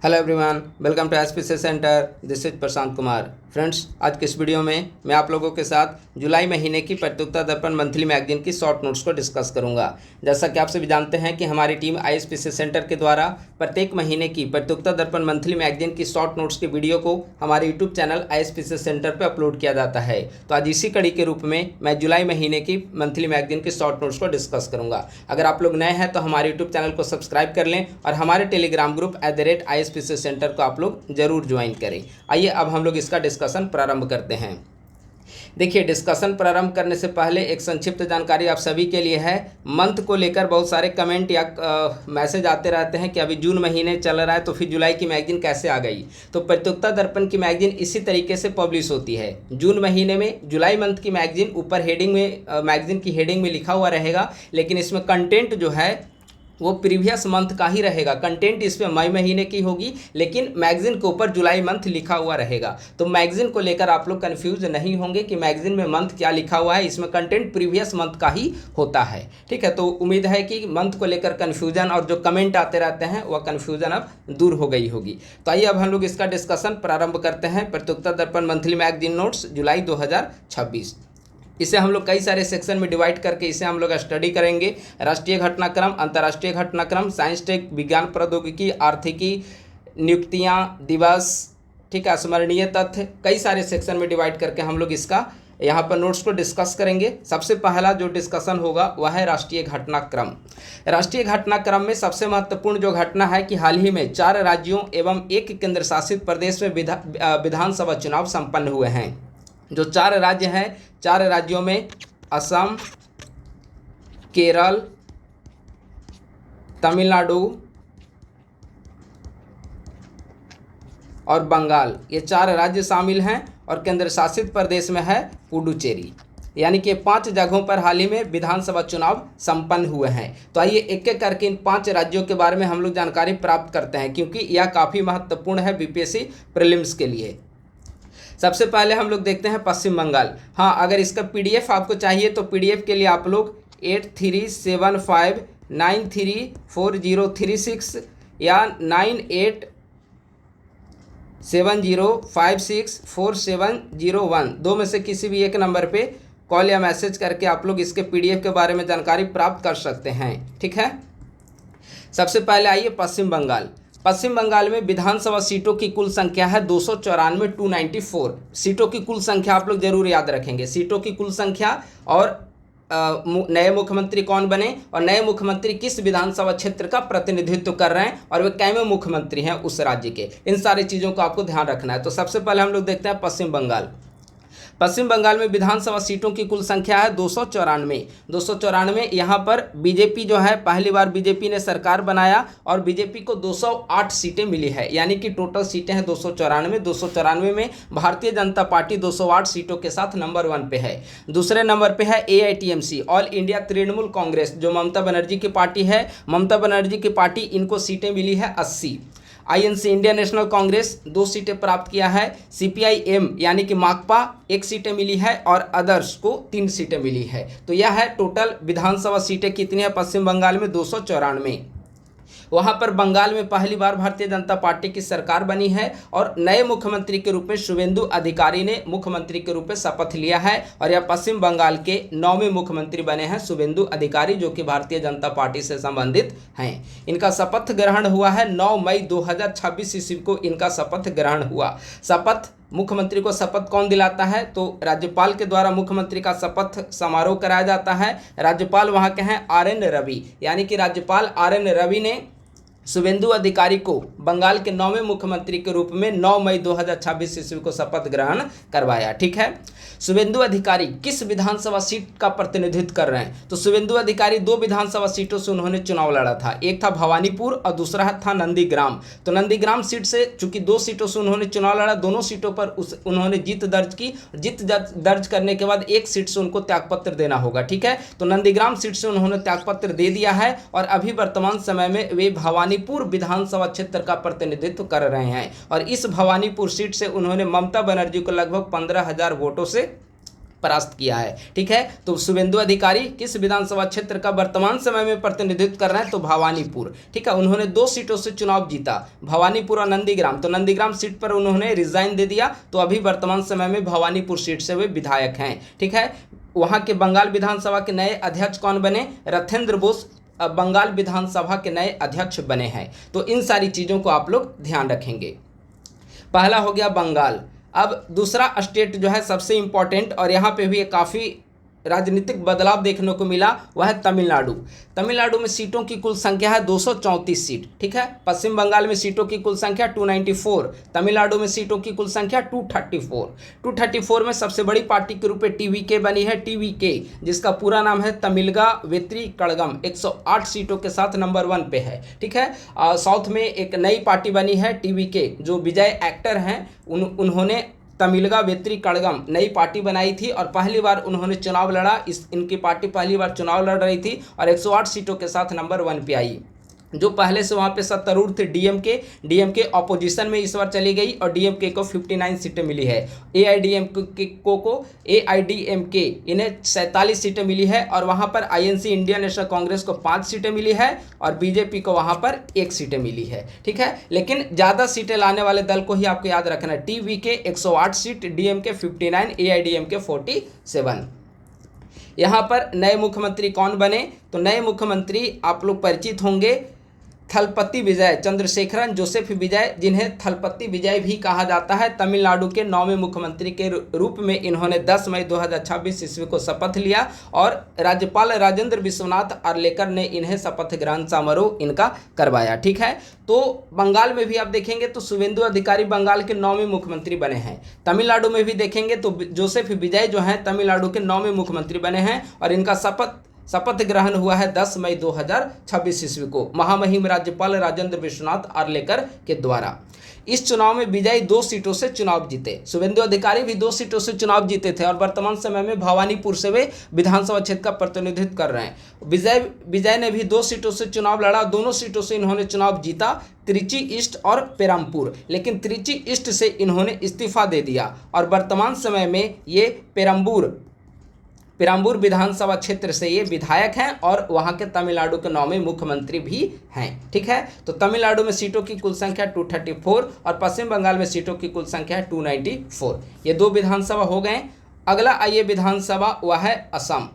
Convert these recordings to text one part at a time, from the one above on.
Hello everyone, welcome to SPC centre. This is Prashant Kumar. Friends, आज के इस वीडियो में मैं आप लोगों के साथ जुलाई महीने की प्रतियोगिता दर्पण मंथली मैगजीन की शॉर्ट नोट्स को डिस्कस करूंगा। जैसा कि आप सभी जानते हैं कि हमारी टीम आईएसपीसी सेंटर के द्वारा प्रत्येक महीने की प्रतियोगिता दर्पण मंथली मैगजीन की शॉर्ट नोट्स के वीडियो को हमारे यूट्यूब चैनल आईएसपीसी सेंटर पर अपलोड किया जाता है। तो आज इसी कड़ी के रूप में मैं जुलाई महीने की मंथली मैगजीन की शॉर्ट नोट्स को डिस्कस करूंगा। अगर आप लोग नए हैं तो हमारे यूट्यूब चैनल को सब्सक्राइब कर लें और हमारे टेलीग्राम ग्रुप @ISPC सेंटर को आप लोग जरूर ज्वाइन करें। आइए अब हम लोग इसका डिस्कशन प्रारंभ करते हैं। देखिए, डिस्कशन प्रारंभ करने से पहले एक संक्षिप्त जानकारी आप सभी के लिए है। मंथ को लेकर बहुत सारे कमेंट या मैसेज आते रहते हैं कि अभी जून महीने चल रहा है तो फिर जुलाई की मैगजीन कैसे आ गई। तो प्रतियोगिता दर्पण की मैगजीन इसी तरीके से पब्लिश होती है। जून महीने में जुलाई मंथ की मैगजीन ऊपर हेडिंग में मैगजीन की हेडिंग में लिखा हुआ रहेगा, लेकिन इसमें कंटेंट जो है वो प्रीवियस मंथ का ही रहेगा। कंटेंट इसमें मई महीने की होगी, लेकिन मैगजीन के ऊपर जुलाई मंथ लिखा हुआ रहेगा। तो मैगजीन को लेकर आप लोग कंफ्यूज नहीं होंगे कि मैगजीन में मंथ क्या लिखा हुआ है। इसमें कंटेंट प्रीवियस मंथ का ही होता है। ठीक है, तो उम्मीद है कि मंथ को लेकर कन्फ्यूजन और जो कमेंट आते रहते हैं वह कन्फ्यूजन अब दूर हो गई होगी। तो आइए अब हम लोग इसका डिस्कशन प्रारंभ करते हैं। प्रतियोगिता दर्पण मंथली मैगजीन नोट्स जुलाई 2026। इसे हम लोग कई सारे सेक्शन में डिवाइड करके इसे हम लोग स्टडी करेंगे। राष्ट्रीय घटनाक्रम, अंतर्राष्ट्रीय घटनाक्रम, साइंस टेक, विज्ञान प्रौद्योगिकी, आर्थिकी, नियुक्तियां, दिवस, ठीक है, स्मरणीय तथ्य, कई सारे सेक्शन में डिवाइड करके हम लोग इसका यहाँ पर नोट्स को डिस्कस करेंगे। सबसे पहला जो डिस्कशन होगा वह है राष्ट्रीय घटनाक्रम। राष्ट्रीय घटनाक्रम में सबसे महत्वपूर्ण जो घटना है कि हाल ही में 4 राज्यों एवं 1 केंद्र शासित प्रदेश में विधानसभा चुनाव संपन्न हुए हैं। जो 4 राज्य हैं, 4 राज्यों में असम, केरल, तमिलनाडु और बंगाल, ये 4 राज्य शामिल हैं और केंद्र शासित प्रदेश में है पुडुचेरी। यानी कि 5 जगहों पर हाल ही में विधानसभा चुनाव संपन्न हुए हैं। तो आइए एक एक करके इन 5 राज्यों के बारे में हम लोग जानकारी प्राप्त करते हैं, क्योंकि यह काफ़ी महत्वपूर्ण है बीपीएससी प्रीलिम्स के लिए। सबसे पहले हम लोग देखते हैं पश्चिम बंगाल। हाँ, अगर इसका पीडीएफ आपको चाहिए तो पीडीएफ के लिए आप लोग 8375934036 या 9870564701 दो में से किसी भी एक नंबर पे कॉल या मैसेज करके आप लोग इसके पीडीएफ के बारे में जानकारी प्राप्त कर सकते हैं। ठीक है, सबसे पहले आइए पश्चिम बंगाल। पश्चिम बंगाल में विधानसभा सीटों की कुल संख्या है 294, 294 सीटों की कुल संख्या आप लोग जरूर याद रखेंगे। सीटों की कुल संख्या और नए मुख्यमंत्री कौन बने और नए मुख्यमंत्री किस विधानसभा क्षेत्र का प्रतिनिधित्व कर रहे हैं और वे कैमे मुख्यमंत्री हैं उस राज्य के, इन सारी चीज़ों को आपको ध्यान रखना है। तो सबसे पहले हम लोग देखते हैं पश्चिम बंगाल। पश्चिम बंगाल में विधानसभा सीटों की कुल संख्या है 294। यहाँ पर बीजेपी जो है, पहली बार बीजेपी ने सरकार बनाया और बीजेपी को 208 सीटें मिली है। यानी कि टोटल सीटें हैं 294 में भारतीय जनता पार्टी 208 सीटों के साथ नंबर 1 पे है। दूसरे नंबर पे है AITMC, all India Trinamool Congress, जो ममता बनर्जी की पार्टी है। ममता बनर्जी की पार्टी, इनको सीटें मिली है 80। INC, इंडियन नेशनल कांग्रेस, 2 सीटें प्राप्त किया है। CPIM यानी कि माकपा 1 सीटें मिली है और अदर्स को 3 सीटें मिली है। तो यह है टोटल विधानसभा सीटें कितनी है पश्चिम बंगाल में, 294। वहाँ पर बंगाल में पहली बार भारतीय जनता पार्टी की सरकार बनी है और नए मुख्यमंत्री के रूप में शुभेंदु अधिकारी ने मुख्यमंत्री के रूप में शपथ लिया है और यह पश्चिम बंगाल के 9वें मुख्यमंत्री बने हैं शुभेंदु अधिकारी, जो कि भारतीय जनता पार्टी से संबंधित हैं। इनका शपथ ग्रहण हुआ है 9 मई 2026 ईस्वी को इनका शपथ ग्रहण हुआ। शपथ, मुख्यमंत्री को शपथ कौन दिलाता है? तो राज्यपाल के द्वारा मुख्यमंत्री का शपथ समारोह कराया जाता है। राज्यपाल वहाँ के हैं RN रवि, यानी कि राज्यपाल RN रवि ने शुभेंदु अधिकारी को बंगाल के 9वें मुख्यमंत्री के रूप में 9 मई 2026 ईस्वी को शपथ ग्रहण करवाया। ठीक है, शुभेंदु अधिकारी किस विधानसभा सीट का प्रतिनिधित्व कर रहे हैं? तो शुभेंदु अधिकारी 2 विधानसभा सीटों से उन्होंने चुनाव लड़ा था। एक था भवानीपुर और दूसरा था नंदीग्राम। तो नंदीग्राम सीट से चूंकि 2 सीटों से उन्होंने चुनाव लड़ा, दोनों सीटों पर उन्होंने जीत दर्ज की। जीत दर्ज करने के बाद 1 सीट से उनको त्यागपत्र देना होगा। ठीक है, तो नंदीग्राम सीट से उन्होंने त्यागपत्र दे दिया है और अभी वर्तमान समय में वे भवानीपुर विधानसभा क्षेत्र का प्रतिनिधित्व कर रहे हैं और इस भवानीपुर सीट से उन्होंने ममता बनर्जी को लगभग 15,000 वोटों से परास्त किया है। ठीक है, तो शुभेंदु अधिकारी किस विधानसभा क्षेत्र का वर्तमान समय में प्रतिनिधित्व कर रहे हैं, तो भवानीपुर। ठीक है, उन्होंने 2 सीटों से चुनाव जीता, भवानीपुर और नंदीग्राम। तो नंदीग्राम सीट पर उन्होंने रिजाइन दे दिया, तो अभी वर्तमान समय में भवानीपुर सीट से वे विधायक हैं। ठीक है, वहां के बंगाल विधानसभा के नए अध्यक्ष कौन बने, रथेंद्र बोस बंगाल विधानसभा के नए अध्यक्ष बने हैं। तो इन सारी चीज़ों को आप लोग ध्यान रखेंगे। पहला हो गया बंगाल। अब दूसरा स्टेट जो है सबसे इंपॉर्टेंट, और यहाँ पे भी काफ़ी राजनीतिक बदलाव देखने को मिला, वह है तमिलनाडु। तमिलनाडु में सीटों की कुल संख्या है 234 सीट। ठीक है, पश्चिम बंगाल में सीटों की कुल संख्या 294, तमिलनाडु में सीटों की कुल संख्या 234 में सबसे बड़ी पार्टी के रूप में टीवीके बनी है, टीवीके जिसका पूरा नाम है तमिलगा वेत्री कड़गम, 108 सीटों के साथ नंबर 1 पे है। ठीक है, साउथ में एक नई पार्टी बनी है टीवीके, जो विजय एक्टर हैं उन्होंने तमिलगा वेत्री कड़गम नई पार्टी बनाई थी और पहली बार उन्होंने चुनाव लड़ा। इनकी पार्टी पहली बार चुनाव लड़ रही थी और 108 सीटों के साथ नंबर 1 पे आई। जो पहले से वहाँ पे सत्तारूढ़ थे डीएमके ऑपोजिशन में इस बार चली गई और डीएमके को 59 सीटें मिली है। एआईडीएमके इन्हें 47 सीटें मिली है और वहाँ पर आईएनसी इंडियन नेशनल कांग्रेस को 5 सीटें मिली है और बीजेपी को वहाँ पर 1 सीटें मिली है। ठीक है, लेकिन ज़्यादा सीटें लाने वाले दल को ही आपको याद रखना है। TVK 108 seat, DMK 59, AIADMK 47। यहाँ पर नए मुख्यमंत्री कौन बने, तो नए मुख्यमंत्री आप लोग परिचित होंगे, थलपति विजय चंद्रशेखरन जोसेफ विजय, जिन्हें थलपति विजय भी कहा जाता है। तमिलनाडु के 9वें मुख्यमंत्री के रूप में इन्होंने 10 मई 2026 ईस्वी को शपथ लिया और राज्यपाल राजेंद्र विश्वनाथ आर्लेकर ने इन्हें शपथ ग्रहण समारोह इनका करवाया। ठीक है, तो बंगाल में भी आप देखेंगे तो शुभेंदु अधिकारी बंगाल के 9वें मुख्यमंत्री बने हैं। तमिलनाडु में भी देखेंगे तो जोसेफ विजय जो हैं तमिलनाडु के 9वें मुख्यमंत्री बने हैं और इनका शपथ ग्रहण हुआ है 10 मई 2026 ईस्वी को महामहिम राज्यपाल राजेंद्र विश्वनाथ आर्लेकर के द्वारा। इस चुनाव में विजय 2 सीटों से चुनाव जीते। शुभेंदु अधिकारी भी 2 सीटों से चुनाव जीते थे और वर्तमान समय में भवानीपुर से वे विधानसभा क्षेत्र का प्रतिनिधित्व कर रहे हैं। विजय ने भी 2 सीटों से चुनाव लड़ा, दोनों सीटों से इन्होंने चुनाव जीता, त्रिची ईस्ट और पेरमपुर, लेकिन त्रिची ईस्ट से इन्होंने इस्तीफा दे दिया और वर्तमान समय में ये पेरम्बूर विधानसभा क्षेत्र से ये विधायक हैं और वहां के तमिलनाडु के 9वें मुख्यमंत्री भी हैं। ठीक है, तो तमिलनाडु में सीटों की कुल संख्या 234 और पश्चिम बंगाल में सीटों की कुल संख्या है 294। ये 2 विधानसभा हो गए। अगला आइए विधानसभा, वह है असम।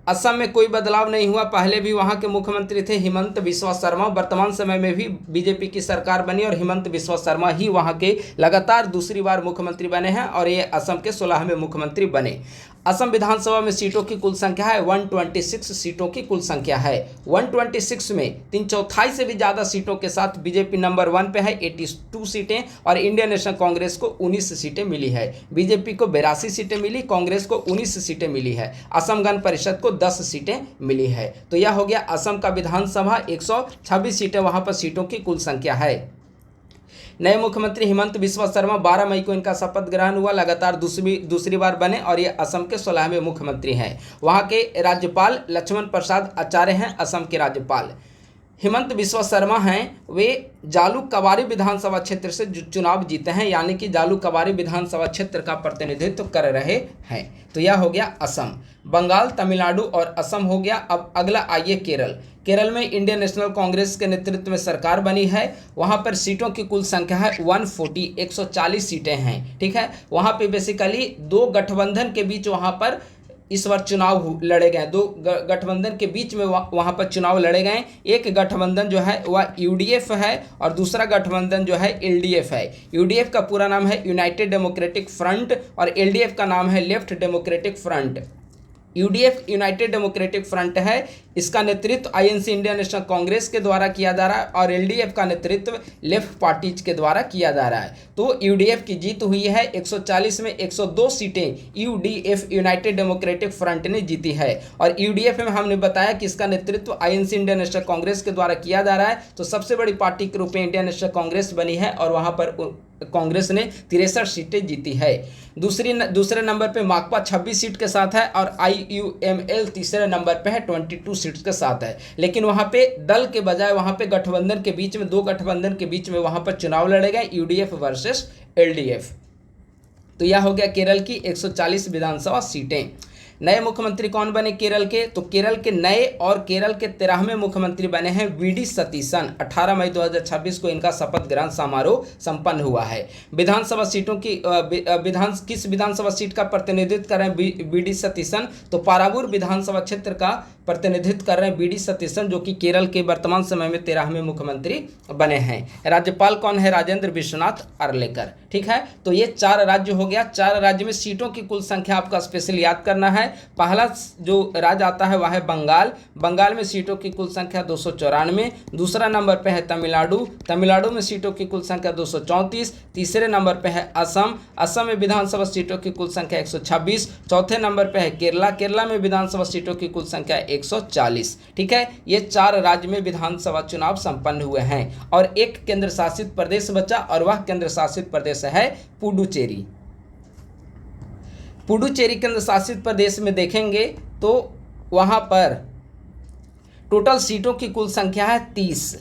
असम में कोई बदलाव नहीं हुआ, पहले भी वहाँ के मुख्यमंत्री थे हिमंत बिस्वा शर्मा, वर्तमान समय में भी बीजेपी की सरकार बनी और हिमंत बिस्वा शर्मा ही वहाँ के लगातार दूसरी बार मुख्यमंत्री बने हैं और ये असम के 16वें मुख्यमंत्री बने। असम विधानसभा में सीटों की कुल संख्या है 126 सीटों की कुल संख्या है। 126 में 3/4 से भी ज़्यादा सीटों के साथ बीजेपी नंबर 1 पे है, 82 सीटें, और इंडियन नेशनल कांग्रेस को 19 सीटें मिली है। बीजेपी को 82 सीटें मिली, कांग्रेस को 19 सीटें मिली है, असम गण परिषद को 10 सीटें मिली है। तो यह हो गया असम का विधानसभा, 126 सीटें वहाँ पर सीटों की कुल संख्या है। नए मुख्यमंत्री हिमंत बिस्वा शर्मा 12 मई को इनका शपथ ग्रहण हुआ, लगातार दूसरी बार बने और ये असम के 16वें मुख्यमंत्री हैं। वहाँ के राज्यपाल लक्ष्मण प्रसाद आचार्य हैं असम के राज्यपाल। हिमंत बिस्वा शर्मा हैं, वे जालूकबारी विधानसभा क्षेत्र से चुनाव जीते हैं, यानी कि जालूकबारी विधानसभा क्षेत्र का प्रतिनिधित्व कर रहे हैं। तो यह हो गया असम। बंगाल, तमिलनाडु और असम हो गया। अब अगला आइए केरल। केरल में इंडियन नेशनल कांग्रेस के नेतृत्व में सरकार बनी है। वहाँ पर सीटों की कुल संख्या है 140 सीटें हैं। ठीक है, वहाँ पे बेसिकली 2 गठबंधन के बीच वहाँ पर इस बार चुनाव लड़े गए। 2 गठबंधन के बीच में वहाँ पर चुनाव लड़े गए। एक गठबंधन जो है वह यूडीएफ है और दूसरा गठबंधन जो है एलडीएफ है। यूडीएफ का पूरा नाम है यूनाइटेड डेमोक्रेटिक फ्रंट और एलडीएफ का नाम है left democratic front. UDF United democratic front है, इसका नेतृत्व आईएनसी इंडियन नेशनल कांग्रेस के द्वारा किया जा रहा है और एलडीएफ का नेतृत्व लेफ्ट पार्टीज के द्वारा किया जा रहा है। तो यूडीएफ की जीत हुई है, 140 में 102 सीटें यूडीएफ यूनाइटेड डेमोक्रेटिक फ्रंट ने जीती है। और यूडीएफ में हमने बताया कि इसका नेतृत्व आईएनसी इंडियन नेशनल कांग्रेस के द्वारा किया जा रहा है। तो सबसे बड़ी पार्टी के रूप में इंडियन नेशनल कांग्रेस बनी है और वहाँ पर कांग्रेस ने 63 सीटें जीती है। दूसरे नंबर पे माकपा 26 सीट के साथ है और आईयूएमएल तीसरे नंबर पे है 22 सीट्स के साथ है। लेकिन वहाँ पे दल के बजाय वहाँ पे गठबंधन के बीच में 2 गठबंधन के बीच में वहाँ पर चुनाव लड़े गए, यूडीएफ वर्सेस एलडीएफ। तो यह हो गया केरल की 140 विधानसभा सीटें। नए मुख्यमंत्री कौन बने केरल के? तो केरल के नए और केरल के 13वें मुख्यमंत्री बने हैं वीडी सतीशन। 18 मई 2026 को इनका शपथ ग्रहण समारोह संपन्न हुआ है। विधानसभा सीटों की किस विधानसभा सीट का प्रतिनिधित्व कर रहे हैं वीडी सतीशन? तो पारावूर विधानसभा क्षेत्र का प्रतिनिधित्व कर रहे हैं वीडी सतीशन, जो कि केरल के वर्तमान समय में 13वें मुख्यमंत्री बने हैं। राज्यपाल कौन है? राजेंद्र विश्वनाथ अर्लेकर। ठीक है, तो ये 4 राज्य हो गया। 4 राज्य में सीटों की कुल संख्या आपका स्पेशल याद करना है। पहला जो राज्य आता है वह है बंगाल। बंगाल में सीटों की कुल संख्या 294। दूसरा नंबर पे है तमिलनाडु। तमिलनाडु में सीटों की कुल संख्या 234। तीसरे नंबर पे है असम। असम में विधानसभा सीटों की कुल संख्या 126। चौथे नंबर पे है केरला। केरला में विधानसभा सीटों की कुल संख्या 140। ठीक है, ये 4 राज्य में विधानसभा चुनाव संपन्न हुए हैं और एक केंद्र शासित प्रदेश बचा और वह केंद्र शासित प्रदेश है पुडुचेरी। पुडुचेरी केंद्र शासित प्रदेश में देखेंगे तो वहां पर टोटल सीटों की कुल संख्या है 30।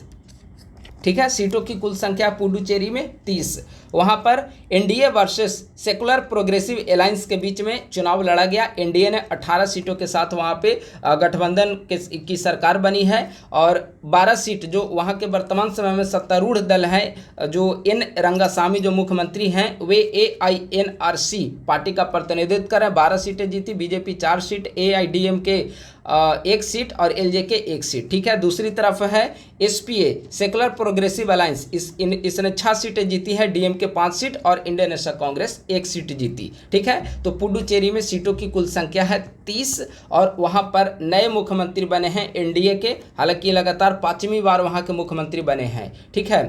ठीक है, सीटों की कुल संख्या पुडुचेरी में 30। वहां पर NDA versus secular progressive alliance के बीच में चुनाव लड़ा गया। एनडीए ने 18 सीटों के साथ वहां पे गठबंधन की सरकार बनी है और 12 सीट जो वहां के वर्तमान समय में सत्तारूढ़ दल है, जो एन रंगासामी जो मुख्यमंत्री हैं, वे AINRC पार्टी का प्रतिनिधित्व कर रहे हैं। 12 सीटें जीती। बीजेपी 4 सीट, AIDMK 1 सीट और LJK 1 सीट। ठीक है, दूसरी तरफ है SPA सेकुलर प्रोग्रेसिव अलायंस, इसने 6 सीटें जीती है। DMK 5 सीट और इंडियन नेशनल कांग्रेस 1 सीट जीती। ठीक है, तो पुडुचेरी में सीटों की कुल संख्या है 30 और वहां पर नए मुख्यमंत्री बने हैं एनडीए के। हालांकि लगातार 5वीं बार वहां के मुख्यमंत्री बने हैं। ठीक है,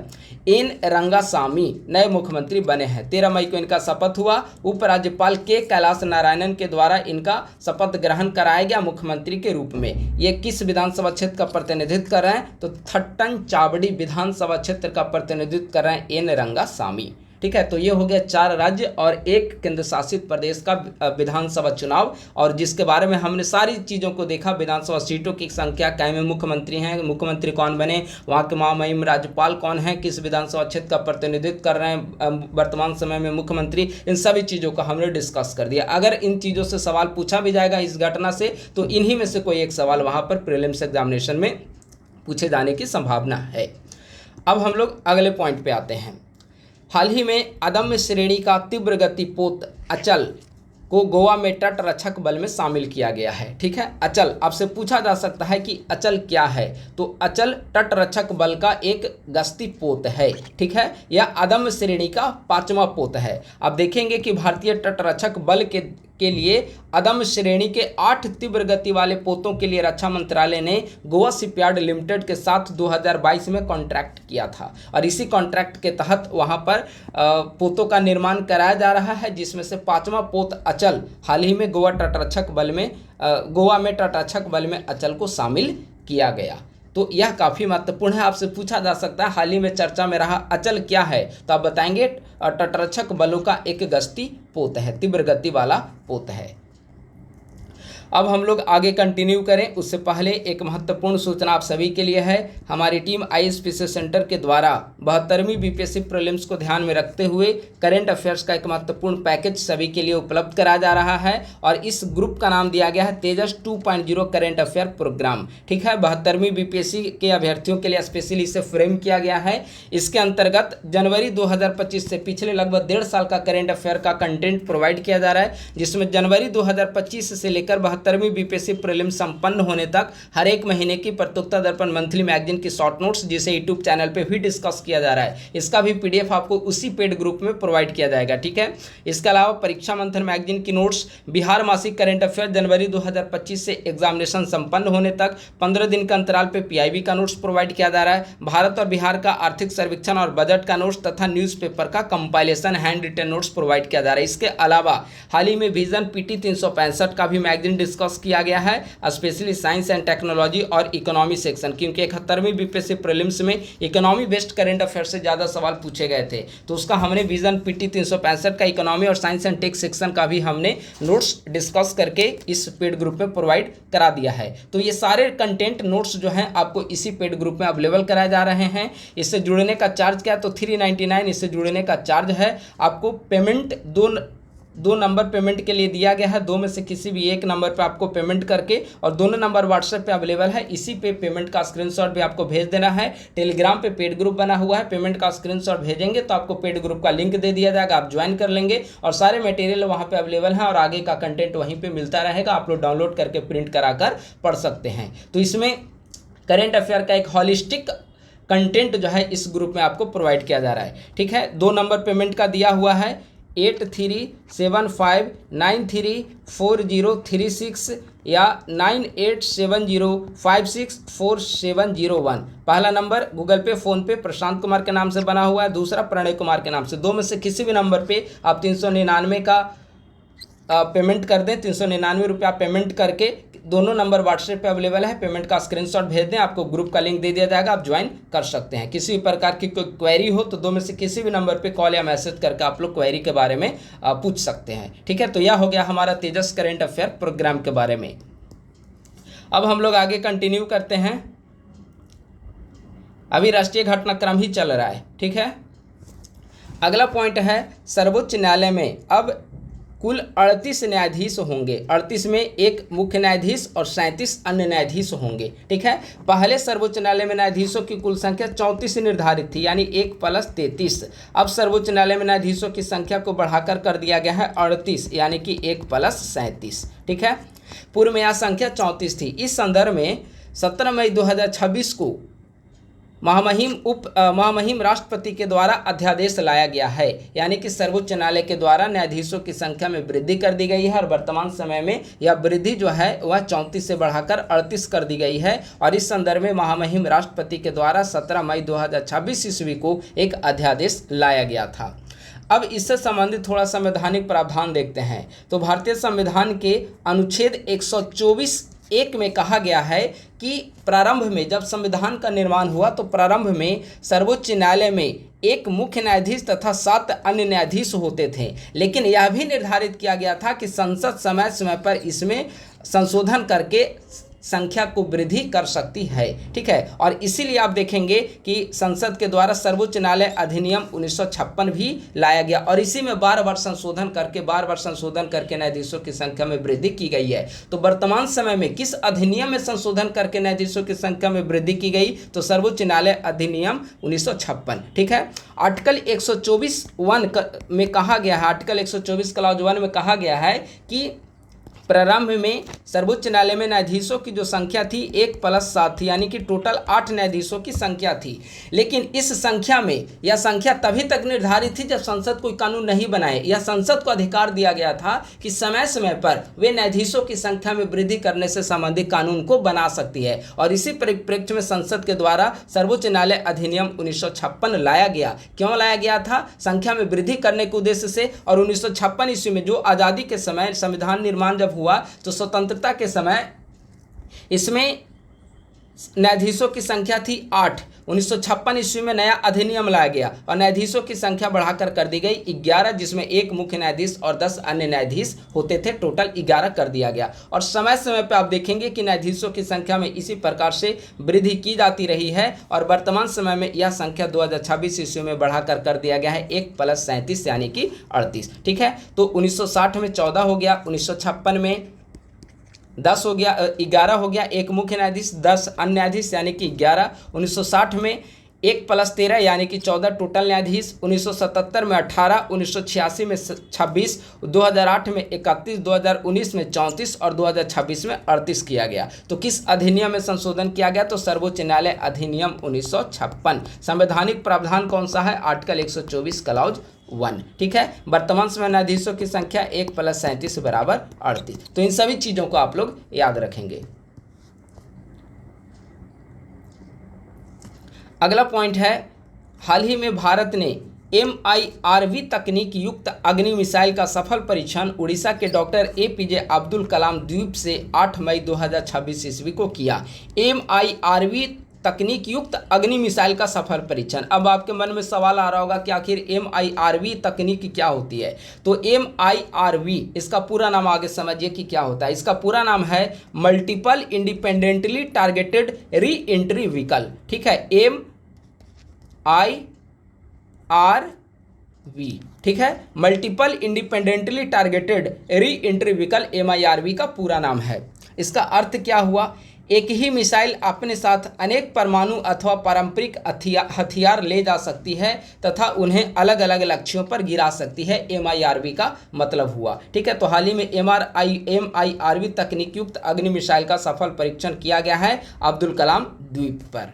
एन रंगासामी नए मुख्यमंत्री बने हैं। 13 मई को इनका शपथ हुआ। उपराज्यपाल के कैलाश नारायणन के द्वारा इनका शपथ ग्रहण कराया गया मुख्यमंत्री के रूप में। ये किस विधानसभा क्षेत्र का प्रतिनिधित्व कर रहे हैं? तो थट्टनचावड़ी विधानसभा क्षेत्र का प्रतिनिधित्व कर रहे हैं एन रंगासामी। ठीक है, तो ये हो गया 4 राज्य और एक केंद्र शासित प्रदेश का विधानसभा चुनाव, और जिसके बारे में हमने सारी चीज़ों को देखा। विधानसभा सीटों की संख्या, क्या में मुख्यमंत्री हैं, मुख्यमंत्री कौन बने, वहाँ के महामहिम राज्यपाल कौन हैं, किस विधानसभा क्षेत्र का प्रतिनिधित्व कर रहे हैं वर्तमान समय में मुख्यमंत्री, इन सभी चीज़ों का हमने डिस्कस कर दिया। अगर इन चीज़ों से सवाल पूछा भी जाएगा इस घटना से, तो इन्हीं में से कोई एक सवाल वहाँ पर प्रीलिम्स एग्जामिनेशन में पूछे जाने की संभावना है। अब हम लोग अगले पॉइंट पे आते हैं। हाल ही में अदम्य श्रेणी का तीव्र गति पोत अचल को गोवा में तट रक्षक बल में शामिल किया गया है। ठीक है, अचल आपसे पूछा जा सकता है कि अचल क्या है? तो अचल तट रक्षक बल का एक गश्ती पोत है। ठीक है, यह अदम्य श्रेणी का 5वां पोत है। अब देखेंगे कि भारतीय तट रक्षक बल के लिए अदम्य श्रेणी के 8 तीव्र गति वाले पोतों के लिए रक्षा मंत्रालय ने गोवा शिपयार्ड लिमिटेड के साथ 2022 में कॉन्ट्रैक्ट किया था और इसी कॉन्ट्रैक्ट के तहत वहां पर पोतों का निर्माण कराया जा रहा है, जिसमें से 5वां पोत अचल हाल ही में गोवा में तटरक्षक बल में अचल को शामिल किया गया। तो यह काफ़ी महत्वपूर्ण है, आपसे पूछा जा सकता है हाल ही में चर्चा में रहा अचल क्या है, तो आप बताएंगे तटरक्षक बलों का एक गश्ती पोत है, तीव्र गति वाला पोत है। अब हम लोग आगे कंटिन्यू करें उससे पहले एक महत्वपूर्ण सूचना आप सभी के लिए है। हमारी टीम ISPC सेंटर के द्वारा 72वीं BPSC प्रीलिम्स को ध्यान में रखते हुए करंट अफेयर्स का एक महत्वपूर्ण पैकेज सभी के लिए उपलब्ध कराया जा रहा है और इस ग्रुप का नाम दिया गया है तेजस 2.0 करंट अफेयर प्रोग्राम। ठीक है, 72वीं BPSC के अभ्यर्थियों के लिए स्पेशली इसे फ्रेम किया गया है। इसके अंतर्गत जनवरी 2025 से पिछले लगभग 1.5 साल का करंट अफेयर का कंटेंट प्रोवाइड किया जा रहा है, जिसमें जनवरी 2025 से लेकर 72वीं BPSC प्रीलिम संपन्न होने तक हर एक महीने की प्रत्युत्तर दर्पण मंथली मैगजीन की शॉर्ट नोट्स, जिसे यूट्यूब चैनल पे भी डिस्कस किया जा रहा है, इसका भी PDF आपको उसी पेड ग्रुप में प्रोवाइड किया जाएगा। ठीक है, इसके अलावा परीक्षा मंथन मैगजीन की नोट्स, बिहार मासिक करंट अफेयर जनवरी 2025 से एग्जामिनेशन संपन्न होने तक 15 दिन के अंतराल पे PIB का नोट्स प्रोवाइड किया जा रहा है, भारत और बिहार का आर्थिक सर्वेक्षण और बजट का नोट्स तथा न्यूज़पेपर का compilation handwritten notes provide किया जा रहा है। इसके अलावा हाल ही में विजन PT 365 का भी मैगजीन डिस्कस किया गया है, स्पेशली साइंस एंड टेक्नोलॉजी और इकोनॉमी सेक्शन, क्योंकि 71वीं BPSC प्रीलिम्स में इकोनॉमी बेस्ड करंट अफेयर से ज़्यादा सवाल पूछे गए थे, तो उसका हमने विजन PT 365 का इकोनॉमी और साइंस एंड टेक सेक्शन का भी हमने नोट्स डिस्कस करके इस पेड ग्रुप में प्रोवाइड करा दिया है। तो ये सारे कंटेंट नोट्स जो हैं आपको इसी पेड ग्रुप में अवेलेबल कराए जा रहे हैं। इससे जुड़ने का चार्ज क्या है? तो 399 इससे जुड़ने का चार्ज है। आपको पेमेंट दो नंबर पेमेंट के लिए दिया गया है, दो में से किसी भी एक नंबर पे आपको पेमेंट करके, और दोनों नंबर व्हाट्सएप पे अवेलेबल है, इसी पे पेमेंट का स्क्रीनशॉट भी आपको भेज देना है। टेलीग्राम पे पेड ग्रुप बना हुआ है, पेमेंट का स्क्रीनशॉट भेजेंगे तो आपको पेड ग्रुप का लिंक दे दिया जाएगा, आप ज्वाइन कर लेंगे और सारे मटेरियल वहाँ पे अवेलेबल है और आगे का कंटेंट वहीं पे मिलता रहेगा, आप लोग डाउनलोड करके प्रिंट कराकर पढ़ सकते हैं। तो इसमें करेंट अफेयर का एक हॉलिस्टिक कंटेंट जो है इस ग्रुप में आपको प्रोवाइड किया जा रहा है। ठीक है, दो नंबर पेमेंट का दिया हुआ है 8375934036 या 9870564701। पहला नंबर गूगल पे फ़ोन पे प्रशांत कुमार के नाम से बना हुआ है, दूसरा प्रणय कुमार के नाम से। दो में से किसी भी नंबर पे आप 399 का पेमेंट कर दें, 399 रुपये आप पेमेंट करके, दोनों नंबर व्हाट्सएप पे अवेलेबल है, पेमेंट का स्क्रीनशॉट भेज दें, आपको ग्रुप का लिंक दे दिया जाएगा, आप ज्वाइन कर सकते हैं। किसी भी प्रकार की कोई क्वेरी हो तो दो में से किसी भी नंबर पे कॉल या मैसेज करके आप लोग क्वेरी के बारे में पूछ सकते हैं। ठीक है, तो यह हो गया हमारा तेजस करेंट अफेयर प्रोग्राम के बारे में। अब हम लोग आगे कंटिन्यू करते हैं। अभी राष्ट्रीय घटनाक्रम ही चल रहा है। ठीक है, अगला पॉइंट है सर्वोच्च न्यायालय में अब कुल 38 न्यायाधीश होंगे। 38 में एक मुख्य न्यायाधीश और 37 अन्य न्यायाधीश होंगे। ठीक है, पहले सर्वोच्च न्यायालय में न्यायाधीशों की कुल संख्या 34 निर्धारित थी, यानी 1 + 33। अब सर्वोच्च न्यायालय में न्यायाधीशों की संख्या को बढ़ाकर कर दिया गया है 38, यानी कि 1 + 37। ठीक है, पूर्व में यह संख्या 34 थी। इस संदर्भ में 17 मई 2026 को महामहिम राष्ट्रपति के द्वारा अध्यादेश लाया गया है, यानी कि सर्वोच्च न्यायालय के द्वारा न्यायाधीशों की संख्या में वृद्धि कर दी गई है और वर्तमान समय में यह वृद्धि जो है वह 34 से बढ़ाकर 38 कर दी गई है। और इस संदर्भ में महामहिम राष्ट्रपति के द्वारा 17 मई 2026 ईस्वी को एक अध्यादेश लाया गया था। अब इससे संबंधित थोड़ा संवैधानिक प्रावधान देखते हैं। तो भारतीय संविधान के अनुच्छेद 124(1) में कहा गया है कि प्रारंभ में जब संविधान का निर्माण हुआ तो प्रारंभ में सर्वोच्च न्यायालय में एक मुख्य न्यायाधीश तथा 7 अन्य न्यायाधीश होते थे, लेकिन यह भी निर्धारित किया गया था कि संसद समय समय पर इसमें संशोधन करके संख्या को वृद्धि कर सकती है। ठीक है, और इसीलिए आप देखेंगे कि संसद के द्वारा सर्वोच्च न्यायालय अधिनियम 1956 भी लाया गया और इसी में बार बार संशोधन करके न्यायाधीशों की संख्या में वृद्धि की गई है। तो वर्तमान समय में किस अधिनियम में संशोधन करके न्यायाधीशों की संख्या में वृद्धि की गई? तो सर्वोच्च न्यायालय अधिनियम 1956। ठीक है, आर्टिकल 124(1) में कहा गया है, आर्टिकल 124 क्लॉज 1 में कहा गया है कि प्रारंभ में सर्वोच्च न्यायालय में न्यायाधीशों की जो संख्या थी 1 + 7 थी, यानी कि टोटल 8 न्यायाधीशों की संख्या थी। लेकिन इस संख्या में यह संख्या तभी तक निर्धारित थी जब संसद कोई कानून नहीं बनाए। यह संसद को अधिकार दिया गया था कि समय समय पर वे न्यायाधीशों की संख्या में वृद्धि करने से संबंधित कानून को बना सकती है। और इसी परिप्रेक्ष्य में संसद के द्वारा सर्वोच्च न्यायालय अधिनियम 1956 लाया गया। क्यों लाया गया था? संख्या में वृद्धि करने के उद्देश्य से। और 1956 ईस्वी में जो आज़ादी के समय संविधान निर्माण जब हुआ तो स्वतंत्रता के समय इसमें न्यायाधीशों की संख्या थी 8। 1956 ईस्वी में नया अधिनियम लाया गया और न्यायाधीशों की संख्या बढ़ाकर कर दी गई 11, जिसमें एक मुख्य न्यायाधीश और 10 अन्य न्यायाधीश होते थे। टोटल 11 कर दिया गया। और समय समय पर आप देखेंगे कि न्यायाधीशों की संख्या में इसी प्रकार से वृद्धि की जाती रही है और वर्तमान समय में यह संख्या 2026 ईस्वी में बढ़ाकर कर दिया गया है 1 + 37, यानी कि 38। ठीक है, तो 1960 में 14 हो गया, 1956 में 10 हो गया, 11 हो गया, एक मुख्य न्यायाधीश 10 अन्य न्यायाधीश, यानी कि 11। 1960 में 1 + 13, यानी कि 14 टोटल न्यायाधीश। 1977 में 18, 1986 में 26, 2008 में 31, 2019 में 34 और 2026 में 38 किया गया। तो किस अधिनियम में संशोधन किया गया? तो सर्वोच्च न्यायालय अधिनियम 1956। संवैधानिक प्रावधान कौन सा है? Article 124 clause 1। ठीक है, वर्तमान समय न्यायाधीशों की संख्या 1 + 37 = 38। तो इन सभी चीज़ों को आप लोग याद रखेंगे। अगला पॉइंट है, हाल ही में भारत ने MIRV तकनीक युक्त अग्नि मिसाइल का सफल परीक्षण उड़ीसा के डॉक्टर APJ अब्दुल कलाम द्वीप से 8 मई 2026 ईस्वी को किया। MIRV तकनीक युक्त अग्नि मिसाइल का सफल परीक्षण। अब आपके मन में सवाल आ रहा होगा कि आखिर MIRV तकनीक क्या होती है? तो MIRV इसका पूरा नाम आगे समझिए कि क्या होता है। इसका पूरा नाम है multiple independently targeted re entry vehicle. ठीक है, MIRV। ठीक है, multiple independently targeted re entry vehicle MIRV का पूरा नाम है। इसका अर्थ क्या हुआ? एक ही मिसाइल अपने साथ अनेक परमाणु अथवा पारंपरिक हथियार ले जा सकती है तथा उन्हें अलग अलग लक्ष्यों पर गिरा सकती है, MIRV का मतलब हुआ। ठीक है, तो हाल ही में MIRV तकनीक युक्त अग्नि मिसाइल का सफल परीक्षण किया गया है अब्दुल कलाम द्वीप पर।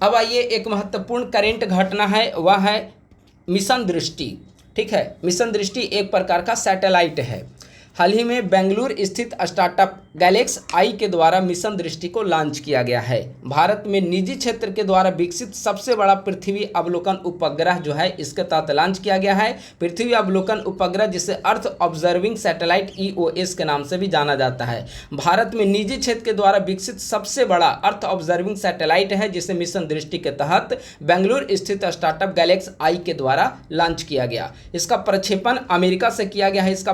अब आइए, एक महत्वपूर्ण करेंट घटना है, वह है मिशन दृष्टि। ठीक है, मिशन दृष्टि एक प्रकार का सैटेलाइट है। हाल ही में बेंगलुरु स्थित स्टार्टअप गैलेक्स आई के द्वारा मिशन दृष्टि को लॉन्च किया गया है। भारत में निजी क्षेत्र के द्वारा विकसित सबसे बड़ा पृथ्वी अवलोकन उपग्रह जो है, इसके तहत लॉन्च किया गया है। पृथ्वी अवलोकन उपग्रह, जिसे अर्थ ऑब्जर्विंग सैटेलाइट EOS के नाम से भी जाना जाता है, भारत में निजी क्षेत्र के द्वारा विकसित सबसे बड़ा अर्थ ऑब्जर्विंग सैटेलाइट है, जिसे मिशन दृष्टि के तहत बेंगलुरु स्थित स्टार्टअप गैलेक्स आई के द्वारा लॉन्च किया गया। इसका प्रक्षेपण अमेरिका से किया गया है। इसका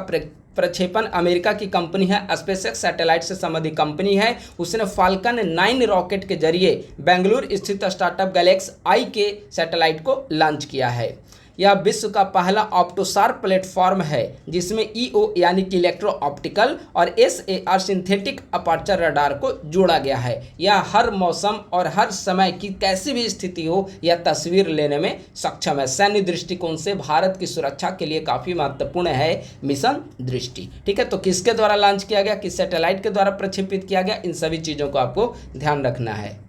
प्रक्षेपण अमेरिका की कंपनी है, स्पेसएक्स सैटेलाइट से संबंधित कंपनी है। उसने फाल्कन 9 रॉकेट के जरिए बेंगलुरु स्थित स्टार्टअप गैलेक्स आई के सैटेलाइट को लॉन्च किया है। यह विश्व का पहला ऑप्टोसार प्लेटफॉर्म है जिसमें EO यानी कि इलेक्ट्रो ऑप्टिकल और SAR सिंथेटिक अपर्चर रडार को जोड़ा गया है। यह हर मौसम और हर समय की कैसी भी स्थिति हो, यह तस्वीर लेने में सक्षम है। सैन्य दृष्टिकोण से भारत की सुरक्षा के लिए काफ़ी महत्वपूर्ण है मिशन दृष्टि। ठीक है, तो किसके द्वारा लॉन्च किया गया, किस सैटेलाइट के द्वारा प्रक्षेपित किया गया, इन सभी चीज़ों को आपको ध्यान रखना है।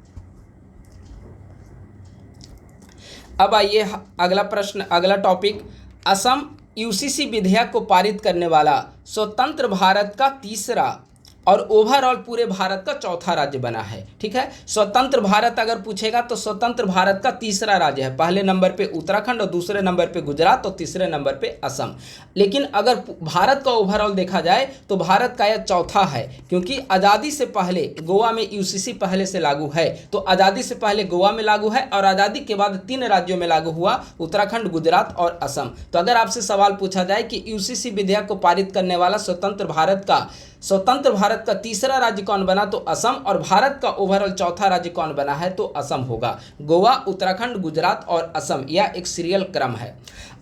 अब आइए अगला प्रश्न, अगला टॉपिक, असम UCC विधेयक को पारित करने वाला स्वतंत्र भारत का तीसरा और ओवरऑल पूरे भारत का चौथा राज्य बना है। ठीक है, स्वतंत्र भारत अगर पूछेगा तो स्वतंत्र भारत का तीसरा राज्य है। पहले नंबर पे उत्तराखंड और दूसरे नंबर पे गुजरात और तीसरे नंबर पे असम। लेकिन अगर भारत का ओवरऑल देखा जाए तो भारत का यह चौथा है, क्योंकि आज़ादी से पहले गोवा में UCC पहले से लागू है। तो आज़ादी से पहले गोवा में लागू है और आज़ादी के बाद 3 राज्यों में लागू हुआ, उत्तराखंड, गुजरात और असम। तो अगर आपसे सवाल पूछा जाए कि UCC विधेयक को पारित करने वाला स्वतंत्र भारत का तीसरा राज्य कौन बना, तो असम, और भारत का ओवरऑल चौथा राज्य कौन बना है, तो असम होगा। गोवा, उत्तराखंड, गुजरात और असम, यह एक सीरियल क्रम है।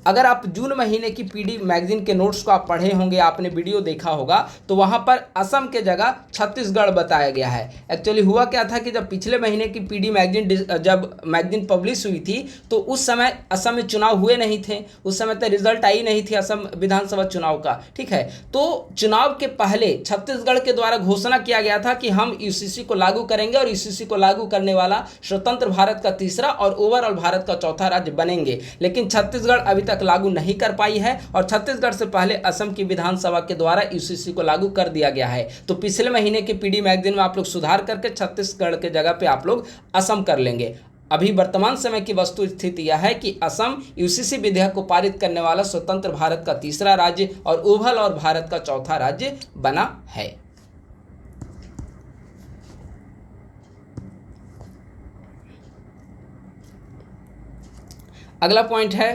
अगर आप जून महीने की PD मैगजीन के नोट्स को आप पढ़े होंगे, आपने वीडियो देखा होगा, तो वहाँ पर असम के जगह छत्तीसगढ़ बताया गया है। एक्चुअली हुआ क्या था कि जब पिछले महीने की PD मैगजीन जब मैगजीन पब्लिश हुई थी तो उस समय असम में चुनाव हुए नहीं थे, उस समय तक रिजल्ट आई नहीं थी असम विधानसभा चुनाव का। ठीक है, तो चुनाव के पहले छत्तीसगढ़ के द्वारा घोषणा किया गया था कि हम UCC को लागू करेंगे और UCC को लागू करने वाला स्वतंत्र भारत का तीसरा और ओवरऑल भारत का चौथा राज्य बनेंगे। लेकिन छत्तीसगढ़ अभी तक लागू नहीं कर पाई है और छत्तीसगढ़ से पहले असम की विधानसभा के द्वारा UCC को लागू कर दिया गया है। तो पिछले महीने के PD मैगजीन में आप लोग सुधार करके छत्तीसगढ़ के जगह पे आप लोग असम कर लेंगे। अभी वर्तमान समय की वस्तु स्थिति यह है कि असम UCC विधेयक को पारित करने वाला स्वतंत्र भारत का तीसरा राज्य और ओवरऑल भारत का चौथा राज्य बना है। अगला पॉइंट है,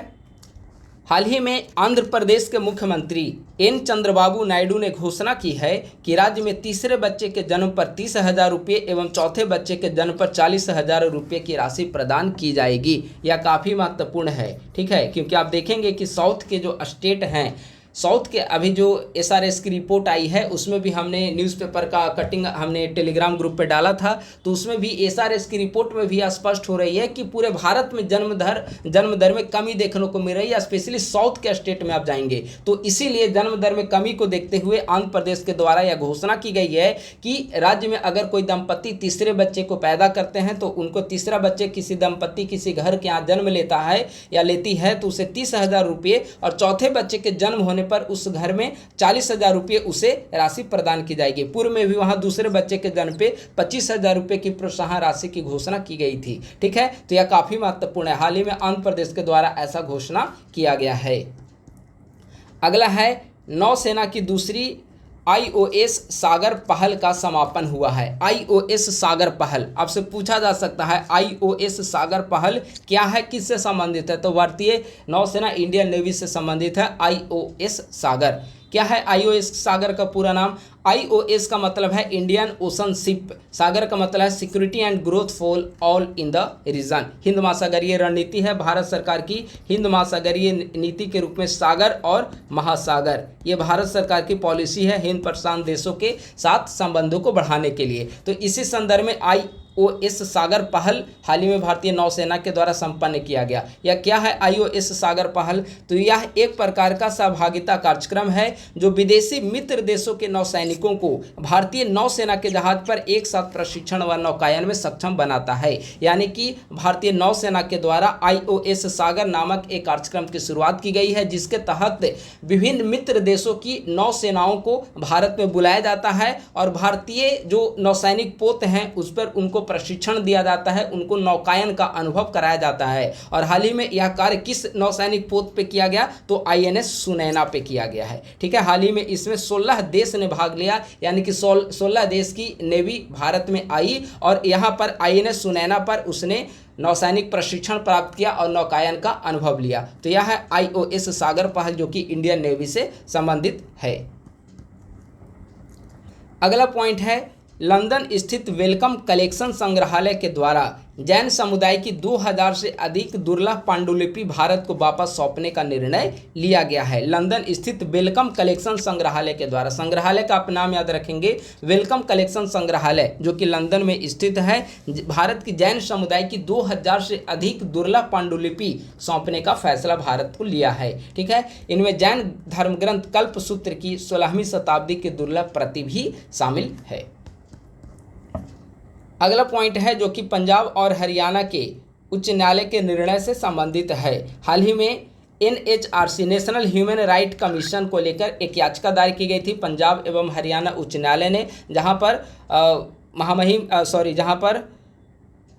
हाल ही में आंध्र प्रदेश के मुख्यमंत्री N चंद्रबाबू नायडू ने घोषणा की है कि राज्य में तीसरे बच्चे के जन्म पर 30,000 रुपये एवं चौथे बच्चे के जन्म पर 40,000 रुपये की राशि प्रदान की जाएगी। यह काफ़ी महत्वपूर्ण है। ठीक है, क्योंकि आप देखेंगे कि साउथ के जो स्टेट हैं, साउथ के अभी जो SRS की रिपोर्ट आई है उसमें भी हमने न्यूज़पेपर का कटिंग हमने टेलीग्राम ग्रुप पे डाला था, तो उसमें भी SRS की रिपोर्ट में भी स्पष्ट हो रही है कि पूरे भारत में जन्म दर में कमी देखने को मिल रही है, स्पेशली साउथ के स्टेट में आप जाएंगे। तो इसीलिए जन्म दर में कमी को देखते हुए आंध्र प्रदेश के द्वारा यह घोषणा की गई है कि राज्य में अगर कोई दंपति तीसरे बच्चे को पैदा करते हैं तो उनको तीसरा बच्चे किसी दंपति किसी घर के यहाँ जन्म लेता है या लेती है तो उसे 30,000 रुपये और चौथे बच्चे के जन्म होने पर उस घर में 40,000 रुपये उसे राशि प्रदान की जाएगी। पूर्व में भी वहां दूसरे बच्चे के जन्म पे 25,000 रुपये की प्रोत्साहन राशि की घोषणा की गई थी। ठीक है, तो यह काफी महत्वपूर्ण है। हाल ही में आंध्र प्रदेश के द्वारा ऐसा घोषणा किया गया है। अगला है, नौसेना की दूसरी IOS सागर पहल का समापन हुआ है। IOS सागर पहल आपसे पूछा जा सकता है, IOS सागर पहल क्या है, किससे संबंधित है, तो भारतीय नौसेना इंडियन नेवी से संबंधित है IOS सागर। क्या है आईओएस सागर का पूरा नाम? आईओएस का मतलब है इंडियन ओशन शिप, सागर का मतलब है security and growth for all in the region. हिंद महासागरीय रणनीति है भारत सरकार की, हिंद महासागरीय नीति के रूप में सागर और महासागर, ये भारत सरकार की पॉलिसी है हिंद प्रशांत देशों के साथ संबंधों को बढ़ाने के लिए। तो इसी संदर्भ में आईओएस सागर पहल हाल ही में भारतीय नौसेना के द्वारा संपन्न किया गया। यह क्या है आईओएस सागर पहल? तो यह एक प्रकार का सहभागिता कार्यक्रम है जो विदेशी मित्र देशों के नौसैनिकों को भारतीय नौसेना के जहाज पर एक साथ प्रशिक्षण व नौकायन में सक्षम बनाता है। यानी कि भारतीय नौसेना के द्वारा आईओएस सागर नामक एक कार्यक्रम की शुरुआत की गई है, जिसके तहत विभिन्न मित्र देशों की नौसेनाओं को भारत में बुलाया जाता है और भारतीय जो नौसैनिक पोत हैं उस पर उनको प्रशिक्षण दिया जाता है, उनको नौकायन का अनुभव कराया जाता है। और हाल ही में यह कार्य किस नौसैनिक पोत पे किया गया? तो आईएनएस सुनैना पे किया गया है। ठीक है, हाल ही में इसमें 16 देश ने भाग लिया, यानी कि 16 देश की नेवी भारत में आई और यहाँ पर आईएनएस सुनैना पर उसने नौसैनिक प्रशिक्षण प्राप्त किया और नौकायन का अनुभव लिया। तो यह है आईओएस सागर पहल जो कि इंडियन नेवी से संबंधित है। अगला पॉइंट है लंदन स्थित वेलकम कलेक्शन संग्रहालय के द्वारा जैन समुदाय की 2000 से अधिक दुर्लभ पांडुलिपि भारत को वापस सौंपने का निर्णय लिया गया है। लंदन स्थित वेलकम कलेक्शन संग्रहालय के द्वारा, संग्रहालय का आप नाम याद रखेंगे, वेलकम कलेक्शन संग्रहालय जो कि लंदन में स्थित है, भारत की जैन समुदाय की 2000 से अधिक दुर्लभ पांडुलिपि सौंपने का फैसला भारत को लिया है। ठीक है, इनमें जैन धर्मग्रंथ कल्पसूत्र की 16वीं शताब्दी की दुर्लभ प्रति भी शामिल है। अगला पॉइंट है जो कि पंजाब और हरियाणा के उच्च न्यायालय के निर्णय से संबंधित है। हाल ही में NHRC national human right commission को लेकर एक याचिका दायर की गई थी पंजाब एवं हरियाणा उच्च न्यायालय ने, जहां पर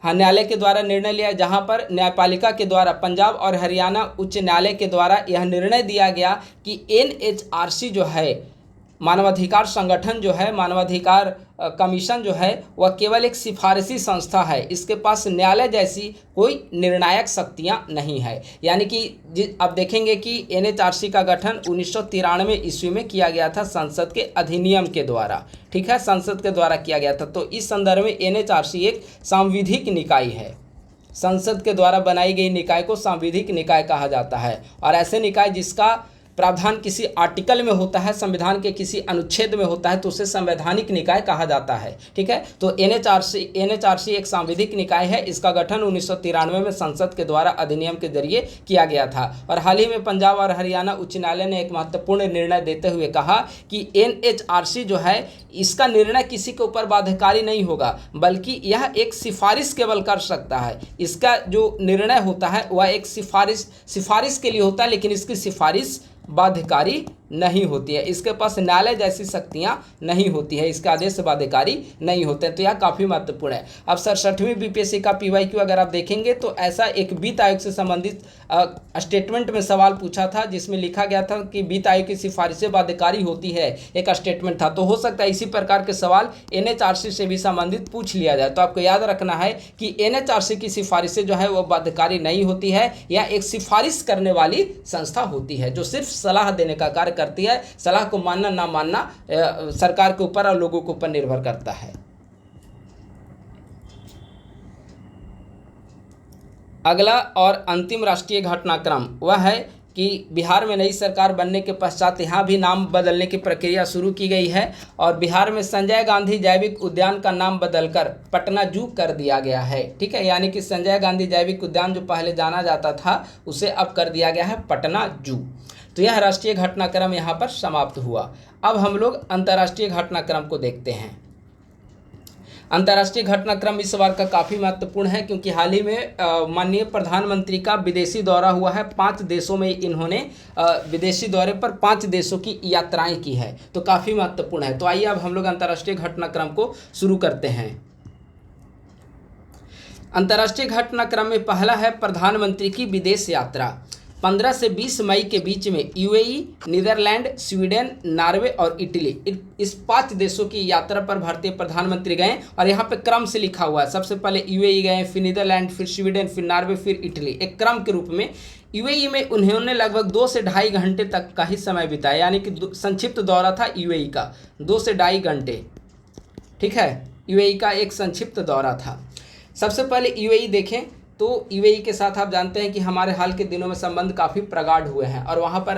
न्यायालय के द्वारा निर्णय लिया, जहां पर न्यायपालिका के द्वारा पंजाब और हरियाणा उच्च न्यायालय के द्वारा यह निर्णय दिया गया कि एनएचआरसी जो है मानवाधिकार संगठन जो है, मानवाधिकार कमीशन जो है वह केवल एक सिफारिशी संस्था है, इसके पास न्यायालय जैसी कोई निर्णायक शक्तियां नहीं है। यानी कि अब देखेंगे कि एनएचआरसी का गठन 1993 ईस्वी में किया गया था संसद के अधिनियम के द्वारा। ठीक है, संसद के द्वारा किया गया था। तो इस संदर्भ में एनएचआरसी एक सांविधिक निकाय है, संसद के द्वारा बनाई गई निकाय को सांविधिक निकाय कहा जाता है। और ऐसे निकाय जिसका प्रावधान किसी आर्टिकल में होता है, संविधान के किसी अनुच्छेद में होता है, तो उसे संवैधानिक निकाय कहा जाता है। ठीक है, तो एनएचआरसी एक सांविधिक निकाय है। इसका गठन 1993 में संसद के द्वारा अधिनियम के जरिए किया गया था। और हाल ही में पंजाब और हरियाणा उच्च न्यायालय ने एक महत्वपूर्ण निर्णय देते हुए कहा कि एनएचआरसी जो है इसका निर्णय किसी के ऊपर बाध्यकारी नहीं होगा, बल्कि यह एक सिफारिश केवल कर सकता है। इसका जो निर्णय होता है वह एक सिफारिश के लिए होता है, लेकिन इसकी सिफारिश बाध्यकारी नहीं होती है, इसके पास न्यायालय जैसी शक्तियां नहीं होती है, इसके आदेश बाध्यकारी नहीं होते हैं। तो यह काफ़ी महत्वपूर्ण है। अब 67वीं बीपीएससी का पीवाईक्यू अगर आप देखेंगे तो ऐसा एक वित्त आयोग से संबंधित स्टेटमेंट में सवाल पूछा था, जिसमें लिखा गया था कि वित्त आयोग की सिफारिशें बाध्यकारी होती है, एक स्टेटमेंट था। तो हो सकता है इसी प्रकार के सवाल एनएचआरसी से भी संबंधित पूछ लिया जाए। तो आपको याद रखना है कि एनएचआरसी की सिफारिशें जो है वो बाध्यकारी नहीं होती है, या एक सिफारिश करने वाली संस्था होती है जो सिर्फ सलाह देने का कार्य करती है। सलाह को मानना ना मानना सरकार के ऊपर और लोगों के ऊपर निर्भर करता है। अगला और अंतिम राष्ट्रीय घटनाक्रम वह है कि बिहार में नई सरकार बनने के पश्चात यहाँ भी नाम बदलने की प्रक्रिया शुरू की गई है और बिहार में संजय गांधी जैविक उद्यान का नाम बदलकर पटना जू कर दिया गया है। ठीक है, यानी कि संजय गांधी जैविक उद्यान जो पहले जाना जाता था उसे अब कर दिया गया है पटना जू। तो यह राष्ट्रीय घटनाक्रम यहाँ पर समाप्त हुआ। अब हम लोग अंतर्राष्ट्रीय घटनाक्रम को देखते हैं। अंतर्राष्ट्रीय घटनाक्रम इस बार का काफ़ी महत्वपूर्ण है, क्योंकि हाल ही में माननीय प्रधानमंत्री का विदेशी दौरा हुआ है। 5 देशों में इन्होंने विदेशी दौरे पर 5 देशों की यात्राएं की है, तो काफ़ी महत्वपूर्ण है। तो आइए अब हम लोग अंतर्राष्ट्रीय घटनाक्रम को शुरू करते हैं। अंतर्राष्ट्रीय घटनाक्रम में पहला है प्रधानमंत्री की विदेश यात्रा। 15 से 20 मई के बीच में यूएई, नीदरलैंड, स्वीडन, नॉर्वे और इटली, इस 5 देशों की यात्रा पर भारतीय प्रधानमंत्री गए। और यहाँ पे क्रम से लिखा हुआ है, सबसे पहले यूएई गए, फिर नीदरलैंड, फिर स्वीडन, फिर नॉर्वे, फिर इटली, एक क्रम के रूप में यूएई में उन्होंने लगभग 2 से ढाई घंटे तक का ही समय बिताया, यानी कि संक्षिप्त दौरा था यूएई का, 2 से ढाई घंटे, ठीक है, यूएई का एक संक्षिप्त दौरा था। सबसे पहले यूएई देखें तो यूएई के साथ आप जानते हैं कि हमारे हाल के दिनों में संबंध काफ़ी प्रगाढ़ हुए हैं और वहाँ पर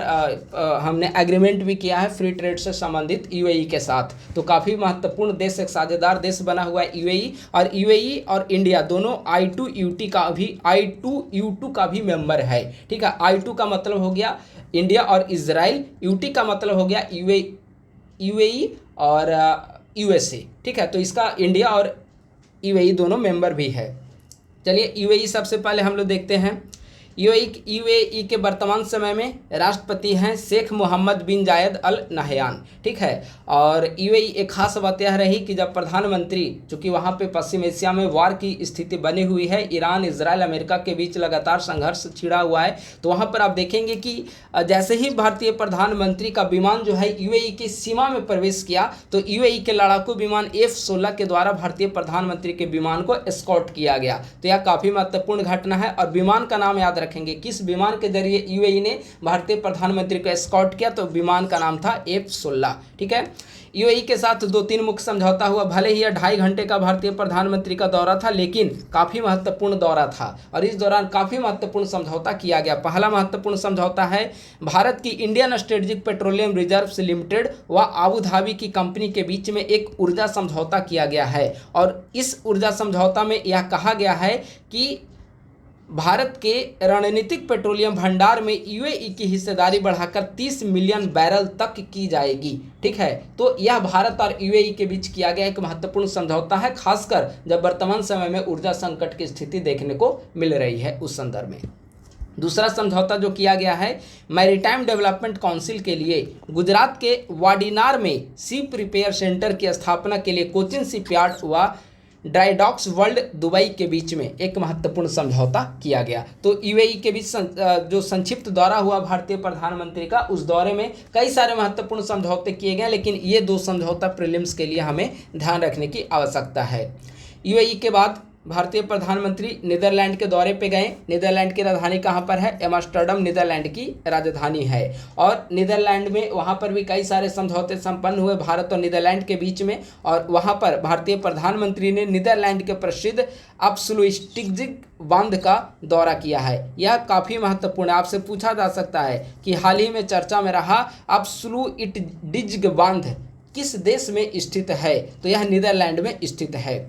हमने एग्रीमेंट भी किया है फ्री ट्रेड से संबंधित यूएई के साथ। तो काफ़ी महत्वपूर्ण देश, एक साझेदार देश बना हुआ है यूएई और इंडिया दोनों I2U2 का भी मेंबर है, ठीक है। I2 का मतलब हो गया इंडिया और इजराइल, UT का मतलब हो गया यूएई और USA, ठीक है। तो इसका इंडिया और यूएई दोनों मेंबर भी है। चलिए यूएई सबसे पहले हम लोग देखते हैं। यूएई के वर्तमान समय में राष्ट्रपति हैं शेख मोहम्मद बिन जायद अल नहयान, ठीक है। और यूएई एक खास बात यह रही कि जब प्रधानमंत्री, चूँकि वहाँ पे पश्चिम एशिया में वार की स्थिति बनी हुई है, ईरान, इजराइल, अमेरिका के बीच लगातार संघर्ष छिड़ा हुआ है, तो वहाँ पर आप देखेंगे कि जैसे ही भारतीय प्रधानमंत्री का विमान जो है यूएई की सीमा में प्रवेश किया, तो यूएई के लड़ाकू विमान F-16 के द्वारा भारतीय प्रधानमंत्री के विमान को एस्कॉर्ट किया गया। तो यह काफ़ी महत्वपूर्ण घटना है और विमान का नाम याद रखेंगे, किस विमान के जरिए यूएई ने भारतीय प्रधानमंत्री को एस्कॉर्ट किया, तो विमान का नाम था F-16, ठीक है। यूएई के साथ 2-3 मुख्य समझौता हुआ। भले ही यह 2.5 घंटे का भारतीय प्रधानमंत्री का दौरा था, लेकिन काफ़ी महत्वपूर्ण दौरा था और इस दौरान काफ़ी महत्वपूर्ण समझौता किया गया। पहला महत्वपूर्ण समझौता है भारत की Indian strategic petroleum reserves limited व आबू धाबी की कंपनी के बीच में एक ऊर्जा समझौता किया गया है और इस ऊर्जा समझौता में यह कहा गया है कि भारत के रणनीतिक पेट्रोलियम भंडार में यूएई की हिस्सेदारी बढ़ाकर 30 मिलियन बैरल तक की जाएगी, ठीक है। तो यह भारत और यूएई के बीच किया गया एक महत्वपूर्ण समझौता है, खासकर जब वर्तमान समय में ऊर्जा संकट की स्थिति देखने को मिल रही है उस संदर्भ में। दूसरा समझौता जो किया गया है, मैरीटाइम डेवलपमेंट काउंसिल के लिए गुजरात के वाडीनार में शिप रिपेयर सेंटर की स्थापना के लिए कोचिन शिपयार्ड व ड्राईडॉक्स वर्ल्ड दुबई के बीच में एक महत्वपूर्ण समझौता किया गया। तो यूएई के बीच जो संक्षिप्त दौरा हुआ भारतीय प्रधानमंत्री का, उस दौरे में कई सारे महत्वपूर्ण समझौते किए गए, लेकिन ये 2 समझौता प्रीलिम्स के लिए हमें ध्यान रखने की आवश्यकता है। यूएई के बाद भारतीय प्रधानमंत्री नीदरलैंड के दौरे पे गए। नीदरलैंड की राजधानी कहाँ पर है? एम्स्टर्डम नीदरलैंड की राजधानी है और नीदरलैंड में वहाँ पर भी कई सारे समझौते संपन्न हुए भारत और नीदरलैंड के बीच में और वहाँ पर भारतीय प्रधानमंत्री ने नीदरलैंड के प्रसिद्ध अप्सलुइस्टिक्जिग बांध का दौरा किया है। यह काफ़ी महत्वपूर्ण है, आपसे पूछा जा सकता है कि हाल ही में चर्चा में रहा अप्सलुइस्टिक्जिग बांध किस देश में स्थित है? तो यह नीदरलैंड में स्थित है।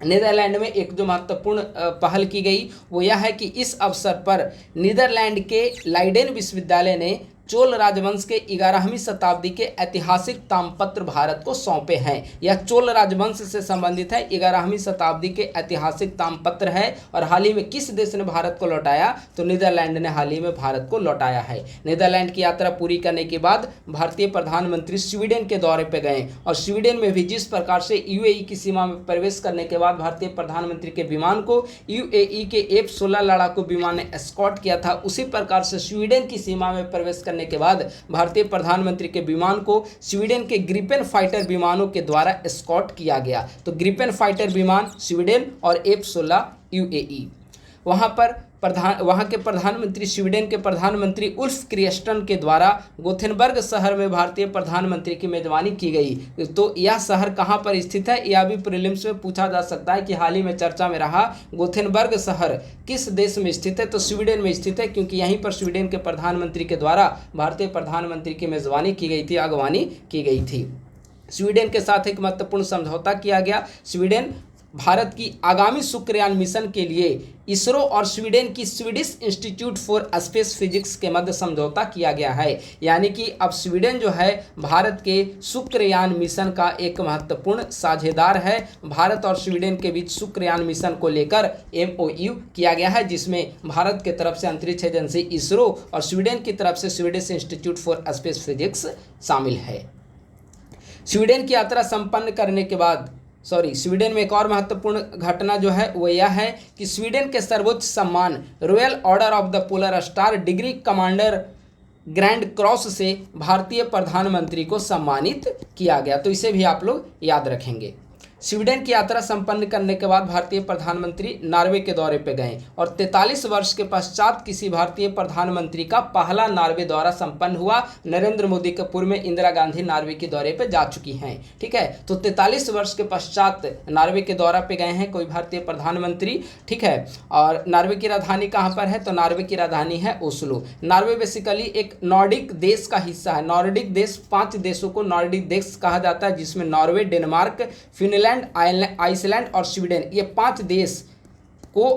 नीदरलैंड में एक जो महत्वपूर्ण पहल की गई वो यह है कि इस अवसर पर नीदरलैंड के लाइडेन विश्वविद्यालय ने चोल राजवंश के 11वीं शताब्दी के ऐतिहासिक ताम्रपत्र भारत को सौंपे हैं। यह चोल राजवंश से संबंधित है, 11वीं शताब्दी के ऐतिहासिक ताम्रपत्र है और हाल ही में किस देश ने भारत को लौटाया? तो नीदरलैंड ने हाल ही में भारत को लौटाया है। नीदरलैंड की यात्रा पूरी करने के बाद भारतीय प्रधानमंत्री स्वीडन के दौरे पर गए और स्वीडन में भी जिस प्रकार से यूएई की सीमा में प्रवेश करने के बाद भारतीय प्रधानमंत्री के विमान को यूएई के F-16 लड़ाकू विमान ने एस्कॉर्ट किया था, उसी प्रकार से स्वीडन की सीमा में प्रवेश करने के बाद भारतीय प्रधानमंत्री के विमान को स्वीडन के ग्रिपेन फाइटर विमानों के द्वारा एस्कॉर्ट किया गया। तो ग्रिपेन फाइटर विमान स्वीडन और F-16 यूएई। वहाँ के प्रधानमंत्री स्वीडन के प्रधानमंत्री उल्फ क्रिस्टन के द्वारा गोथेनबर्ग शहर में भारतीय प्रधानमंत्री की मेजबानी की गई। तो यह शहर कहाँ पर स्थित है? यह भी प्रीलिम्स में पूछा जा सकता है कि हाल ही में चर्चा में रहा गोथेनबर्ग शहर किस देश में स्थित है? तो स्वीडन में स्थित है, क्योंकि यहीं पर स्वीडन के प्रधानमंत्री के द्वारा भारतीय प्रधानमंत्री की मेजबानी की गई थी, अगवानी की गई थी। स्वीडन के साथ एक महत्वपूर्ण समझौता किया गया। स्वीडन भारत की आगामी शुक्रयान मिशन के लिए इसरो और स्वीडन की Swedish institute for space physics के मध्य समझौता किया गया है। यानी कि अब स्वीडन जो है भारत के शुक्रयान मिशन का एक महत्वपूर्ण साझेदार है। भारत और स्वीडन के बीच शुक्रयान मिशन को लेकर MOU किया गया है, जिसमें भारत की तरफ से अंतरिक्ष एजेंसी इसरो और स्वीडन की तरफ से Swedish institute for space physics शामिल है। स्वीडन की यात्रा संपन्न करने के बाद स्वीडन में एक और महत्वपूर्ण घटना जो है वो यह है कि स्वीडन के सर्वोच्च सम्मान royal order of the polar star degree commander grand cross से भारतीय प्रधानमंत्री को सम्मानित किया गया। तो इसे भी आप लोग याद रखेंगे। स्वीडन की यात्रा संपन्न करने के बाद भारतीय प्रधानमंत्री नॉर्वे के दौरे पर गए और 43 वर्ष के पश्चात किसी भारतीय प्रधानमंत्री का पहला नॉर्वे दौरा संपन्न हुआ। नरेंद्र मोदी के पूर्व में इंदिरा गांधी नॉर्वे के दौरे पर जा चुकी हैं। ठीक है, तो 43 वर्ष के पश्चात नॉर्वे के दौरा पे गए हैं कोई भारतीय प्रधानमंत्री। ठीक है, और नॉर्वे की राजधानी कहाँ पर है? तो नॉर्वे की राजधानी है ओस्लो। नॉर्वे बेसिकली एक नॉर्डिक देश का हिस्सा है। नॉर्डिक देश 5 देशों को नॉर्डिक देश कहा जाता है, जिसमें नॉर्वे, डेनमार्क, फिनलैंड, आइसलैंड और स्वीडन, ये 5 देश को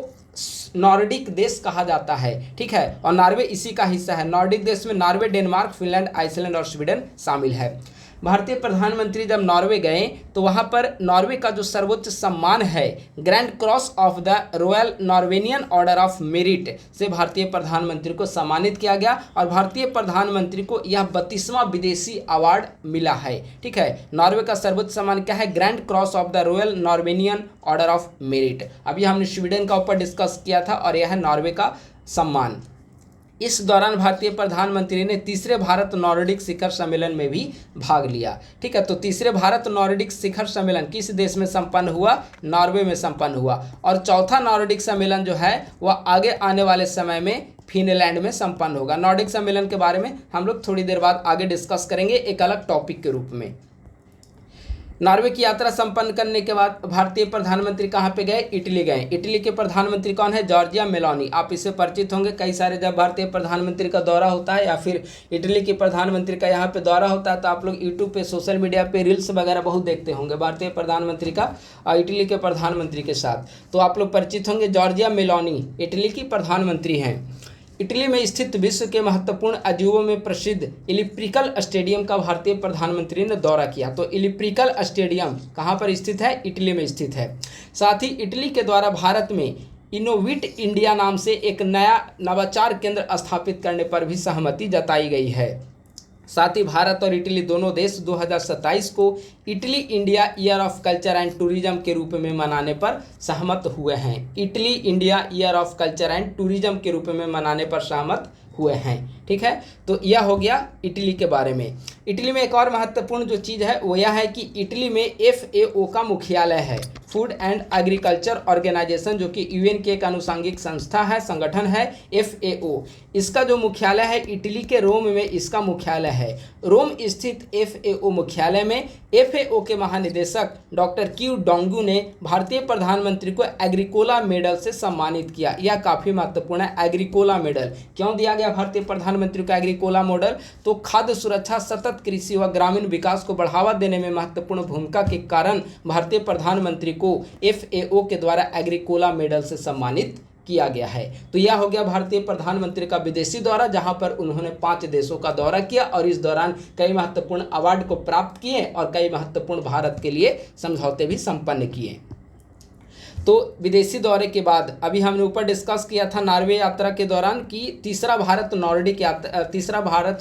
नॉर्डिक देश कहा जाता है। ठीक है, और नॉर्वे इसी का हिस्सा है। नॉर्डिक देश में नॉर्वे, डेनमार्क, फिनलैंड, आइसलैंड और स्वीडन शामिल है। भारतीय प्रधानमंत्री जब नॉर्वे गए तो वहाँ पर नॉर्वे का जो सर्वोच्च सम्मान है Grand Cross of the Royal Norwegian Order of Merit से भारतीय प्रधानमंत्री को सम्मानित किया गया और भारतीय प्रधानमंत्री को यह 32वां विदेशी अवार्ड मिला है। ठीक है, नॉर्वे का सर्वोच्च सम्मान क्या है? Grand Cross of the Royal Norwegian Order of Merit. अभी हमने स्वीडन का ऊपर डिस्कस किया था और यह है नॉर्वे का सम्मान। इस दौरान भारतीय प्रधानमंत्री ने तीसरे भारत नॉर्डिक शिखर सम्मेलन में भी भाग लिया। ठीक है, तो तीसरे भारत नॉर्डिक शिखर सम्मेलन किस देश में संपन्न हुआ? नॉर्वे में संपन्न हुआ। और चौथा नॉर्डिक सम्मेलन जो है वह आगे आने वाले समय में फिनलैंड में संपन्न होगा। नॉर्डिक सम्मेलन के बारे में हम लोग थोड़ी देर बाद आगे डिस्कस करेंगे एक अलग टॉपिक के रूप में। नॉर्वे की यात्रा संपन्न करने के बाद भारतीय प्रधानमंत्री कहाँ पे गए? इटली गए। इटली के प्रधानमंत्री कौन है? Giorgia Meloni. आप इससे परिचित होंगे। कई सारे जब भारतीय प्रधानमंत्री का दौरा होता है या फिर इटली के प्रधानमंत्री का यहाँ पे दौरा होता है तो आप लोग यूट्यूब पे, सोशल मीडिया पे रील्स वगैरह बहुत देखते होंगे भारतीय प्रधानमंत्री का इटली के प्रधानमंत्री के साथ, तो आप लोग परिचित होंगे। जॉर्जिया मेलोनी इटली की प्रधानमंत्री हैं। इटली में स्थित विश्व के महत्वपूर्ण अजूबों में प्रसिद्ध इलिप्रिकल स्टेडियम का भारतीय प्रधानमंत्री ने दौरा किया। तो इलिप्रिकल स्टेडियम कहाँ पर स्थित है? इटली में स्थित है। साथ ही इटली के द्वारा भारत में इनोवेट इंडिया नाम से एक नया नवाचार केंद्र स्थापित करने पर भी सहमति जताई गई है। साथ ही भारत और इटली दोनों देश 2027 को Italy India year of culture and tourism के रूप में मनाने पर सहमत हुए हैं। Italy India year of culture and tourism के रूप में मनाने पर सहमत हुए हैं। ठीक है, तो यह हो गया इटली के बारे में। इटली में एक और महत्वपूर्ण जो चीज़ है वो यह है कि इटली में FAO का मुख्यालय है, फूड एंड एग्रीकल्चर ऑर्गेनाइजेशन, जो कि UN की एक आनुषंगिक संस्था है, संगठन है FAO। इसका जो मुख्यालय है इटली के रोम में इसका मुख्यालय है। रोम स्थित FAO मुख्यालय में FAO के महानिदेशक डॉक्टर क्यू डोंगू ने भारतीय प्रधानमंत्री को एग्रीकोला मेडल से सम्मानित किया। यह काफ़ी महत्वपूर्ण है। एग्रीकोला मेडल क्यों दिया गया भारतीय प्रधानमंत्री को एग्रीकोला मॉडल? तो खाद्य सुरक्षा, सतत कृषि व ग्रामीण विकास को बढ़ावा देने में महत्वपूर्ण भूमिका के कारण भारतीय प्रधानमंत्री को FAO के द्वारा एग्रीकोला मेडल से सम्मानित किया गया है। तो यह हो गया भारतीय प्रधानमंत्री का विदेशी दौरा, जहां पर उन्होंने 5 देशों का दौरा किया और इस दौरान कई महत्वपूर्ण अवार्ड को प्राप्त किए और कई महत्वपूर्ण भारत के लिए समझौते भी संपन्न किए। तो विदेशी दौरे के बाद अभी हमने ऊपर डिस्कस किया था नॉर्वे यात्रा के दौरान कि तीसरा भारत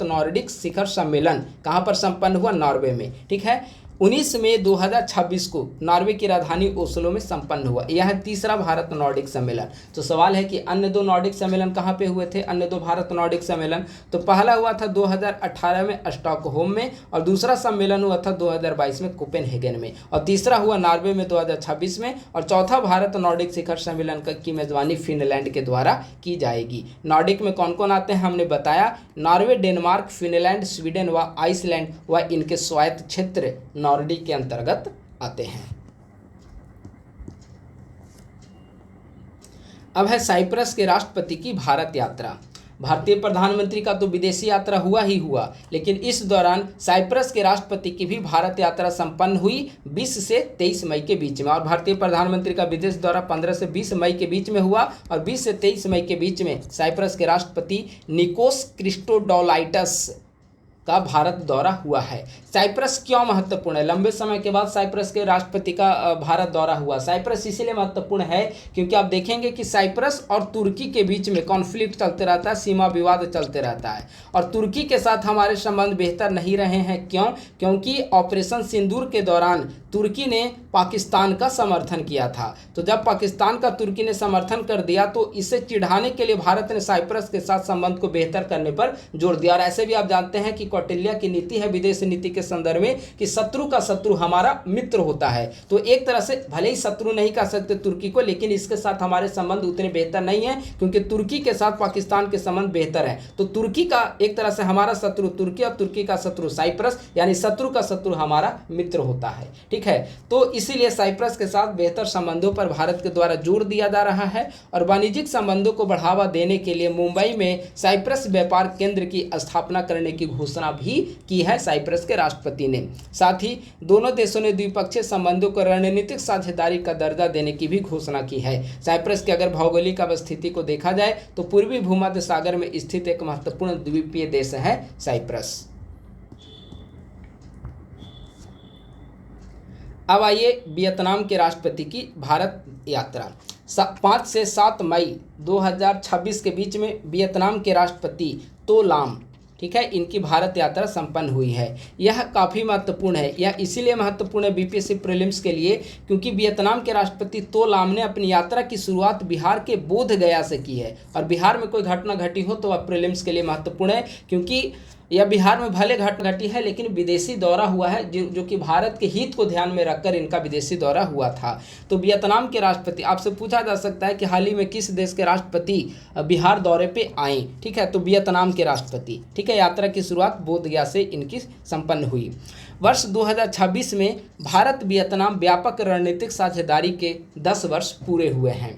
नॉर्डिक शिखर सम्मेलन कहाँ पर संपन्न हुआ? नॉर्वे में। ठीक है, 19 मई 2026 को नॉर्वे की राजधानी ओस्लो में संपन्न हुआ। यह है तीसरा भारत नॉर्डिक सम्मेलन। तो सवाल है कि अन्य 2 नॉर्डिक सम्मेलन कहाँ पे हुए थे? अन्य 2 भारत नॉर्डिक सम्मेलन तो पहला हुआ था 2018 में स्टॉकहोम में और दूसरा सम्मेलन हुआ था 2022 में कोपेनहेगन में और तीसरा हुआ नॉर्वे में 2026 में और चौथा भारत नॉर्डिक शिखर सम्मेलन की मेजबानी फिनलैंड के द्वारा की जाएगी। नॉर्डिक में कौन कौन आते हैं हमने बताया, नॉर्वे, डेनमार्क, फिनलैंड, स्वीडन व आइसलैंड व इनके स्वायत्त क्षेत्र नॉर्डिक के अंतर्गत आते हैं। अब है साइप्रस के राष्ट्रपति की भारत यात्रा। भारतीय प्रधानमंत्री का तो विदेशी यात्रा हुआ ही हुआ, लेकिन इस दौरान साइप्रस के राष्ट्रपति की भी भारत यात्रा संपन्न हुई 20 से 23 मई के बीच में। और भारतीय प्रधानमंत्री का विदेश दौरा 15 से 20 मई के बीच में हुआ और 20 से 23 मई के बीच में साइप्रस के राष्ट्रपति निकोस क्रिस्टोडोलाइटस का भारत दौरा हुआ है। साइप्रस क्यों महत्वपूर्ण है? लंबे समय के बाद साइप्रस के राष्ट्रपति का भारत दौरा हुआ। साइप्रस इसीलिए महत्वपूर्ण है क्योंकि आप देखेंगे कि साइप्रस और तुर्की के बीच में कॉन्फ्लिक्ट चलते रहता है, सीमा विवाद चलते रहता है और तुर्की के साथ हमारे संबंध बेहतर नहीं रहे हैं। क्यों? क्योंकि ऑपरेशन सिंदूर के दौरान तुर्की ने पाकिस्तान का समर्थन किया था। तो जब पाकिस्तान का तुर्की ने समर्थन कर दिया तो इसे चिढ़ाने के लिए भारत ने साइप्रस के साथ संबंध को बेहतर करने पर जोर दिया। और ऐसे भी आप जानते हैं कि कौटिल्य की नीति है विदेश नीति के संदर्भ में कि शत्रु का शत्रु हमारा मित्र होता है। तो एक तरह से भले ही शत्रु नहीं कह सकते तुर्की को, लेकिन इसके साथ हमारे संबंध उतने बेहतर नहीं है, क्योंकि तुर्की के साथ पाकिस्तान के संबंध बेहतर है। तो तुर्की का एक तरह से हमारा शत्रु तुर्की और तुर्की का शत्रु साइप्रस, यानी शत्रु का शत्रु हमारा मित्र होता है। ठीक है, तो इसीलिए साइप्रस के साथ बेहतर संबंधों पर भारत के द्वारा जोर दिया जा रहा है। और वाणिज्यिक संबंधों को बढ़ावा देने के लिए मुंबई में साइप्रस व्यापार केंद्र की स्थापना करने की घोषणा भी की है साइप्रस के राष्ट्रपति ने। साथ ही दोनों देशों ने द्विपक्षीय संबंधों को रणनीतिक साझेदारी का दर्जा देने की भी घोषणा की है। साइप्रस की अगर भौगोलिक अवस्थिति को देखा जाए तो पूर्वी भूमध्य सागर में स्थित एक महत्वपूर्ण द्वीपीय देश है साइप्रस। अब आइए वियतनाम के राष्ट्रपति की भारत यात्रा। 5 से 7 मई 2026 के बीच में वियतनाम के राष्ट्रपति तो लाम, ठीक है, इनकी भारत यात्रा संपन्न हुई है। यह काफ़ी महत्वपूर्ण है। यह इसीलिए महत्वपूर्ण है बीपीएससी प्रीलिम्स के लिए क्योंकि वियतनाम के राष्ट्रपति तो लाम ने अपनी यात्रा की शुरुआत बिहार के बोध गया से की है। और बिहार में कोई घटना घटी हो तो वह प्रीलिम्स के लिए महत्वपूर्ण है, क्योंकि यह बिहार में भले घटना घटी है लेकिन विदेशी दौरा हुआ है, जो कि भारत के हित को ध्यान में रखकर इनका विदेशी दौरा हुआ था। तो वियतनाम के राष्ट्रपति, आपसे पूछा जा सकता है कि हाल ही में किस देश के राष्ट्रपति बिहार दौरे पे आए, ठीक है, तो वियतनाम के राष्ट्रपति। ठीक है, यात्रा की शुरुआत बोधगया से इनकी संपन्न हुई। वर्ष 2026 में भारत वियतनाम व्यापक रणनीतिक साझेदारी के 10 वर्ष पूरे हुए हैं।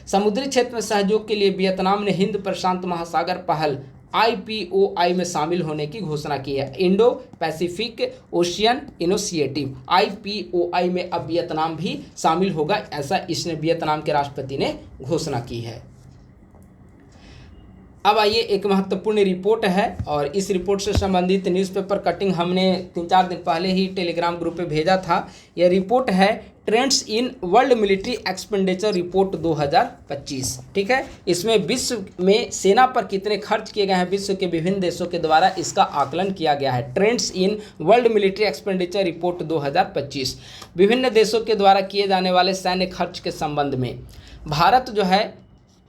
समुद्री क्षेत्र में सहयोग के लिए वियतनाम ने हिंद प्रशांत महासागर पहल IPOI में शामिल होने की घोषणा की है। Indo Pacific ocean initiative IPOI में अब वियतनाम भी शामिल होगा, ऐसा इसने वियतनाम के राष्ट्रपति ने घोषणा की है। अब आइए एक महत्वपूर्ण रिपोर्ट है और इस रिपोर्ट से संबंधित न्यूज़पेपर कटिंग हमने 3-4 दिन पहले ही टेलीग्राम ग्रुप पे भेजा था। यह रिपोर्ट है trends in world military expenditure report 2025। ठीक है, इसमें विश्व में सेना पर कितने खर्च किए गए हैं विश्व के विभिन्न देशों के द्वारा इसका आकलन किया गया है। Trends in world military expenditure report 2025 विभिन्न देशों के द्वारा किए जाने वाले सैन्य खर्च के संबंध में भारत जो है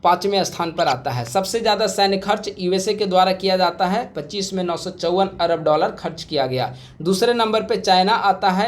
5वें स्थान पर आता है। सबसे ज़्यादा सैन्य खर्च यूएसए के द्वारा किया जाता है, 25 में $954 अरब खर्च किया गया। दूसरे नंबर पे चाइना आता है,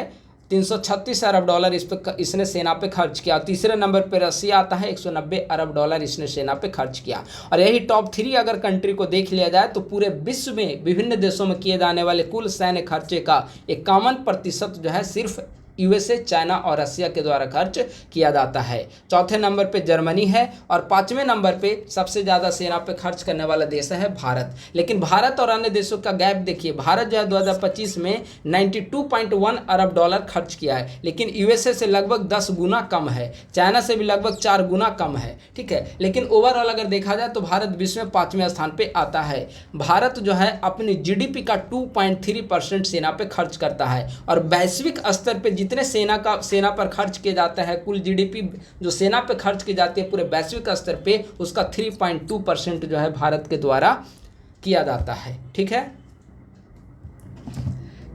336 अरब डॉलर इसने सेना पे खर्च किया। तीसरे नंबर पे रसिया आता है, 190 अरब डॉलर इसने सेना पे खर्च किया। और यही टॉप 3 अगर कंट्री को देख लिया जाए तो पूरे विश्व में विभिन्न देशों में किए जाने वाले कुल सैन्य खर्चे का 51% जो है सिर्फ यूएसए, चाइना और रसिया के द्वारा खर्च किया जाता है। चौथे नंबर पे जर्मनी है और 5वें नंबर पे सबसे ज़्यादा सेना पे खर्च करने वाला देश है भारत। लेकिन भारत और अन्य देशों का गैप देखिए, भारत जो है 2025 में 92.1 अरब डॉलर खर्च किया है, लेकिन यूएसए से लगभग 10 गुना कम है, चाइना से भी लगभग 4 गुना कम है। ठीक है, लेकिन ओवरऑल अगर देखा जाए तो भारत विश्व में 5वें स्थान पर आता है। भारत जो है अपनी जीडीपी का 2.3% सेना पे खर्च करता है और वैश्विक स्तर पर जितने सेना पर खर्च किए जाते हैं, कुल जीडीपी जो सेना पे खर्च की जाती है पूरे वैश्विक स्तर पे, उसका 3.2% जो है भारत के द्वारा किया जाता है। ठीक है,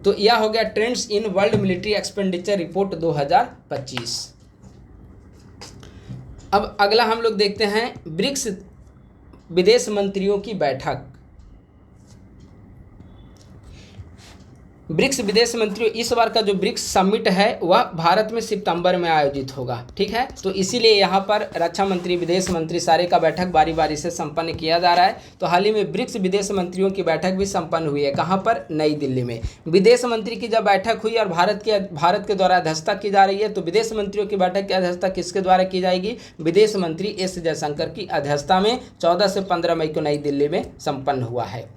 तो यह हो गया trends in world military expenditure report 2025। अब अगला हम लोग देखते हैं ब्रिक्स विदेश मंत्रियों की बैठक। ब्रिक्स विदेश मंत्रियों, इस बार का जो ब्रिक्स समिट है वह भारत में सितंबर में आयोजित होगा। ठीक है, तो इसीलिए यहाँ पर रक्षा मंत्री, विदेश मंत्री सारे का बैठक बारी बारी से संपन्न किया जा रहा है। तो हाल ही में ब्रिक्स विदेश मंत्रियों की बैठक भी संपन्न हुई है। कहाँ पर? नई दिल्ली में। विदेश मंत्री की जब बैठक हुई और भारत के द्वारा अध्यक्षता की जा रही है, तो विदेश मंत्रियों की बैठक की अध्यक्षता किसके द्वारा की जाएगी? विदेश मंत्री एस जयशंकर की अध्यक्षता में 14 से 15 मई को नई दिल्ली में संपन्न हुआ है।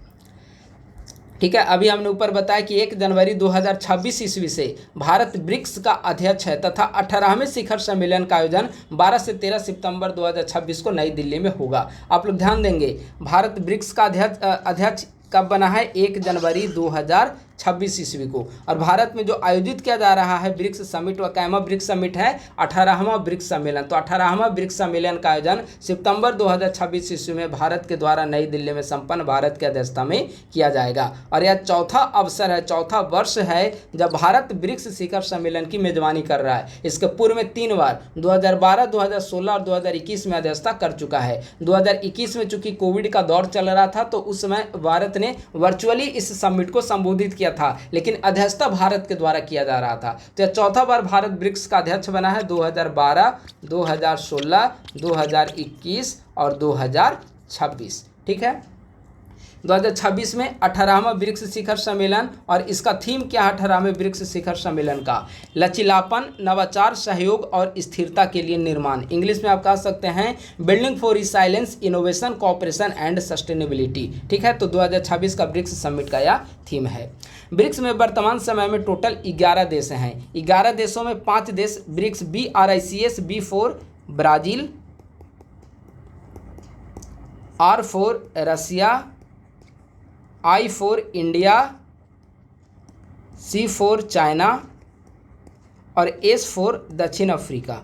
ठीक है, अभी हमने ऊपर बताया कि 1 जनवरी 2026 ईस्वी से भारत ब्रिक्स का अध्यक्ष है तथा 18वें शिखर सम्मेलन का आयोजन 12 से 13 सितंबर 2026 को नई दिल्ली में होगा। आप लोग ध्यान देंगे, भारत ब्रिक्स का अध्यक्ष कब बना है? 1 जनवरी 2026 2026 ईस्वी को। और भारत में जो आयोजित किया जा रहा है ब्रिक्स समिट, वह कैमा ब्रिक्स समिट है, 18वां ब्रिक्स सम्मेलन। तो 18वां ब्रिक्स सम्मेलन का आयोजन सितंबर 2026 ईस्वी में भारत के द्वारा नई दिल्ली में संपन्न भारत की अध्यक्षता में किया जाएगा। और यह चौथा अवसर है, चौथा वर्ष है जब भारत ब्रिक्स शिखर सम्मेलन की मेजबानी कर रहा है। इसके पूर्व में 3 बार 2012, 2016 और 2021 में अध्यक्षता कर चुका है। 2021 में चूंकि कोविड का दौर चल रहा था तो उस समय भारत ने वर्चुअली इस समिट को संबोधित किया था, लेकिन अध्यक्षता भारत के द्वारा किया जा रहा था। तो यह चौथा बार भारत ब्रिक्स का अध्यक्ष बना है, 2012, 2016, 2021 और 2026। ठीक है, 2026 में 18वां ब्रिक्स शिखर सम्मेलन। और इसका थीम क्या है 18वें ब्रिक्स शिखर सम्मेलन का? लचीलापन, नवाचार, सहयोग और स्थिरता के लिए निर्माण। इंग्लिश में आप कह सकते हैं building for resilience, innovation, cooperation and sustainability. ठीक है, तो 2026 का ब्रिक्स समिट का यह थीम है। ब्रिक्स में वर्तमान समय में टोटल 11 देश हैं। 11 देशों में 5 देश BRICS BRICS, B for Brazil, R for Russia, I for India, C for China और S फॉर दक्षिण अफ्रीका।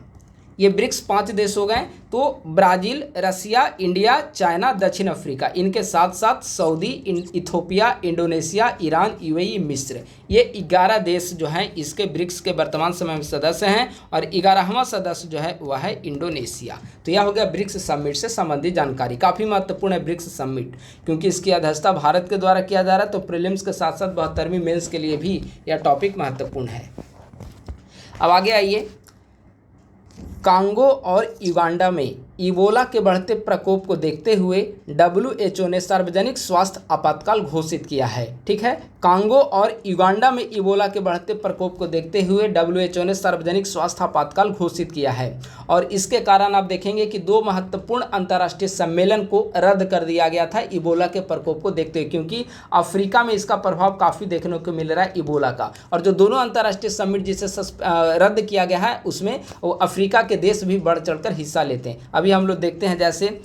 ये ब्रिक्स 5 देश हो गए। तो ब्राज़ील, रसिया, इंडिया, चाइना, दक्षिण अफ्रीका, इनके साथ साथ Saudi, Ethiopia, Indonesia, Iran, UAE, मिस्र, ये 11 देश जो हैं इसके ब्रिक्स के वर्तमान समय में सदस्य हैं। और 11वां सदस्य जो है वह है इंडोनेशिया। तो यह हो गया ब्रिक्स समिट से संबंधित जानकारी। काफ़ी महत्वपूर्ण है ब्रिक्स समिट, क्योंकि इसकी अध्यक्षता भारत के द्वारा किया जा रहा है। तो प्रीलिम्स के साथ साथ 72वीं मेंस के लिए भी यह टॉपिक महत्वपूर्ण है। अब आगे आइए, कांगो और युगांडा में इबोला के बढ़ते प्रकोप को देखते हुए WHO ने सार्वजनिक स्वास्थ्य आपातकाल घोषित किया है। ठीक है, कांगो और युगांडा में इबोला के बढ़ते प्रकोप को देखते हुए WHO ने सार्वजनिक स्वास्थ्य आपातकाल घोषित किया है। और इसके कारण आप देखेंगे कि 2 महत्वपूर्ण अंतर्राष्ट्रीय सम्मेलन को रद्द कर दिया गया था इबोला के प्रकोप को देखते हुए, क्योंकि अफ्रीका में इसका प्रभाव काफ़ी देखने को मिल रहा है इबोला का। और जो दोनों अंतर्राष्ट्रीय समिट जिसे रद्द किया गया है उसमें वो अफ्रीका के देश भी बढ़ चढ़कर हिस्सा लेते हैं। अभी हम लोग देखते हैं, जैसे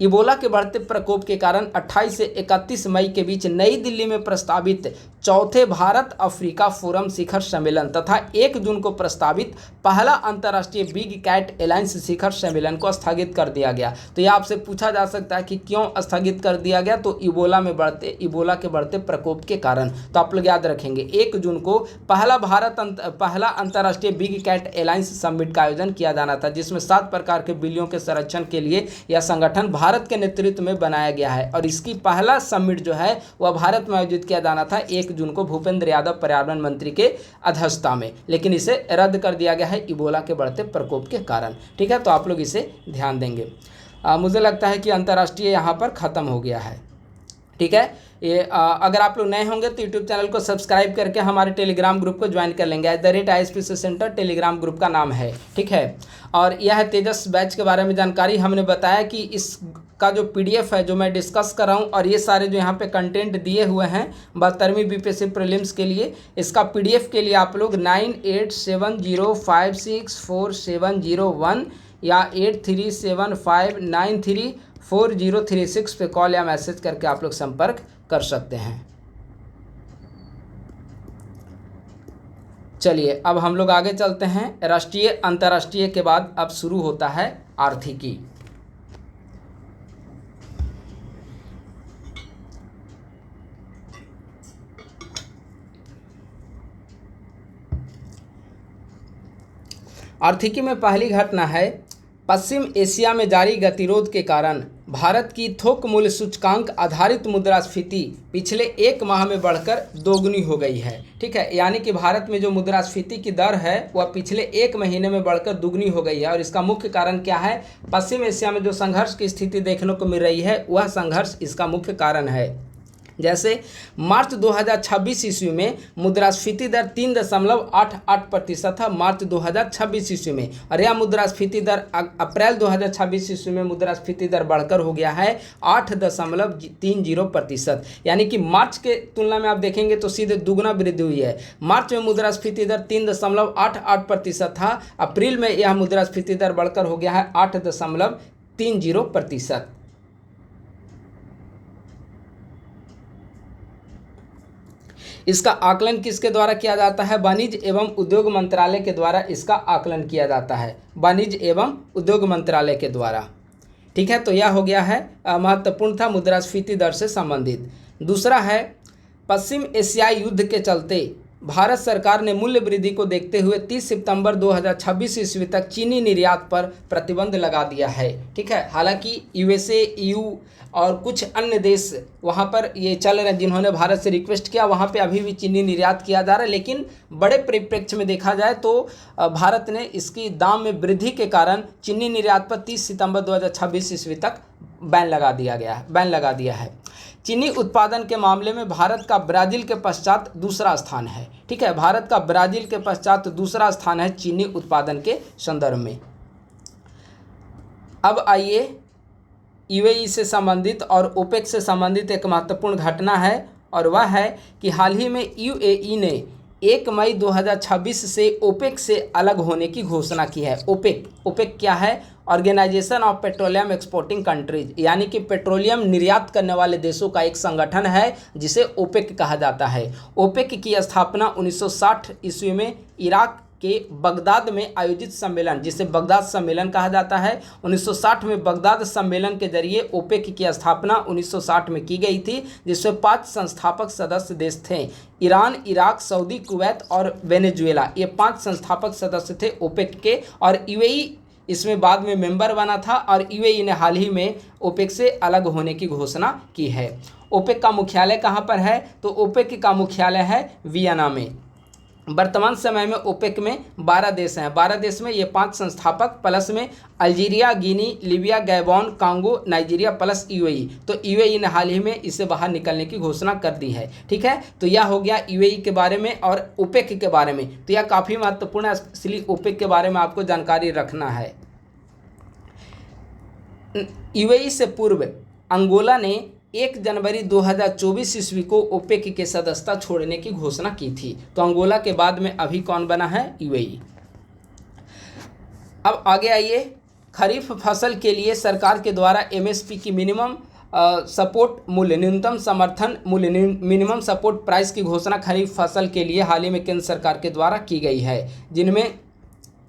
इबोला के बढ़ते प्रकोप के कारण 28 से 31 मई के बीच नई दिल्ली में प्रस्तावित चौथे भारत अफ्रीका फोरम शिखर सम्मेलन तथा 1 जून को प्रस्तावित पहला अंतर्राष्ट्रीय बिग कैट अलायंस शिखर सम्मेलन को स्थगित कर दिया गया। तो यह आपसे पूछा जा सकता है कि क्यों स्थगित कर दिया गया? तो इबोला के बढ़ते प्रकोप के कारण। तो आप लोग याद रखेंगे 1 जून को पहला अंतर्राष्ट्रीय बिग कैट अलायंस समिट का आयोजन किया जाना था, जिसमें 7 प्रकार के बिल्लियों के संरक्षण के लिए यह संगठन भारत के नेतृत्व में बनाया गया है। और इसकी पहला समिट जो है वह भारत में आयोजित किया जाना था 1 जून को भूपेंद्र यादव पर्यावरण मंत्री के अध्यक्षता में, लेकिन इसे रद्द कर दिया गया है इबोला के बढ़ते प्रकोप के कारण। ठीक है, तो आप लोग इसे ध्यान देंगे। मुझे लगता है कि अंतर्राष्ट्रीय यहाँ पर ख़त्म हो गया है। ठीक है, ये अगर आप लोग नए होंगे तो यूट्यूब चैनल को सब्सक्राइब करके हमारे टेलीग्राम ग्रुप को ज्वाइन कर लेंगे। @ISPC सेंटर टेलीग्राम ग्रुप का नाम है। ठीक है, और यह है तेजस बैच के बारे में जानकारी। हमने बताया कि इसका जो PDF है जो मैं डिस्कस कर रहा हूँ, और ये सारे जो यहाँ पे कंटेंट दिए हुए हैं 72वीं BPSC प्रीलिम्स के लिए, इसका PDF के लिए आप लोग 9870564701 या 8375934036 पे कॉल या मैसेज करके आप लोग संपर्क कर सकते हैं। चलिए अब हम लोग आगे चलते हैं। राष्ट्रीय अंतर्राष्ट्रीय के बाद अब शुरू होता है आर्थिकी। आर्थिकी में पहली घटना है, पश्चिम एशिया में जारी गतिरोध के कारण भारत की थोक मूल्य सूचकांक आधारित मुद्रास्फीति पिछले 1 माह में बढ़कर दोगुनी हो गई है। ठीक है, यानी कि भारत में जो मुद्रास्फीति की दर है वह पिछले 1 महीने में बढ़कर दुगनी हो गई है। और इसका मुख्य कारण क्या है? पश्चिम एशिया में जो संघर्ष की स्थिति देखने को मिल रही है वह संघर्ष इसका मुख्य कारण है। जैसे मार्च 2026 ईस्वी में मुद्रास्फीति दर 3.88% था मार्च 2026 ईस्वी में, और यह मुद्रास्फीति दर अप्रैल 2026 ईस्वी में मुद्रास्फीति दर बढ़कर हो गया है 8.30%। यानी कि मार्च के तुलना में आप देखेंगे तो सीधे दुगना वृद्धि हुई है। मार्च में मुद्रास्फीति दर 3.88% था, अप्रैल में यह मुद्रास्फीति दर बढ़कर हो गया है 8.30%। इसका आकलन किसके द्वारा किया जाता है? वाणिज्य एवं उद्योग मंत्रालय के द्वारा इसका आकलन किया जाता है, वाणिज्य एवं उद्योग मंत्रालय के द्वारा। ठीक है, तो यह हो गया है महत्वपूर्ण था मुद्रास्फीति दर से संबंधित। दूसरा है पश्चिम एशियाई युद्ध के चलते भारत सरकार ने मूल्य वृद्धि को देखते हुए 30 सितंबर 2026 ईस्वी तक चीनी निर्यात पर प्रतिबंध लगा दिया है। ठीक है, हालांकि यूएसए, ईयू और कुछ अन्य देश वहां पर ये चल रहे हैं जिन्होंने भारत से रिक्वेस्ट किया, वहां पे अभी भी चीनी निर्यात किया जा रहा है। लेकिन बड़े परिप्रेक्ष्य में देखा जाए तो भारत ने इसकी दाम में वृद्धि के कारण चीनी निर्यात पर 30 सितंबर 2026 ईस्वी तक बैन लगा दिया है। चीनी उत्पादन के मामले में भारत का ब्राज़ील के पश्चात दूसरा स्थान है। ठीक है, भारत का ब्राज़ील के पश्चात दूसरा स्थान है चीनी उत्पादन के संदर्भ में। अब आइए यूएई से संबंधित और ओपेक से संबंधित एक महत्वपूर्ण घटना है, और वह है कि हाल ही में यूएई ने 1 मई 2026 से ओपेक से अलग होने की घोषणा की है। ओपेक क्या है? Organisation of petroleum exporting countries, यानी कि पेट्रोलियम निर्यात करने वाले देशों का एक संगठन है जिसे ओपेक कहा जाता है। ओपेक की स्थापना 1960 ईस्वी में इराक के बगदाद में आयोजित सम्मेलन, जिसे बगदाद सम्मेलन कहा जाता है, 1960 में बगदाद सम्मेलन के जरिए ओपेक की स्थापना 1960 में की गई थी, जिसमें 5 संस्थापक सदस्य देश थे। ईरान, इराक, सऊदी, कुवैत और वेनेजुएला, ये 5 संस्थापक सदस्य थे ओपेक के, और यूएई इसमें बाद में मेंबर बना था, और यूएई ने हाल ही में ओपेक से अलग होने की घोषणा की है। ओपेक का मुख्यालय कहाँ पर है? तो ओपेक का मुख्यालय है वियना में। वर्तमान समय में ओपेक में 12 देश हैं। 12 देश में ये 5 संस्थापक प्लस में Algeria, Guinea, Libya, Gabon, Congo, Nigeria plus UAE. तो यूएई ने हाल ही में इससे बाहर निकलने की घोषणा कर दी है। ठीक है, तो यह हो गया यूएई के बारे में और ओपेक के बारे में। तो यह काफ़ी महत्वपूर्ण है, इसलिए ओपेक के बारे में आपको जानकारी रखना है। यूएई से पूर्व अंगोला ने 1 जनवरी 2024 ईस्वी को ओपेक के सदस्यता छोड़ने की घोषणा की थी। तो अंगोला के बाद में अभी कौन बना है? यूएई। अब आगे आइए, खरीफ फसल के लिए सरकार के द्वारा एमएसपी की मिनिमम सपोर्ट मूल्य, न्यूनतम समर्थन मूल्य, मिनिमम सपोर्ट प्राइस की घोषणा खरीफ फसल के लिए हाल ही में केंद्र सरकार के द्वारा की गई है, जिनमें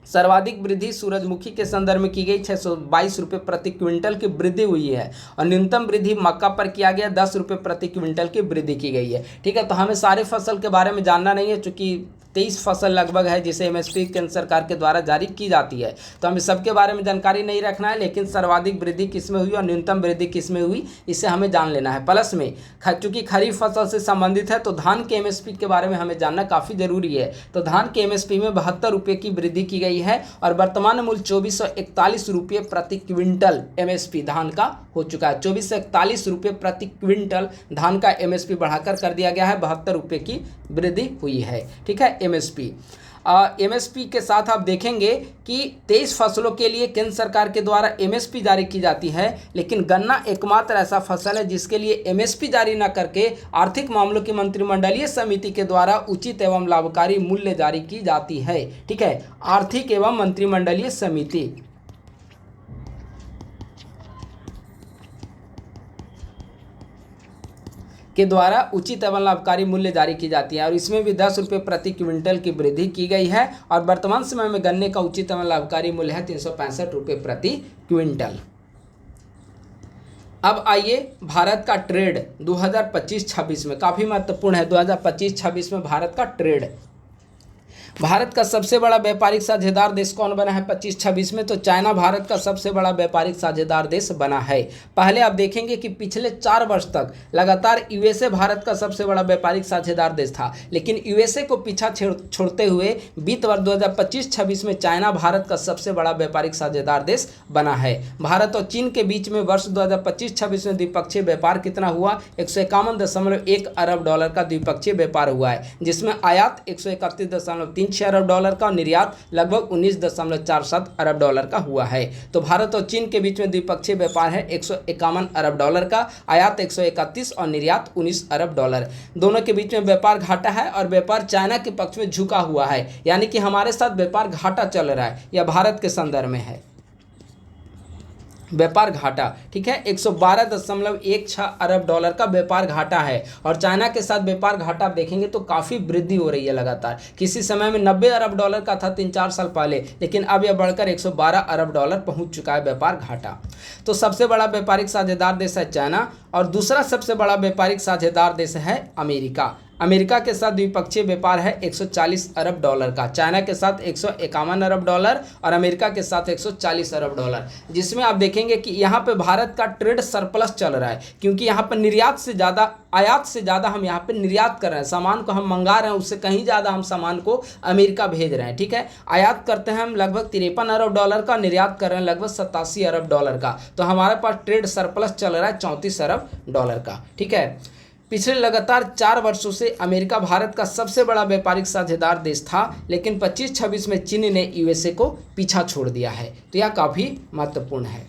सर्वाधिक वृद्धि सूरजमुखी के संदर्भ में की गई, 622 रुपये प्रति क्विंटल की वृद्धि हुई है, और न्यूनतम वृद्धि मक्का पर किया गया, 10 रुपये प्रति क्विंटल की वृद्धि की गई है। ठीक है, तो हमें सारे फसल के बारे में जानना नहीं है, चूँकि 23 फसल लगभग है जिसे एमएसपी केंद्र सरकार के द्वारा जारी की जाती है, तो हमें सबके बारे में जानकारी नहीं रखना है, लेकिन सर्वाधिक वृद्धि किस में हुई और न्यूनतम वृद्धि किस में हुई, इसे हमें जान लेना है। प्लस में चूँकि खरीफ फसल से संबंधित है तो धान के एमएसपी के बारे में हमें जानना काफ़ी जरूरी है। तो धान के एमएसपी में 72 रुपये की वृद्धि की गई है, और वर्तमान मूल्य 2441 रुपये प्रति क्विंटल एमएसपी धान का हो चुका है। 2441 रुपये प्रति क्विंटल धान का एमएसपी बढ़ाकर कर दिया गया है, 72 रुपये की वृद्धि हुई है। ठीक है, एमएसपी के साथ आप देखेंगे कि 23 फसलों के लिए केंद्र सरकार के द्वारा एमएसपी जारी की जाती है, लेकिन गन्ना एकमात्र ऐसा फसल है जिसके लिए एमएसपी जारी न करके आर्थिक मामलों की मंत्रिमंडलीय समिति के द्वारा उचित एवं लाभकारी मूल्य जारी की जाती है। ठीक है, आर्थिक एवं मंत्रिमंडलीय समिति के द्वारा उचित एवं लाभकारी मूल्य जारी की जाती है, और इसमें भी 10 रुपये प्रति क्विंटल की वृद्धि की गई है, और वर्तमान समय में गन्ने का उचित एवं लाभकारी मूल्य है 365 रुपये प्रति क्विंटल। अब आइए, भारत का ट्रेड 2025-26 में काफ़ी महत्वपूर्ण है। 2025-26 में भारत का ट्रेड, भारत का सबसे बड़ा व्यापारिक साझेदार देश कौन बना है 25-26 में? तो चाइना भारत का सबसे बड़ा व्यापारिक साझेदार देश बना है। पहले आप देखेंगे कि पिछले 4 वर्ष तक लगातार यूएसए भारत का सबसे बड़ा व्यापारिक साझेदार देश था, लेकिन यूएसए को पीछा छोड़ते हुए बीत वर्ष 2025-26 में चाइना भारत का सबसे बड़ा व्यापारिक साझेदार देश बना है। भारत और चीन के बीच में वर्ष 2025-26 में द्विपक्षीय व्यापार कितना हुआ? 151.1 अरब डॉलर का द्विपक्षीय व्यापार हुआ है, जिसमें आयात 131.36 अरब डॉलर का और निर्यात लगभग 19.47 अरब डॉलर का हुआ है। तो भारत और चीन के बीच में द्विपक्षीय व्यापार है 151 अरब डॉलर का, आयात 131 और निर्यात 19 अरब डॉलर। दोनों के बीच में व्यापार घाटा है, और व्यापार चाइना के पक्ष में झुका हुआ है, यानी कि हमारे साथ व्यापार घाटा चल रहा है, यह भारत के संदर्भ में है। व्यापार घाटा, ठीक है, 112.16 अरब डॉलर का व्यापार घाटा है। और चाइना के साथ व्यापार घाटा आप देखेंगे तो काफ़ी वृद्धि हो रही है लगातार। किसी समय में 90 अरब डॉलर का था 3-4 साल पहले, लेकिन अब यह बढ़कर 112 अरब डॉलर पहुंच चुका है व्यापार घाटा। तो सबसे बड़ा व्यापारिक साझेदार देश है चाइना, और दूसरा सबसे बड़ा व्यापारिक साझेदार देश है अमेरिका। अमेरिका के साथ द्विपक्षीय व्यापार है 140 अरब डॉलर का, चाइना के साथ 151 अरब डॉलर और अमेरिका के साथ 140 अरब डॉलर, जिसमें आप देखेंगे कि यहाँ पे भारत का ट्रेड सरप्लस चल रहा है, क्योंकि यहाँ पर निर्यात से ज़्यादा, आयात से ज़्यादा हम यहाँ पे निर्यात कर रहे हैं। सामान को हम मंगा रहे हैं, उससे कहीं ज़्यादा हम सामान को अमेरिका भेज रहे हैं, ठीक है। आयात करते हैं हम लगभग 53 अरब डॉलर का, निर्यात कर रहे हैं लगभग 87 अरब डॉलर का। तो हमारे पास ट्रेड सरप्लस चल रहा है 34 अरब डॉलर का, ठीक है। पिछले लगातार 4 वर्षों से अमेरिका भारत का सबसे बड़ा व्यापारिक साझेदार देश था, लेकिन 25-26 में चीन ने यूएसए को पीछा छोड़ दिया है। तो यह काफ़ी महत्वपूर्ण है।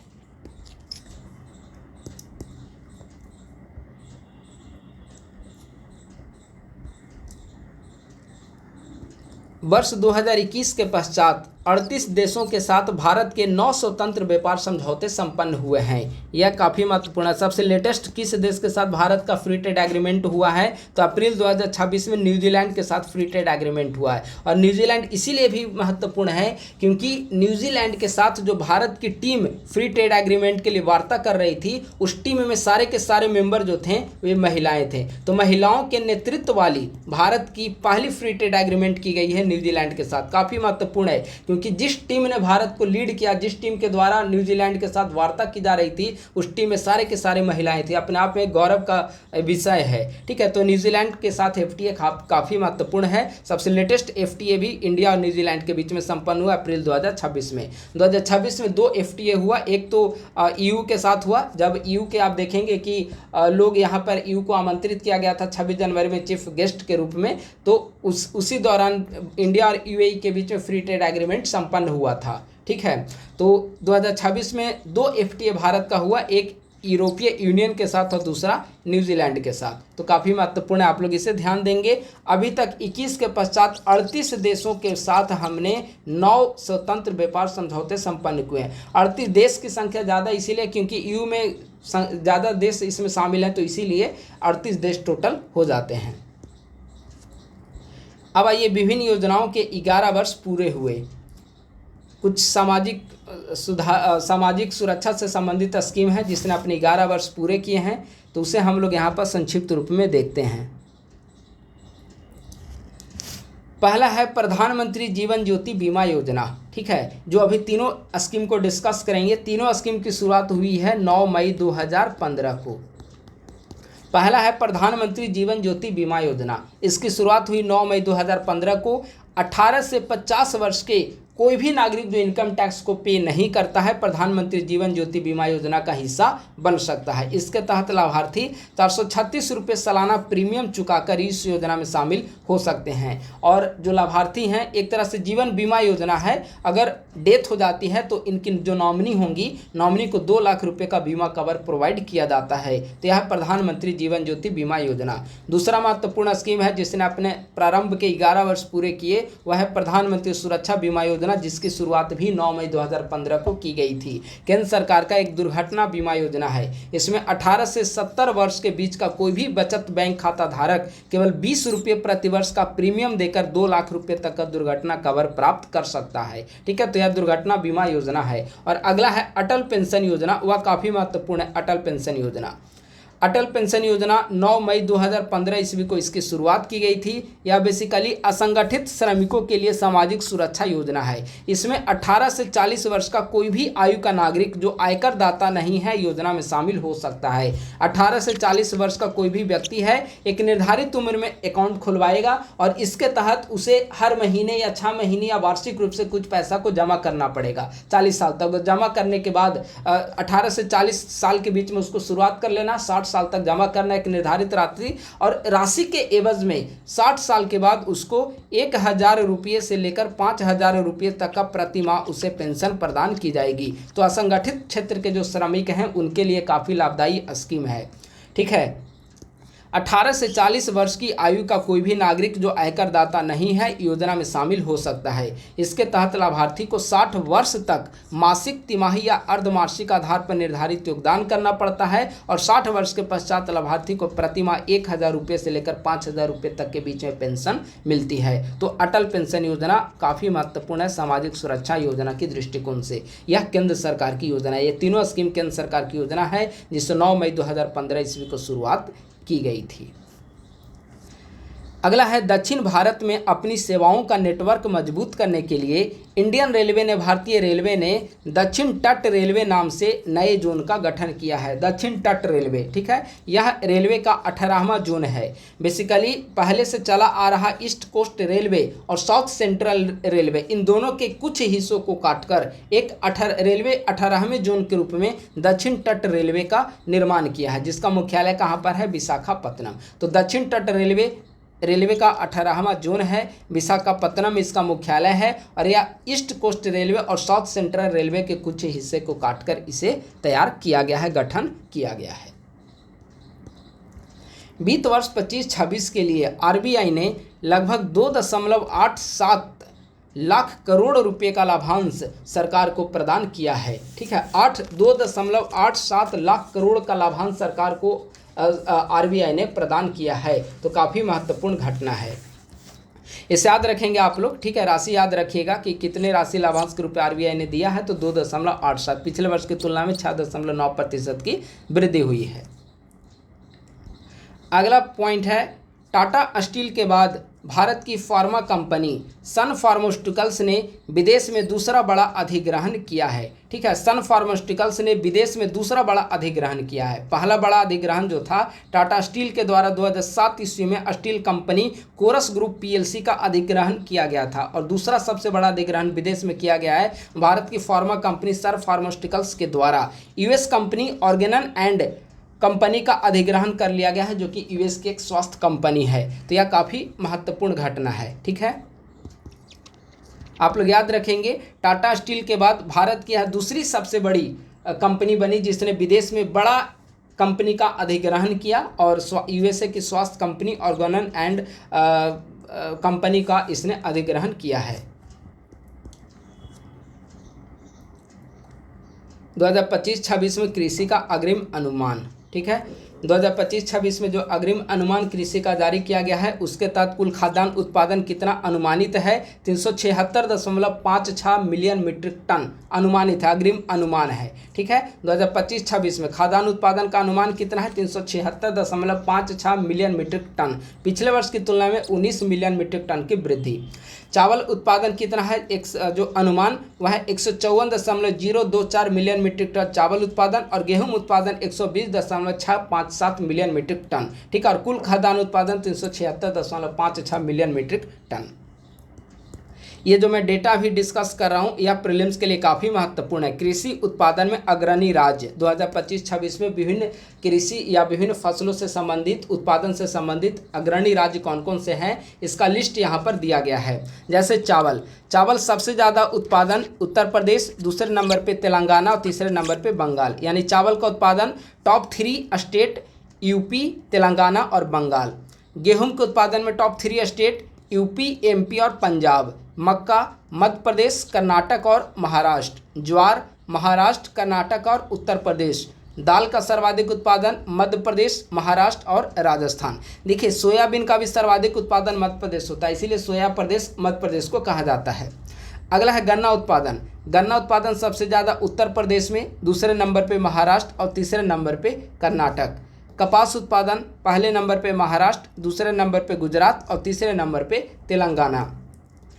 वर्ष 2021 के पश्चात 38 देशों के साथ भारत के 9 स्वतंत्र व्यापार समझौते संपन्न हुए हैं। यह काफ़ी महत्वपूर्ण है। सबसे लेटेस्ट किस देश के साथ भारत का फ्री ट्रेड एग्रीमेंट हुआ है, तो अप्रैल 2026 में न्यूजीलैंड के साथ फ्री ट्रेड एग्रीमेंट हुआ है। और न्यूजीलैंड इसीलिए भी महत्वपूर्ण है क्योंकि न्यूजीलैंड के साथ जो भारत की टीम फ्री ट्रेड एग्रीमेंट के लिए वार्ता कर रही थी, उस टीम में सारे के सारे मेंबर जो थे वे महिलाएं थे। तो महिलाओं के नेतृत्व वाली भारत की पहली फ्री ट्रेड एग्रीमेंट की गई है न्यूजीलैंड के साथ। काफ़ी महत्वपूर्ण है क्योंकि जिस टीम ने भारत को लीड किया, जिस टीम के द्वारा न्यूजीलैंड के साथ वार्ता की जा रही थी, उस टीम में सारे के सारे महिलाएं थी। अपने आप में गौरव का विषय है, ठीक है। तो न्यूजीलैंड के साथ एफटीए काफ़ी महत्वपूर्ण है। सबसे लेटेस्ट एफटीए भी इंडिया और न्यूजीलैंड के बीच में संपन्न हुआ अप्रैल 2026 में। 2026 में 2 एफटीए हुआ। एक तो ईयू के साथ हुआ, जब ईयू के आप देखेंगे कि लोग यहाँ पर ईयू को आमंत्रित किया गया था 26 जनवरी में चीफ गेस्ट के रूप में, तो उसी दौरान इंडिया और यूएई के बीच में फ्री ट्रेड एग्रीमेंट संपन्न हुआ था, ठीक है। तो 2026 में 2 एफटीए भारत का हुआ, एक यूरोपीय यूनियन के साथ और दूसरा न्यूजीलैंड के साथ। तो काफ़ी महत्वपूर्ण है, आप लोग इसे ध्यान देंगे। अभी तक 21 के पश्चात 38 देशों के साथ हमने 9 स्वतंत्र व्यापार समझौते संपन्न किए हैं। 38 देश की संख्या ज़्यादा इसीलिए क्योंकि ईयू में ज़्यादा देश इसमें शामिल हैं, तो इसीलिए 38 देश टोटल हो जाते हैं। अब आइए, विभिन्न योजनाओं के 11 वर्ष पूरे हुए। कुछ सामाजिक सुरक्षा से संबंधित स्कीम है जिसने अपने 11 वर्ष पूरे किए हैं, तो उसे हम लोग यहाँ पर संक्षिप्त रूप में देखते हैं। पहला है प्रधानमंत्री जीवन ज्योति बीमा योजना, ठीक है, जो अभी तीनों स्कीम को डिस्कस करेंगे। तीनों स्कीम की शुरुआत हुई है 9 मई 2015 को। पहला है प्रधानमंत्री जीवन ज्योति बीमा योजना। इसकी शुरुआत हुई 9 मई 2015 को। 18 से 50 वर्ष के कोई भी नागरिक जो इनकम टैक्स को पे नहीं करता है, प्रधानमंत्री जीवन ज्योति बीमा योजना का हिस्सा बन सकता है। इसके तहत लाभार्थी 436 रुपये सालाना प्रीमियम चुकाकर इस योजना में शामिल हो सकते हैं। और जो लाभार्थी हैं, एक तरह से जीवन बीमा योजना है, अगर डेथ हो जाती है तो इनकी जो नॉमिनी होंगी, नॉमिनी को 2 लाख रुपये का बीमा कवर प्रोवाइड किया जाता है। तो यह प्रधानमंत्री जीवन ज्योति बीमा योजना। दूसरा महत्वपूर्ण स्कीम है जिसने अपने प्रारंभ के 11 वर्ष पूरे किए, वह है प्रधानमंत्री सुरक्षा बीमा योजना, जिसकी शुरुआत भी 9 मई 2015 को की गई थी। केंद्र सरकार का एक दुर्घटना बीमा योजना है। इसमें 18 से 70 वर्ष के बीच का कोई भी बचत बैंक खाता धारक केवल 20 रुपये प्रति वर्ष का प्रीमियम देकर 2 लाख रुपये तक का दुर्घटना कवर प्राप्त कर सकता है, ठीक है। तो यह दुर्घटना बीमा योजना है। और अगला है अटल पेंशन योजना, वह काफ़ी महत्वपूर्ण है। अटल पेंशन योजना, अटल पेंशन योजना 9 मई 2015 ईस्वी को इसकी शुरुआत की गई थी। यह बेसिकली असंगठित श्रमिकों के लिए सामाजिक सुरक्षा योजना है। इसमें 18 से 40 वर्ष का कोई भी आयु का नागरिक जो आयकर दाता नहीं है, योजना में शामिल हो सकता है। 18 से 40 वर्ष का कोई भी व्यक्ति है, एक निर्धारित उम्र में अकाउंट खुलवाएगा और इसके तहत उसे हर महीने या 6 महीने या वार्षिक रूप से कुछ पैसा को जमा करना पड़ेगा 40 साल तक। जमा करने के बाद 18 से 40 साल के बीच में उसको शुरुआत कर लेना, 60 साल तक जमा करना एक निर्धारित राशि, और राशि के एवज में 60 साल के बाद उसको 1000 रुपये से लेकर 5000 रुपये तक का प्रति माह उसे पेंशन प्रदान की जाएगी। तो असंगठित क्षेत्र के जो श्रमिक हैं उनके लिए काफ़ी लाभदायी स्कीम है, ठीक है। 18 से 40 वर्ष की आयु का कोई भी नागरिक जो आयकर दाता नहीं है योजना में शामिल हो सकता है। इसके तहत लाभार्थी को 60 वर्ष तक मासिक, तिमाही या अर्धमासिक आधार पर निर्धारित योगदान करना पड़ता है और 60 वर्ष के पश्चात लाभार्थी को प्रति माह 1000 रुपये से लेकर 5000 रुपये तक के बीच में पेंशन मिलती है। तो अटल पेंशन योजना काफ़ी महत्वपूर्ण है सामाजिक सुरक्षा योजना की दृष्टिकोण से। यह केंद्र सरकार की योजना है। ये तीनों स्कीम केंद्र सरकार की योजना है जिससे 9 मई 2015 ईस्वी को शुरुआत की गई थी। अगला है, दक्षिण भारत में अपनी सेवाओं का नेटवर्क मजबूत करने के लिए इंडियन रेलवे ने, भारतीय रेलवे ने दक्षिण तट रेलवे नाम से नए जोन का गठन किया है। दक्षिण तट रेलवे, ठीक है, यह रेलवे का 18वां जोन है। बेसिकली पहले से चला आ रहा ईस्ट कोस्ट रेलवे और साउथ सेंट्रल रेलवे, इन दोनों के कुछ हिस्सों को काटकर एक रेलवे 18वें जोन के रूप में दक्षिण तट रेलवे का निर्माण किया है, जिसका मुख्यालय कहाँ पर है? विशाखापत्तनम। तो दक्षिण तट रेलवे का 18वां जोन है, विशाखापत्तनम इसका मुख्यालय है और यह ईस्ट कोस्ट रेलवे और साउथ सेंट्रल रेलवे के कुछ हिस्से को काटकर इसे तैयार किया गया है, गठन किया गया है। वित्त वर्ष 25-26 के लिए आरबीआई ने लगभग 2.87 लाख करोड़ रुपए का लाभांश सरकार को प्रदान किया है। ठीक है, 2.87 लाख करोड़ का लाभांश सरकार को आरबीआई ने प्रदान किया है। तो काफ़ी महत्वपूर्ण घटना है, इसे याद रखेंगे आप लोग। ठीक है, राशि याद रखिएगा कि कितने राशि लाभांश के रूप में आरबीआई ने दिया है। तो 2.87, पिछले वर्ष की तुलना में 6.9% की वृद्धि हुई है। अगला पॉइंट है, टाटा स्टील के बाद भारत की फार्मा कंपनी सन फार्मास्यूटिकल्स ने विदेश में दूसरा बड़ा अधिग्रहण किया है। ठीक है, सन फार्मास्यूटिकल्स ने विदेश में दूसरा बड़ा अधिग्रहण किया है। पहला बड़ा अधिग्रहण जो था टाटा स्टील के द्वारा 2007 ईस्वी में steel company Corus group PLC का अधिग्रहण किया गया था और दूसरा सबसे बड़ा अधिग्रहण विदेश में किया गया है भारत की फार्मा कंपनी सन फार्मास्यूटिकल्स के द्वारा US company Organon and company का अधिग्रहण कर लिया गया है, जो कि यूएस की एक स्वास्थ्य कंपनी है। तो यह काफ़ी महत्वपूर्ण घटना है। ठीक है, आप लोग याद रखेंगे, टाटा स्टील के बाद भारत की यह दूसरी सबसे बड़ी कंपनी बनी जिसने विदेश में बड़ा कंपनी का अधिग्रहण किया और यूएसए की स्वास्थ्य कंपनी ऑर्गेनन एंड कंपनी का इसने अधिग्रहण किया है। 2025-26 में कृषि का अग्रिम अनुमान। ठीक है, 2025-26 में जो अग्रिम अनुमान कृषि का जारी किया गया है उसके तहत कुल खाद्यान्न उत्पादन कितना अनुमानित है? 376.56 मिलियन मीट्रिक टन अनुमानित है, अग्रिम अनुमान है। ठीक है, 2025-26 में खाद्यान्न उत्पादन का अनुमान कितना है? 376.56 मिलियन मीट्रिक टन, पिछले वर्ष की तुलना में 19 मिलियन मीट्रिक टन की वृद्धि। चावल उत्पादन कितना है? जो अनुमान वह है 154.024 मिलियन मीट्रिक टन चावल उत्पादन और गेहूं उत्पादन 120.657 मिलियन मीट्रिक टन। ठीक है, और कुल खाद्यान्न उत्पादन 376.56 मिलियन मीट्रिक टन। ये जो मैं डेटा भी डिस्कस कर रहा हूँ यह प्रीलिम्स के लिए काफ़ी महत्वपूर्ण है। कृषि उत्पादन में अग्रणी राज्य 2025-26 में विभिन्न कृषि या विभिन्न फसलों से संबंधित उत्पादन से संबंधित अग्रणी राज्य कौन कौन से हैं इसका लिस्ट यहाँ पर दिया गया है। जैसे चावल सबसे ज़्यादा उत्पादन उत्तर प्रदेश, दूसरे नंबर पे तेलंगाना और तीसरे नंबर पे बंगाल, यानी चावल का उत्पादन टॉप 3 स्टेट यूपी, तेलंगाना और बंगाल। गेहूँ के उत्पादन में टॉप 3 स्टेट यूपी, एमपी और पंजाब। मक्का मध्य प्रदेश, कर्नाटक और महाराष्ट्र। ज्वार महाराष्ट्र, कर्नाटक और उत्तर प्रदेश। दाल का सर्वाधिक उत्पादन मध्य प्रदेश, महाराष्ट्र और राजस्थान। देखिए, सोयाबीन का भी सर्वाधिक उत्पादन मध्य प्रदेश होता है, इसीलिए सोया प्रदेश मध्य प्रदेश को कहा जाता है। अगला है गन्ना उत्पादन। गन्ना उत्पादन सबसे ज़्यादा उत्तर प्रदेश में, दूसरे नंबर पे महाराष्ट्र और तीसरे नंबर पे कर्नाटक। कपास उत्पादन पहले नंबर पे महाराष्ट्र, दूसरे नंबर पे गुजरात और तीसरे नंबर पे तेलंगाना।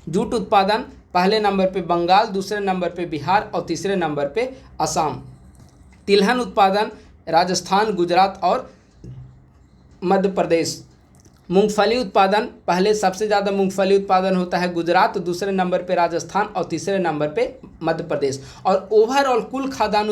जूट उत्पादन पहले नंबर पे बंगाल, दूसरे नंबर पे बिहार और तीसरे नंबर पे असम। तिलहन उत्पादन राजस्थान, गुजरात और मध्य प्रदेश। मूंगफली उत्पादन पहले सबसे ज़्यादा मूंगफली उत्पादन होता है गुजरात, दूसरे नंबर पे राजस्थान और तीसरे नंबर पे मध्य प्रदेश। और ओवरऑल कुल खाद्यान्न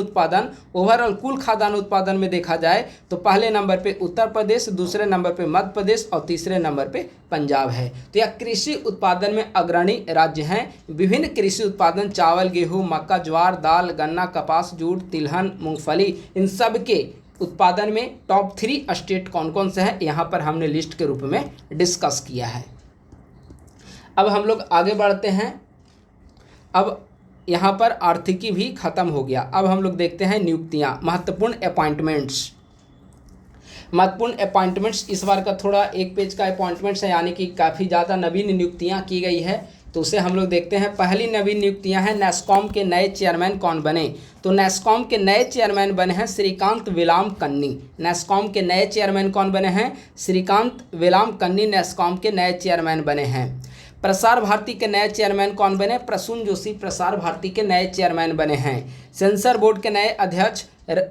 उत्पादन में देखा जाए तो पहले नंबर पे उत्तर प्रदेश, दूसरे नंबर पे मध्य प्रदेश और तीसरे नंबर पे पंजाब है। तो यह कृषि उत्पादन में अग्रणी राज्य हैं। विभिन्न कृषि उत्पादन चावल, गेहूँ, मक्का, ज्वार, दाल, गन्ना, कपास, जूट, तिलहन, मूंगफली, इन सब के उत्पादन में टॉप 3 स्टेट कौन कौन से हैं, यहाँ पर हमने लिस्ट के रूप में डिस्कस किया है। अब हम लोग आगे बढ़ते हैं। अब यहाँ पर आर्थिकी भी खत्म हो गया। अब हम लोग देखते हैं नियुक्तियाँ, महत्वपूर्ण अपॉइंटमेंट्स। महत्वपूर्ण अपॉइंटमेंट्स इस बार का थोड़ा एक पेज का अपॉइंटमेंट्स है, यानी कि काफ़ी ज़्यादा नवीन नियुक्तियाँ की गई है, तो उसे हम लोग देखते हैं। पहली नवीन नियुक्तियां हैं, नैस्कॉम के नए चेयरमैन कौन बने, तो नैस्कॉम के नए चेयरमैन बने हैं श्रीकांत वेलाम कन्नी। नैस्कॉम के नए चेयरमैन कौन बने हैं, श्रीकांत वेलाम कन्नी नैस्कॉम के नए चेयरमैन बने हैं। प्रसार भारती के नए चेयरमैन कौन बने, प्रसून जोशी प्रसार भारती के नए चेयरमैन बने हैं। सेंसर बोर्ड के नए अध्यक्ष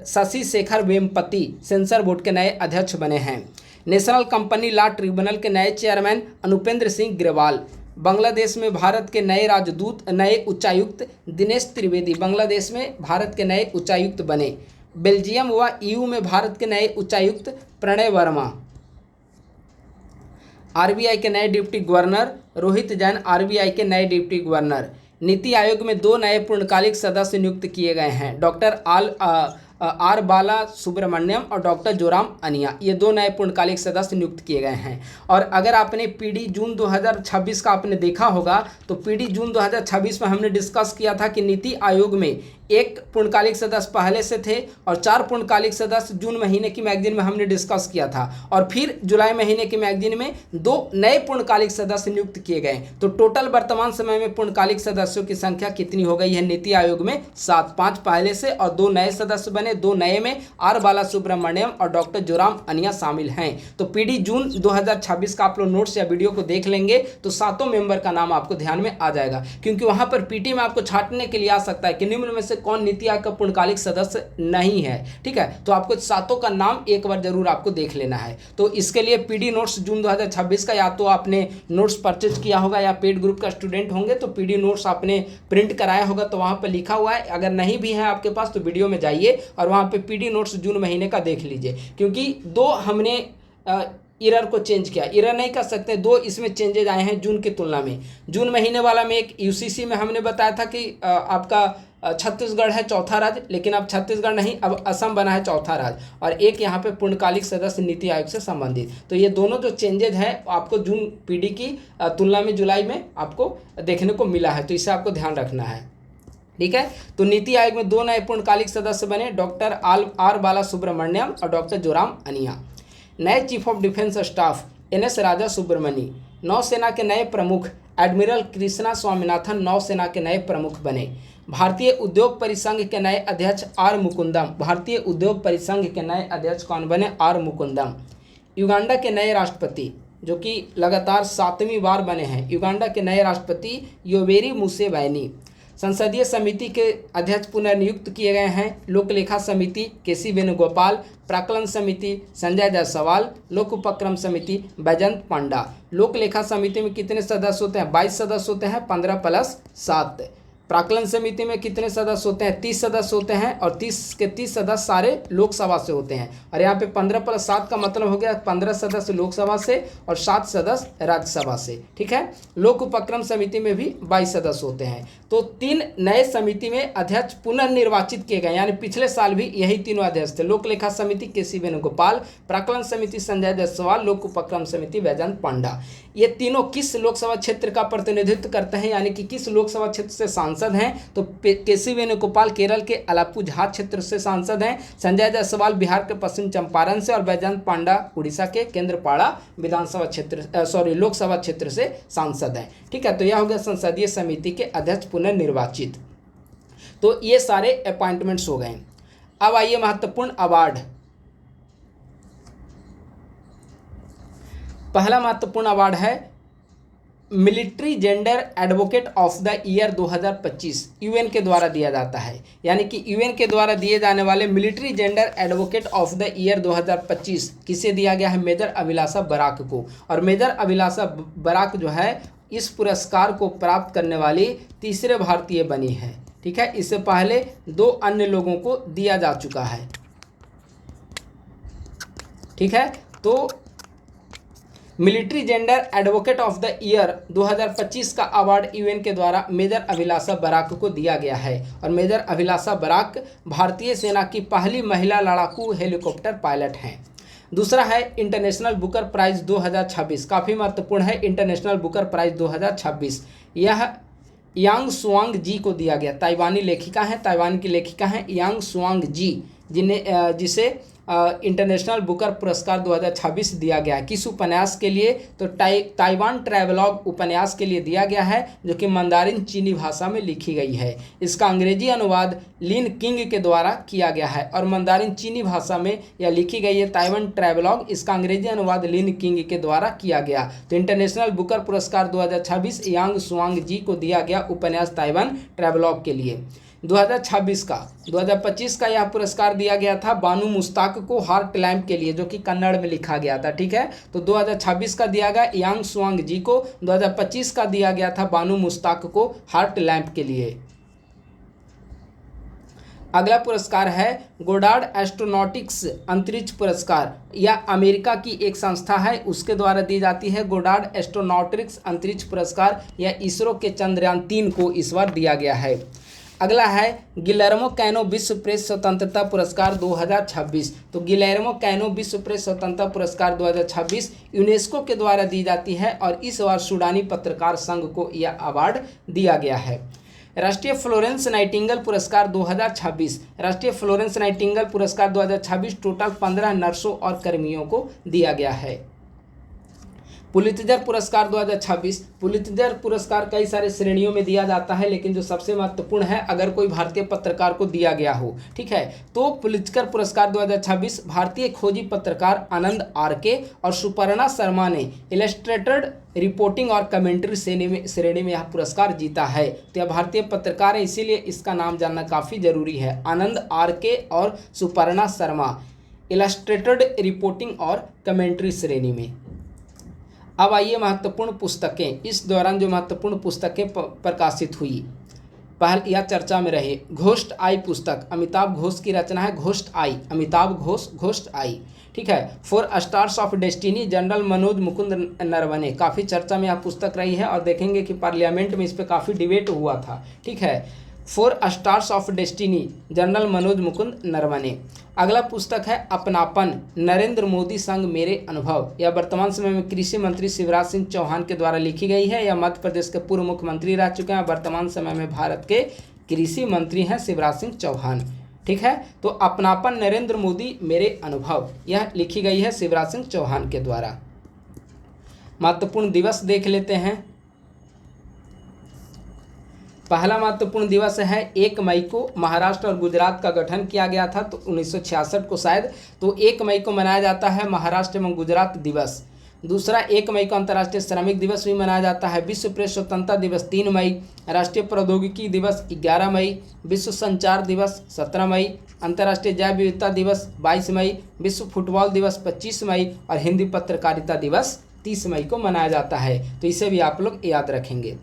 शशि शेखर वेम्पति सेंसर बोर्ड के नए अध्यक्ष बने हैं। नेशनल कंपनी लॉ ट्रिब्यूनल के नए चेयरमैन अनुपेंद्र सिंह ग्रेवाल। बांग्लादेश में भारत के नए राजदूत नए उच्चायुक्त दिनेश त्रिवेदी बांग्लादेश में भारत के नए उच्चायुक्त बने। बेल्जियम व ईयू में भारत के नए उच्चायुक्त प्रणय वर्मा। आरबीआई के नए deputy governor Rohit Jain RBI के नए डिप्टी गवर्नर। नीति आयोग में 2 नए पूर्णकालिक सदस्य नियुक्त किए गए हैं, डॉक्टर आर बाला सुब्रमण्यम और डॉक्टर जोराम अनिया, ये 2 नए पूर्णकालिक सदस्य नियुक्त किए गए हैं। और अगर आपने पीडी जून 2026 का आपने देखा होगा, तो पीडी जून 2026 में हमने डिस्कस किया था कि नीति आयोग में 1 पूर्णकालिक सदस्य पहले से थे और 4 पूर्णकालिक सदस्य जून महीने की मैगजीन में हमने डिस्कस किया था, और फिर जुलाई महीने की मैगजीन में 2 नए पूर्णकालिक सदस्य नियुक्त किए गए। तो टोटल वर्तमान समय में पूर्णकालिक सदस्यों की संख्या कितनी हो गई है नीति आयोग में, 7, 5 पहले से और 2 नए सदस्य बने। 2 नए में आर बाला सुब्रमण्यम और डॉक्टर जोराम अनिया शामिल हैं। तो पीडी जून 2026 का आप लोग नोट्स या वीडियो को देख लेंगे तो 7 मेंबर का नाम आपको ध्यान में आ जाएगा, क्योंकि वहां पर पीटी में आपको छांटने के लिए आ सकता है कि निम्न में से कौन नीति आयोग का पूर्णकालिक सदस्य नहीं है। ठीक है, तो आपको 7 का नाम एक बार जरूर आपको देख लेना है। तो इसके लिए पीडी नोट्स जून 2026 का या तो आपने नोट्स परचेज किया होगा या पेड ग्रुप का स्टूडेंट होंगे तो पीडी नोट्स आपने प्रिंट कराया होगा, तो वहां पर लिखा हुआ है। अगर नहीं भी है आपके पास तो वीडियो में जाइए और वहां पे पीडी नोट्स जून महीने का देख लीजिए, क्योंकि 2 हमने ईयर को चेंज किया, ईयर नहीं कर सकते, 2 इसमें चेंजेज आए हैं जून की तुलना में। जून महीने वाला में एक यूसीसी में हमने बताया था कि आपका छत्तीसगढ़ है चौथा राज्य, लेकिन अब छत्तीसगढ़ नहीं, अब असम बना है चौथा राज्य, और एक यहाँ पे पूर्णकालिक सदस्य नीति आयोग से संबंधित। तो ये दोनों जो चेंजेज है आपको जून पीडी की तुलना में जुलाई में आपको देखने को मिला है, तो इसे आपको ध्यान रखना है। ठीक है, तो नीति आयोग में 2 नए पूर्णकालिक सदस्य बने, डॉक्टर आर बाला सुब्रमण्यम और डॉक्टर जोराम अनिया। नए chief of defence staff NS राजा सुब्रमणी। नौसेना के नए प्रमुख एडमिरल कृष्णा स्वामीनाथन नौसेना के नए प्रमुख बने। भारतीय उद्योग परिसंघ के नए अध्यक्ष आर मुकुंदम। भारतीय उद्योग परिसंघ के नए अध्यक्ष कौन बने, आर मुकुंदम। युगांडा के नए राष्ट्रपति, जो कि लगातार 7वीं बार बने हैं, युगांडा के नए राष्ट्रपति योवेरी मुसेवेनी। संसदीय समिति के अध्यक्ष पुनर्नियुक्त किए गए हैं, लोक लेखा समिति KC वेणुगोपाल, प्राक्कलन समिति संजय जायसवाल, लोक उपक्रम समिति बैजंत पांडा। लोक लेखा समिति में कितने सदस्य होते हैं, 22 सदस्य होते हैं, 15 + 7। प्राक्कलन समिति में कितने सदस्य होते हैं, 30 सदस्य होते हैं, और 30 के 30 सदस्य सारे लोकसभा से होते हैं। और यहाँ पे 15 + 7 का मतलब हो गया 15 सदस्य लोकसभा से और 7 सदस्य राज्यसभा से। ठीक है, लोक उपक्रम समिति में भी 22 सदस्य होते हैं। तो 3 नए समिति में अध्यक्ष पुनर्निर्वाचित किए गए, यानी पिछले साल भी यही तीनों अध्यक्ष थे। लोक लेखा समिति KC वेणुगोपाल, प्राक्कलन समिति संजय जायसवाल, लोक उपक्रम समिति बैजंत पांडा। ये तीनों किस लोकसभा क्षेत्र का प्रतिनिधित्व करते हैं, यानी कि किस लोकसभा क्षेत्र से सांसद हैं, तो KC वेणुगोपाल केरल के अलापुझात क्षेत्र से सांसद हैं, संजय जायसवाल बिहार के पश्चिम चंपारण से, और बैजंत पांडा उड़ीसा के केंद्रपाड़ा विधानसभा क्षेत्र लोकसभा क्षेत्र से सांसद हैं। ठीक है, तो यह हो गया संसदीय समिति के अध्यक्ष पुनर्निर्वाचित। तो ये सारे अपॉइंटमेंट्स हो गए। अब आइए महत्वपूर्ण अवार्ड। पहला महत्वपूर्ण अवार्ड है military gender advocate of the year 2025, UN के द्वारा दिया जाता है। यानी कि यूएन के द्वारा दिए जाने वाले military gender advocate of the year 2025 किसे दिया गया है, मेजर अभिलाषा बराक को। और मेजर अभिलाषा बराक जो है इस पुरस्कार को प्राप्त करने वाली तीसरे भारतीय बनी है। ठीक है, इससे पहले 2 अन्य लोगों को दिया जा चुका है। ठीक है, तो military gender advocate of the year 2025 का अवार्ड यूएन के द्वारा मेजर अभिलाषा बराक को दिया गया है और मेजर अभिलाषा बराक भारतीय सेना की पहली महिला लड़ाकू हेलीकॉप्टर पायलट हैं। दूसरा है इंटरनेशनल बुकर प्राइज 2026, काफ़ी महत्वपूर्ण है इंटरनेशनल बुकर प्राइज 2026। यह यांग सुआंग जी को दिया गया, ताइवानी लेखिका हैं, ताइवान की लेखिका हैं यांग सुआंग जी, जिसे इंटरनेशनल बुकर पुरस्कार 2026 दिया गया है। किस उपन्यास के लिए? तो ताइवान ट्रैवलॉग उपन्यास के लिए दिया गया है, जो कि मंदारिन चीनी भाषा में लिखी गई है। इसका अंग्रेजी अनुवाद लिन किंग के द्वारा किया गया है और मंदारिन चीनी भाषा में यह लिखी गई है ताइवान ट्रैवलॉग, इसका अंग्रेजी अनुवाद लिन किंग के द्वारा किया गया। तो इंटरनेशनल बुकर पुरस्कार 2026 यांग सुआंग जी को दिया गया उपन्यास ताइवान ट्रैवलॉग के लिए। 2025 का यह पुरस्कार दिया गया था बानू मुश्ताक को हार्ट लैम्प के लिए, जो कि कन्नड़ में लिखा गया था। ठीक है, तो 2026 का दिया गया यांग सुआंग जी को, 2025 का दिया गया था बानू मुश्ताक को हार्ट लैम्प के लिए। अगला पुरस्कार है गोडार्ड एस्ट्रोनॉटिक्स अंतरिक्ष पुरस्कार। यह अमेरिका की एक संस्था है, उसके द्वारा दी जाती है गोडार्ड एस्ट्रोनॉटिक्स अंतरिक्ष पुरस्कार। यह इसरो के चंद्रयान 3 को इस बार दिया गया है। अगला है गिलेर्मो कैनो विश्व प्रेस स्वतंत्रता पुरस्कार 2026। तो गिलेर्मो कैनो विश्व प्रेस स्वतंत्रता पुरस्कार 2026 यूनेस्को के द्वारा दी जाती है और इस बार सूडानी पत्रकार संघ को यह अवार्ड दिया गया है। राष्ट्रीय फ्लोरेंस नाइटिंगेल पुरस्कार 2026, राष्ट्रीय फ्लोरेंस नाइटिंगेल पुरस्कार 2026 टोटल 15 नर्सों और कर्मियों को दिया गया है। पुलित्जर पुरस्कार 2026, पुलित्जर पुरस्कार कई सारे श्रेणियों में दिया जाता है, लेकिन जो सबसे महत्वपूर्ण है अगर कोई भारतीय पत्रकार को दिया गया हो, ठीक है, तो पुलित्जर पुरस्कार 2026 भारतीय खोजी पत्रकार आनंद आरके और सुपर्णा शर्मा ने इलस्ट्रेटेड रिपोर्टिंग और कमेंट्री श्रेणी में यह पुरस्कार जीता है। तो यह भारतीय पत्रकार है, इसीलिए इसका नाम जानना काफ़ी जरूरी है। आनंद आरके और सुपर्णा शर्मा, इलस्ट्रेटेड रिपोर्टिंग और कमेंट्री श्रेणी में। अब आइए महत्वपूर्ण पुस्तकें, इस दौरान जो महत्वपूर्ण पुस्तकें प्रकाशित हुई, पहले यह चर्चा में रहे। घोस्ट आई पुस्तक अमिताभ घोष की रचना है, घोस्ट आई, अमिताभ घोष, घोस्ट आई, ठीक है। 4 stars of destiny general Manoj Mukund Naravane, काफ़ी चर्चा में यह पुस्तक रही है और देखेंगे कि पार्लियामेंट में इस पर काफ़ी डिबेट हुआ था, ठीक है। 4 stars of destiny general Manoj Mukund Naravane. अगला पुस्तक है अपनापन नरेंद्र मोदी संग मेरे अनुभव। यह वर्तमान समय में कृषि मंत्री शिवराज सिंह चौहान के द्वारा लिखी गई है। यह मध्य प्रदेश के पूर्व मुख्यमंत्री रह चुके हैं, वर्तमान समय में भारत के कृषि मंत्री हैं शिवराज सिंह चौहान, ठीक है। तो अपनापन नरेंद्र मोदी मेरे अनुभव, यह लिखी गई है शिवराज सिंह चौहान के द्वारा। महत्वपूर्ण दिवस देख लेते हैं। पहला महत्वपूर्ण दिवस है 1 मई को महाराष्ट्र और गुजरात का गठन किया गया था, तो 1966 को शायद, तो 1 मई को मनाया जाता है महाराष्ट्र एवं गुजरात दिवस। दूसरा 1 मई को अंतर्राष्ट्रीय श्रमिक दिवस भी मनाया जाता है। विश्व प्रेस स्वतंत्रता दिवस 3 मई, राष्ट्रीय प्रौद्योगिकी दिवस 11 मई, विश्व संचार दिवस 17 मई, अंतर्राष्ट्रीय जैव विविधता दिवस 22 मई, विश्व फुटबॉल दिवस 25 मई और हिंदी पत्रकारिता दिवस 30 मई को मनाया जाता है। तो इसे भी आप लोग याद रखेंगे।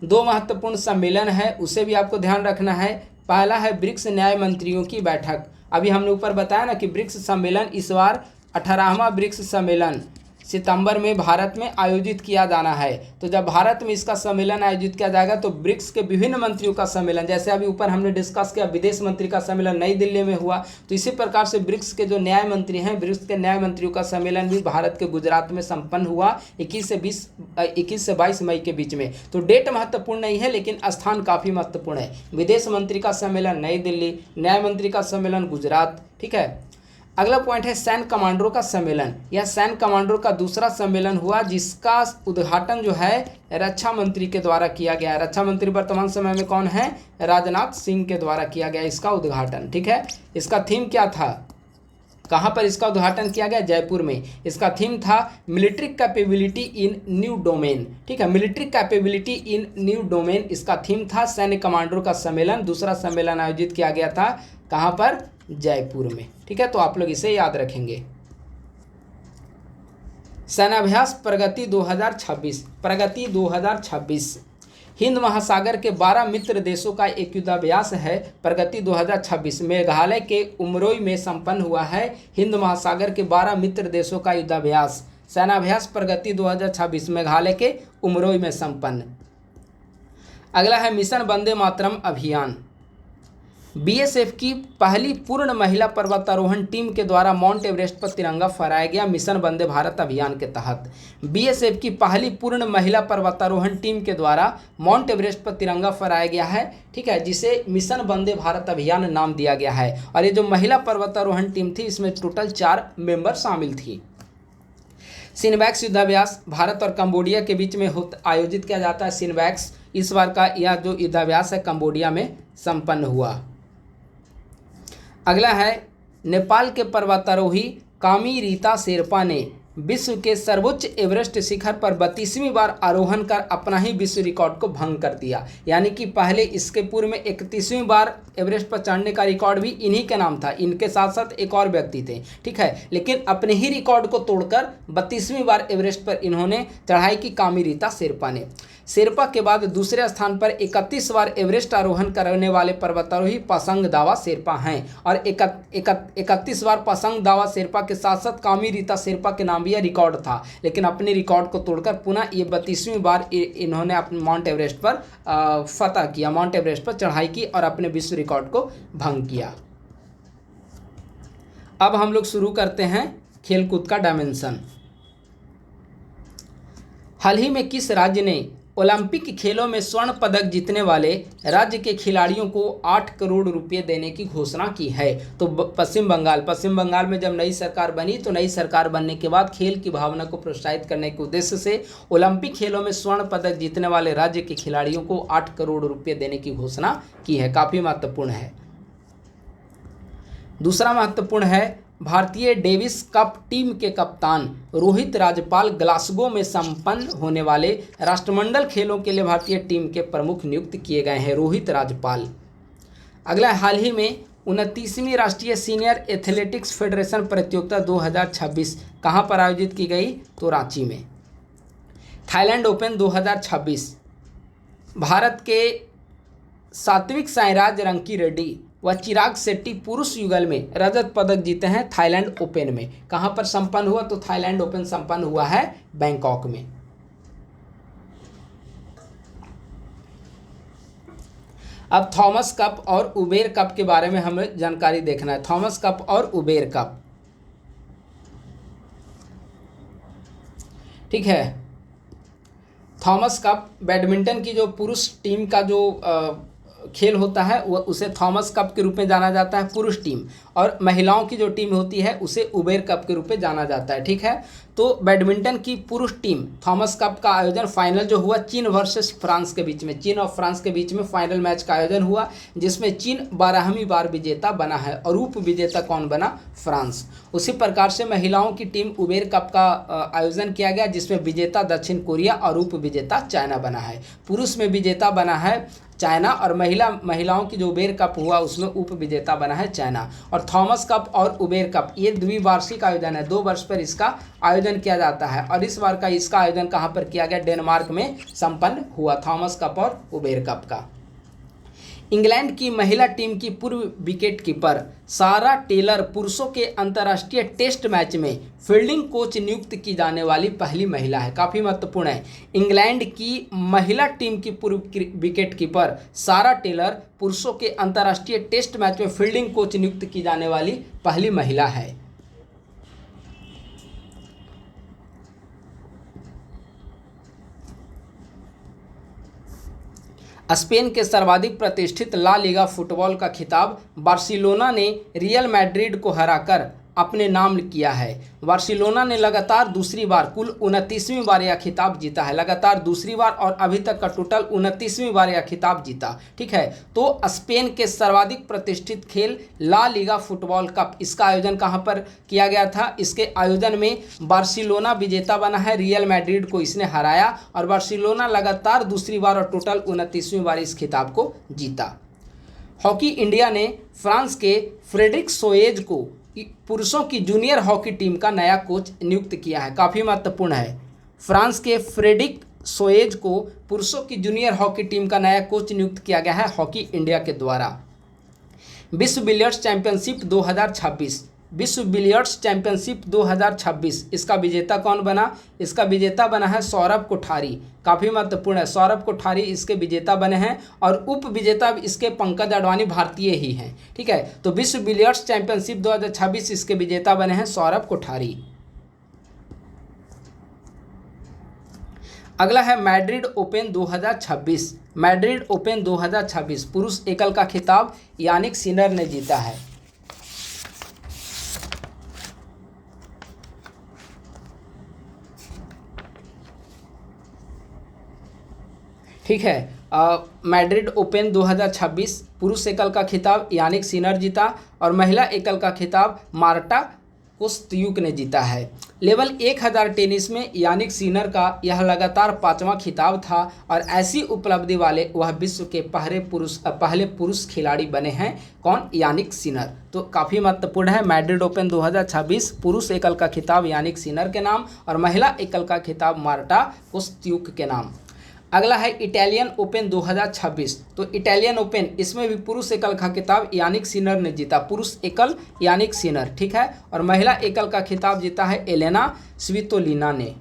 2 महत्वपूर्ण सम्मेलन है, उसे भी आपको ध्यान रखना है। पहला है ब्रिक्स न्याय मंत्रियों की बैठक। अभी हमने ऊपर बताया ना कि ब्रिक्स सम्मेलन इस बार 18वां ब्रिक्स सम्मेलन सितंबर में भारत में आयोजित किया जाना है। तो जब भारत में इसका सम्मेलन आयोजित किया जाएगा तो ब्रिक्स के विभिन्न मंत्रियों का सम्मेलन, जैसे अभी ऊपर हमने डिस्कस किया विदेश मंत्री का सम्मेलन नई दिल्ली में हुआ, तो इसी प्रकार से ब्रिक्स के जो न्याय मंत्री हैं, ब्रिक्स के न्याय मंत्रियों का सम्मेलन भी भारत के गुजरात में संपन्न हुआ 21 से 22 मई के बीच में। तो डेट महत्वपूर्ण नहीं है, लेकिन स्थान काफ़ी महत्वपूर्ण है। विदेश मंत्री का सम्मेलन नई दिल्ली, न्याय मंत्री का सम्मेलन गुजरात, ठीक है। अगला पॉइंट है सैन्य कमांडरों का सम्मेलन। यह सैन्य कमांडरों का दूसरा सम्मेलन हुआ, जिसका उद्घाटन जो है रक्षा मंत्री के द्वारा किया गया है। रक्षा मंत्री वर्तमान समय में कौन है? राजनाथ सिंह के द्वारा किया गया इसका उद्घाटन, ठीक है। इसका थीम क्या था? कहाँ पर इसका उद्घाटन किया गया? जयपुर में। इसका थीम था मिलिट्री कैपेबिलिटी इन न्यू डोमेन, ठीक है। मिलिट्री कैपेबिलिटी इन न्यू डोमेन इसका थीम था। सैन्य कमांडरों का सम्मेलन, दूसरा सम्मेलन आयोजित किया गया था कहाँ पर? जयपुर में, ठीक है। तो आप लोग इसे याद रखेंगे। सैन्याभ्यास प्रगति 2026, प्रगति 2026 हिंद महासागर के 12 मित्र देशों का एक युद्धाभ्यास है। प्रगति 2026 मेघालय के उमरोई में संपन्न हुआ है। हिंद महासागर के 12 मित्र देशों का युद्धाभ्यास सेनाभ्यास प्रगति 2026 मेघालय के उमरोई में संपन्न। अगला है मिशन वंदे मातरम अभियान। बीएसएफ की पहली पूर्ण महिला पर्वतारोहण टीम के द्वारा माउंट एवरेस्ट पर तिरंगा फहराया गया मिशन वंदे भारत अभियान के तहत। बीएसएफ की पहली पूर्ण महिला पर्वतारोहण टीम के द्वारा माउंट एवरेस्ट पर तिरंगा फहराया गया है, ठीक है, जिसे मिशन वंदे भारत अभियान नाम दिया गया है। और ये जो महिला पर्वतारोहण टीम थी इसमें टोटल 4 मेंबर शामिल थी। सिनबैक्स युद्धाभ्यास भारत और कंबोडिया के बीच में आयोजित किया जाता है। सिनबैक्स इस बार का यह जो युद्धाभ्यास है कंबोडिया में संपन्न हुआ। अगला है नेपाल के पर्वतारोही कामी रीता शेरपा ने विश्व के सर्वोच्च एवरेस्ट शिखर पर 32वीं बार आरोहण कर अपना ही विश्व रिकॉर्ड को भंग कर दिया। यानी कि पहले इसके पूर्व में 31वीं बार एवरेस्ट पर चढ़ने का रिकॉर्ड भी इन्हीं के नाम था, इनके साथ साथ एक और व्यक्ति थे, ठीक है, लेकिन अपने ही रिकॉर्ड को तोड़कर 32वीं बार एवरेस्ट पर इन्होंने चढ़ाई की कामी रीता शेरपा ने। शेरपा के बाद दूसरे स्थान पर 31 बार एवरेस्ट आरोहण करने वाले पर्वतारोही पासंग दावा शेरपा हैं और 31 बार पासंग दावा शेरपा के साथ साथ कामी रीता शेरपा के नाम भी यह रिकॉर्ड था, लेकिन अपने रिकॉर्ड को तोड़कर पुनः ये 32वीं बार इन्होंने अपने माउंट एवरेस्ट पर फतह किया, माउंट एवरेस्ट पर चढ़ाई की और अपने विश्व रिकॉर्ड को भंग किया। अब हम लोग शुरू करते हैं खेलकूद का डायमेंशन। हाल ही में किस राज्य ने ओलंपिक खेलों में स्वर्ण पदक जीतने वाले राज्य के खिलाड़ियों को 8 करोड़ रुपए देने की घोषणा की है? तो पश्चिम बंगाल में जब नई सरकार बनी तो नई सरकार बनने के बाद खेल की भावना को प्रोत्साहित करने के उद्देश्य से ओलंपिक खेलों में स्वर्ण पदक जीतने वाले राज्य के खिलाड़ियों को 8 करोड़ रुपये देने की घोषणा की है। काफ़ी महत्वपूर्ण है। दूसरा महत्वपूर्ण है भारतीय डेविस कप टीम के कप्तान रोहित राजपाल ग्लासगो में संपन्न होने वाले राष्ट्रमंडल खेलों के लिए भारतीय टीम के प्रमुख नियुक्त किए गए हैं रोहित राजपाल। अगला, हाल ही में 29वीं राष्ट्रीय सीनियर एथलेटिक्स फेडरेशन प्रतियोगिता 2026 कहां पर आयोजित की गई? तो रांची में। थाईलैंड ओपन 2026 भारत के सात्विक साईराज रंकीरेड्डी व चिराग शेट्टी पुरुष युगल में रजत पदक जीते हैं थाईलैंड ओपन में। कहां पर संपन्न हुआ? तो थाईलैंड ओपन संपन्न हुआ है बैंकॉक में। अब थॉमस कप और उबेर कप के बारे में हमें जानकारी देखना है। थॉमस कप और उबेर कप, ठीक है। थॉमस कप बैडमिंटन की जो पुरुष टीम का जो खेल होता है वह उसे थॉमस कप के रूप में जाना जाता है पुरुष टीम, और महिलाओं की जो टीम होती है उसे उबेर कप के रूप में जाना जाता है, ठीक है। तो बैडमिंटन की पुरुष टीम थॉमस कप का आयोजन फाइनल जो हुआ चीन वर्सेस फ्रांस के बीच में, चीन और फ्रांस के बीच में फाइनल मैच का आयोजन हुआ जिसमें चीन 12वीं बार विजेता बना है और उप विजेता कौन बना? फ्रांस। उसी प्रकार से महिलाओं की टीम उबेर कप का आयोजन किया गया जिसमें विजेता दक्षिण कोरिया और उप विजेता चाइना बना है। पुरुष में विजेता बना है चाइना और महिलाओं की जो उबेर कप हुआ उसमें उप विजेता बना है चाइना। और थॉमस कप और उबेर कप ये द्विवार्षिक आयोजन है, 2 वर्ष पर इसका आयोजन किया जाता है और इस बार का इसका आयोजन कहाँ पर किया गया? डेनमार्क में संपन्न हुआ थॉमस कप और उबेर कप का। इंग्लैंड की महिला टीम की पूर्व विकेट कीपर सारा टेलर पुरुषों के अंतर्राष्ट्रीय टेस्ट मैच में फील्डिंग कोच नियुक्त की जाने वाली पहली महिला है। काफ़ी महत्वपूर्ण है। इंग्लैंड की महिला टीम की पूर्व विकेट कीपर सारा टेलर पुरुषों के अंतर्राष्ट्रीय टेस्ट मैच में फील्डिंग कोच नियुक्त की जाने वाली पहली महिला है। स्पेन के सर्वाधिक प्रतिष्ठित ला लीगा फुटबॉल का खिताब बार्सिलोना ने रियल मैड्रिड को हराकर अपने नाम किया है। बार्सिलोना ने लगातार दूसरी बार कुल 29वीं बार यह खिताब जीता है, लगातार दूसरी बार, और अभी तक का टोटल 29वीं बार यह खिताब जीता, ठीक है। तो स्पेन के सर्वाधिक प्रतिष्ठित खेल ला लीगा फुटबॉल कप, इसका आयोजन कहाँ पर किया गया था? इसके आयोजन में बार्सिलोना विजेता बना है, रियल मैड्रिड को इसने हराया और बार्सिलोना लगातार दूसरी बार और टोटल 29वीं बार इस खिताब को जीता। हॉकी इंडिया ने फ्रांस के फ्रेडरिक सोएज को पुरुषों की जूनियर हॉकी टीम का नया कोच नियुक्त किया है। काफ़ी महत्वपूर्ण है। फ्रांस के फ्रेडरिक सोएज को पुरुषों की जूनियर हॉकी टीम का नया कोच नियुक्त किया गया है हॉकी इंडिया के द्वारा। विश्व बिलियर्ड्स चैंपियनशिप 2026 विश्व बिलियर्ड्स चैंपियनशिप 2026, इसका विजेता कौन बना? इसका विजेता बना है सौरभ कोठारी। काफ़ी महत्वपूर्ण है, सौरभ कोठारी इसके विजेता बने हैं और उप विजेता इसके पंकज अडवाणी भारतीय ही हैं। ठीक है, तो विश्व बिलियर्ड्स चैंपियनशिप 2026 इसके विजेता बने हैं सौरभ कोठारी। अगला है मैड्रिड ओपन 2026। मैड्रिड ओपन 2026 पुरुष एकल का खिताब यानिक सिनर ने जीता है। ठीक है, मैड्रिड ओपन 2026 पुरुष एकल का खिताब यानिक सिनर जीता और महिला एकल का खिताब मार्टा कोस्त्यूक ने जीता है। लेवल 1000 टेनिस में यानिक सिनर का यह लगातार 5वां खिताब था और ऐसी उपलब्धि वाले वह विश्व के पहले पुरुष खिलाड़ी बने हैं। कौन? Jannik Sinner. तो काफ़ी महत्वपूर्ण है, मैड्रिड ओपन 2026 पुरुष एकल का खिताब यानिक सिनर के नाम और महिला एकल का खिताब मार्टा कोस्त्यूक के नाम। अगला है इटालियन ओपन 2026। तो इटालियन ओपन इसमें भी पुरुष एकल का खिताब यानिक सिनर ने जीता, पुरुष एकल यानिक सिनर। ठीक है, और महिला एकल का खिताब जीता है एलेना स्वितोलिना ने।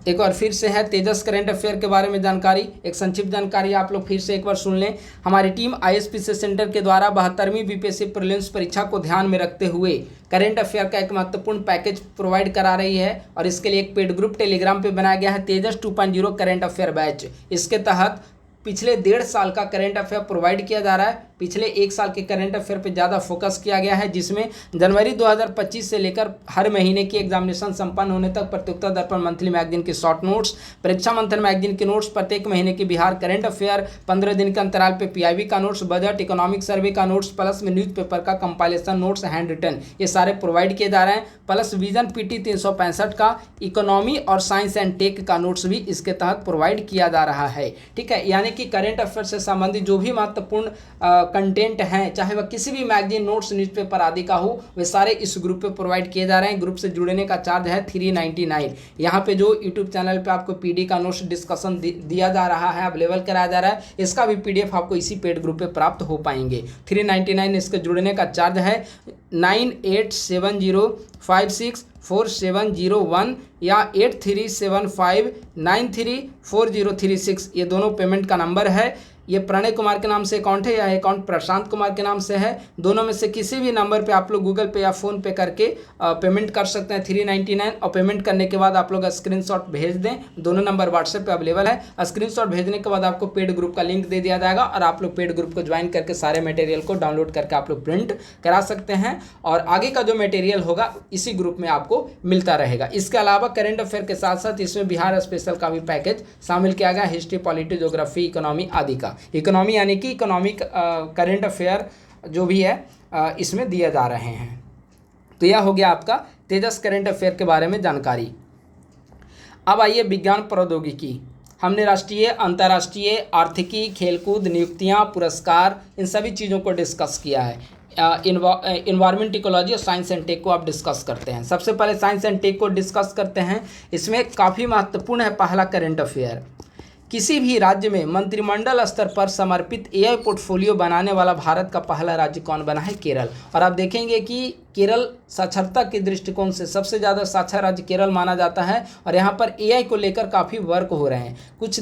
एक बार फिर से है तेजस करंट अफेयर के बारे में जानकारी, एक संक्षिप्त जानकारी आप लोग फिर से एक बार सुन लें। हमारी टीम ISPC सेंटर के द्वारा 72वीं BPSC प्रीलिम्स परीक्षा को ध्यान में रखते हुए करंट अफेयर का एक महत्वपूर्ण पैकेज प्रोवाइड करा रही है और इसके लिए एक पेड ग्रुप टेलीग्राम पे बनाया गया है, तेजस 2.0 करंट अफेयर बैच। इसके तहत पिछले 1.5 साल का करंट अफेयर प्रोवाइड किया जा रहा है। पिछले 1 साल के करंट अफेयर पे ज़्यादा फोकस किया गया है, जिसमें जनवरी 2025 से लेकर हर महीने की एग्जामिनेशन संपन्न होने तक प्रतियोगिता दर्पण मंथली मैगजीन के शॉर्ट नोट्स, परीक्षा मंथन मैगजीन के नोट्स, प्रत्येक महीने की बिहार करंट अफेयर, 15 दिन के अंतराल पे PIB का नोट्स, बजट, इकोनॉमिक सर्वे का नोट्स, प्लस में न्यूज़पेपर का कंपाइलेशन नोट्स हैंड रिटन, ये सारे प्रोवाइड किए जा रहे हैं। प्लस विजन PT 365 का इकोनॉमी और साइंस एंड टेक का नोट्स भी इसके तहत प्रोवाइड किया जा रहा है। ठीक है, यानी कि करंट अफेयर से संबंधित जो भी महत्वपूर्ण कंटेंट हैं, चाहे वह किसी भी मैगजीन, नोट्स, न्यूज़पेपर आदि का हो, वे सारे इस ग्रुप पे प्रोवाइड किए जा रहे हैं। ग्रुप से जुड़ने का चार्ज है 399। यहाँ पे जो यूट्यूब चैनल पे आपको PD का नोट्स डिस्कशन दिया जा रहा है, अवेलेबल कराया जा रहा है, इसका भी PDF आपको इसी पेड ग्रुप पे प्राप्त हो पाएंगे। 399 इसके जुड़ने का चार्ज है। 9870564701 या 8375934036 ये दोनों पेमेंट का नंबर है। ये प्रणय कुमार के नाम से अकाउंट है या अकाउंट प्रशांत कुमार के नाम से है। दोनों में से किसी भी नंबर पे आप लोग गूगल पे या फ़ोन पे करके पेमेंट कर सकते हैं 399। और पेमेंट करने के बाद आप लोग स्क्रीनशॉट भेज दें, दोनों नंबर व्हाट्सएप पे अवेलेबल है। स्क्रीनशॉट भेजने के बाद आपको पेड ग्रुप का लिंक दे दिया जाएगा और आप लोग पेड ग्रुप को ज्वाइन करके सारे मटेरियल को डाउनलोड करके आप लोग प्रिंट करा सकते हैं और आगे का जो मटेरियल होगा इसी ग्रुप में आपको मिलता रहेगा। इसके अलावा करंट अफेयर के साथ साथ इसमें बिहार स्पेशल का भी पैकेज शामिल किया गया, हिस्ट्री, पॉलिटी, ज्योग्राफी, इकोनॉमी आदि का। इकोनॉमी यानी कि इकोनॉमिक करंट अफेयर जो भी है इसमें दिए जा रहे हैं। तो यह हो गया आपका तेजस करंट अफेयर के बारे में जानकारी। अब आइए विज्ञान प्रौद्योगिकी। हमने राष्ट्रीय, अंतर्राष्ट्रीय, आर्थिकी, खेलकूद, नियुक्तियां, पुरस्कार, इन सभी चीज़ों को डिस्कस किया है। इन्वायरमेंट, इकोलॉजी और साइंस एंड टेक को आप डिस्कस करते हैं। सबसे पहले साइंस एंड टेक को डिस्कस करते हैं। इसमें काफ़ी महत्वपूर्ण है पहला करंट अफेयर। किसी भी राज्य में मंत्रिमंडल स्तर पर समर्पित AI पोर्टफोलियो बनाने वाला भारत का पहला राज्य कौन बना है? केरल। और आप देखेंगे कि केरल साक्षरता के दृष्टिकोण से सबसे ज़्यादा साक्षर राज्य केरल माना जाता है और यहाँ पर AI को लेकर काफ़ी वर्क हो रहे हैं। कुछ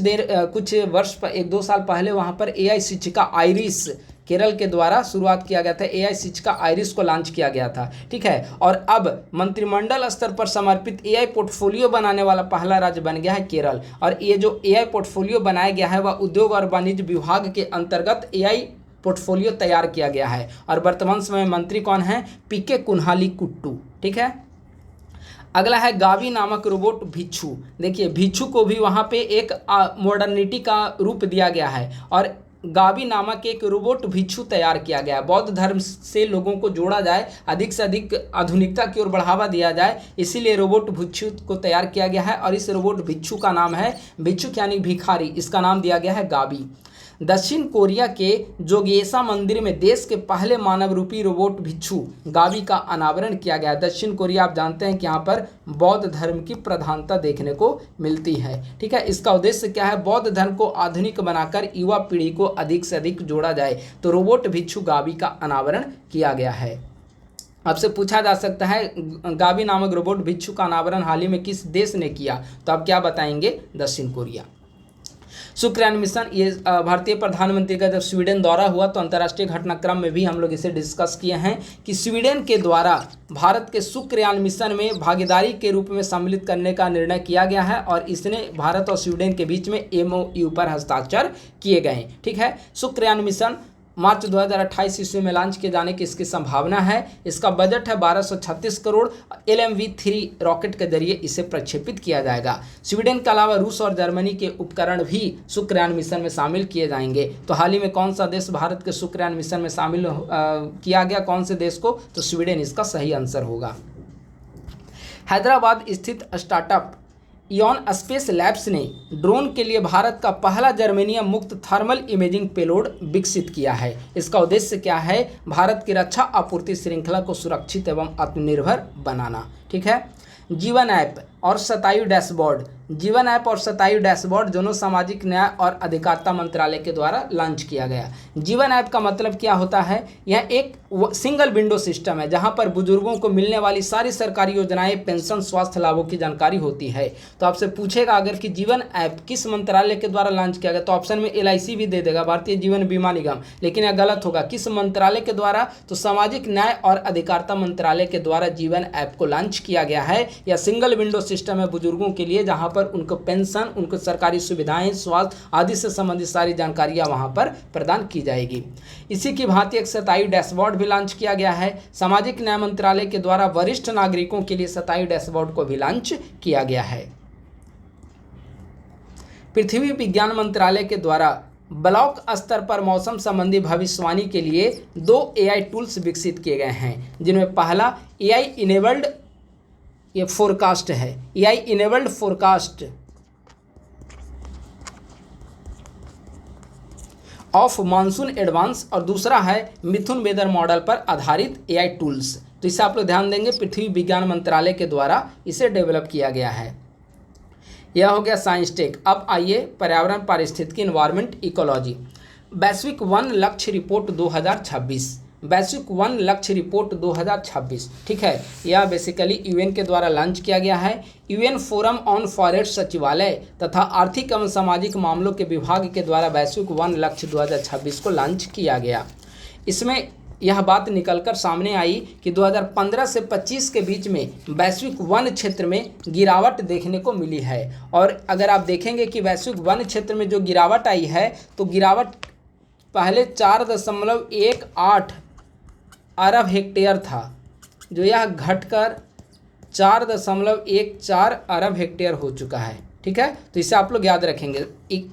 वर्ष 1-2 साल पहले वहाँ पर AI शिक्षिका आइरिस केरल के द्वारा शुरुआत किया गया था, AI शिक्षिका आइरिस को लॉन्च किया गया था। ठीक है, और अब मंत्रिमंडल स्तर पर समर्पित AI पोर्टफोलियो बनाने वाला पहला राज्य बन गया है केरल। और ये जो AI पोर्टफोलियो बनाया गया है वह उद्योग और वाणिज्य विभाग के अंतर्गत AI पोर्टफोलियो तैयार किया गया है। और वर्तमान समय मंत्री कौन है? PK कुन्हाली कुट्टू। ठीक है, अगला है गावी नामक रोबोट भिक्षु। देखिए भिक्षु को भी वहाँ पे एक मॉडर्निटी का रूप दिया गया है और गावी नामक एक रोबोट भिक्षु तैयार किया गया है। बौद्ध धर्म से लोगों को जोड़ा जाए, अधिक से अधिक आधुनिकता की ओर बढ़ावा दिया जाए, इसीलिए रोबोट भिक्षु को तैयार किया गया है और इस रोबोट भिक्षु का नाम है भिक्षुक यानी भिखारी, इसका नाम दिया गया है गावी। दक्षिण कोरिया के जोगेसा मंदिर में देश के पहले मानव रूपी रोबोट भिक्षु गावी का अनावरण किया गया। दक्षिण कोरिया आप जानते हैं कि यहाँ पर बौद्ध धर्म की प्रधानता देखने को मिलती है। ठीक है, इसका उद्देश्य क्या है? बौद्ध धर्म को आधुनिक बनाकर युवा पीढ़ी को अधिक से अधिक जोड़ा जाए, तो रोबोट भिक्षु गावी का अनावरण किया गया है। आपसे पूछा जा सकता है गावी नामक रोबोट भिक्षु का अनावरण हाल ही में किस देश ने किया? तो आप क्या बताएंगे? दक्षिण कोरिया। शुक्रयान मिशन, ये भारतीय प्रधानमंत्री का जब स्वीडन दौरा हुआ तो अंतर्राष्ट्रीय घटनाक्रम में भी हम लोग इसे डिस्कस किए हैं कि स्वीडन के द्वारा भारत के शुक्रयान मिशन में भागीदारी के रूप में सम्मिलित करने का निर्णय किया गया है और इसने भारत और स्वीडन के बीच में MOU पर हस्ताक्षर किए गए हैं। ठीक है, शुक्रयान मिशन मार्च 2028 ईस्वी में लॉन्च किए जाने की इसकी संभावना है। इसका बजट है 1236 करोड़। LMV-3 रॉकेट के जरिए इसे प्रक्षेपित किया जाएगा। स्वीडन के अलावा रूस और जर्मनी के उपकरण भी शुक्रयान मिशन में शामिल किए जाएंगे। तो हाल ही में कौन सा देश भारत के शुक्रयान मिशन में शामिल किया गया? कौन से देश को? तो स्वीडन इसका सही आंसर होगा। हैदराबाद स्थित स्टार्टअप इयॉन स्पेस लैब्स ने ड्रोन के लिए भारत का पहला जर्मेनियम मुक्त थर्मल इमेजिंग पेलोड विकसित किया है। इसका उद्देश्य क्या है? भारत की रक्षा आपूर्ति श्रृंखला को सुरक्षित एवं आत्मनिर्भर बनाना। ठीक है, जीवन ऐप और शतायु डैशबोर्ड, जीवन ऐप और शतायु डैशबोर्ड दोनों सामाजिक न्याय और अधिकारिता मंत्रालय के द्वारा लॉन्च किया गया। जीवन ऐप का मतलब क्या होता है? यह एक सिंगल विंडो सिस्टम है जहां पर बुजुर्गों को मिलने वाली सारी सरकारी योजनाएं, पेंशन, स्वास्थ्य लाभों की जानकारी होती है। तो आपसे पूछेगा अगर कि जीवन ऐप किस मंत्रालय के द्वारा लॉन्च किया गया, तो ऑप्शन में LIC भी दे देगा, भारतीय जीवन बीमा निगम, लेकिन यह गलत होगा। किस मंत्रालय के द्वारा? तो सामाजिक न्याय और अधिकारिता मंत्रालय के द्वारा जीवन ऐप को लॉन्च किया गया है। यह सिंगल विंडो सिस्टम है बुजुर्गों के लिए, जहां पर उनको पेंशन, उनको सरकारी सुविधाएं, स्वास्थ्य आदि से संबंधित सारी जानकारियां वहां पर प्रदान की जाएगी। इसी की भांति एक शतायु डैशबोर्ड भी लॉन्च किया गया है। सामाजिक न्याय मंत्रालय के द्वारा वरिष्ठ नागरिकों के लिए शतायु डैशबोर्ड को भी लॉन्च किया गया है। पृथ्वी विज्ञान मंत्रालय के द्वारा ब्लॉक स्तर पर मौसम संबंधी भविष्यवाणी के लिए 2 AI टूल्स विकसित किए गए हैं, जिनमें पहला AI इनेबल्ड ये फोरकास्ट है, AI enabled forecast of monsoon advance, और दूसरा है मिथुन वेदर मॉडल पर आधारित AI टूल्स। तो इसे आप लोग ध्यान देंगे, पृथ्वी विज्ञान मंत्रालय के द्वारा इसे डेवलप किया गया है। यह हो गया साइंस टेक। अब आइए पर्यावरण, पारिस्थितिकी, इन्वायरमेंट, इकोलॉजी। वैश्विक वन लक्ष्य रिपोर्ट 2026, वैश्विक वन लक्ष्य रिपोर्ट 2026। ठीक है, यह बेसिकली UN के द्वारा लॉन्च किया गया है। UN फोरम ऑन फॉरेस्ट सचिवालय तथा आर्थिक एवं सामाजिक मामलों के विभाग के द्वारा वैश्विक वन लक्ष्य 2026 को लॉन्च किया गया। इसमें यह बात निकलकर सामने आई कि 2015 से 25 के बीच में वैश्विक वन क्षेत्र में गिरावट देखने को मिली है। और अगर आप देखेंगे कि वैश्विक वन क्षेत्र में जो गिरावट आई है, तो गिरावट पहले 4.18 अरब हेक्टेयर था, जो यह घटकर 4.14 अरब हेक्टेयर हो चुका है। ठीक है, तो इसे आप लोग याद रखेंगे।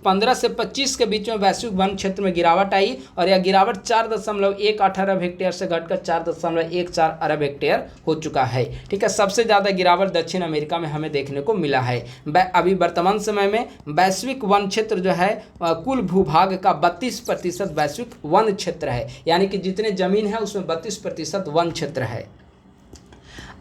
15 से 25 के बीच में वैश्विक वन क्षेत्र में गिरावट आई और यह गिरावट 4.18 अरब हेक्टेयर से घटकर 4.14 अरब हेक्टेयर हो चुका है। ठीक है, सबसे ज़्यादा गिरावट दक्षिण अमेरिका में हमें देखने को मिला है। अभी वर्तमान समय में वैश्विक वन क्षेत्र जो है कुल भूभाग का 32% वैश्विक वन क्षेत्र है, यानी कि जितने जमीन है उसमें 32% वन क्षेत्र है।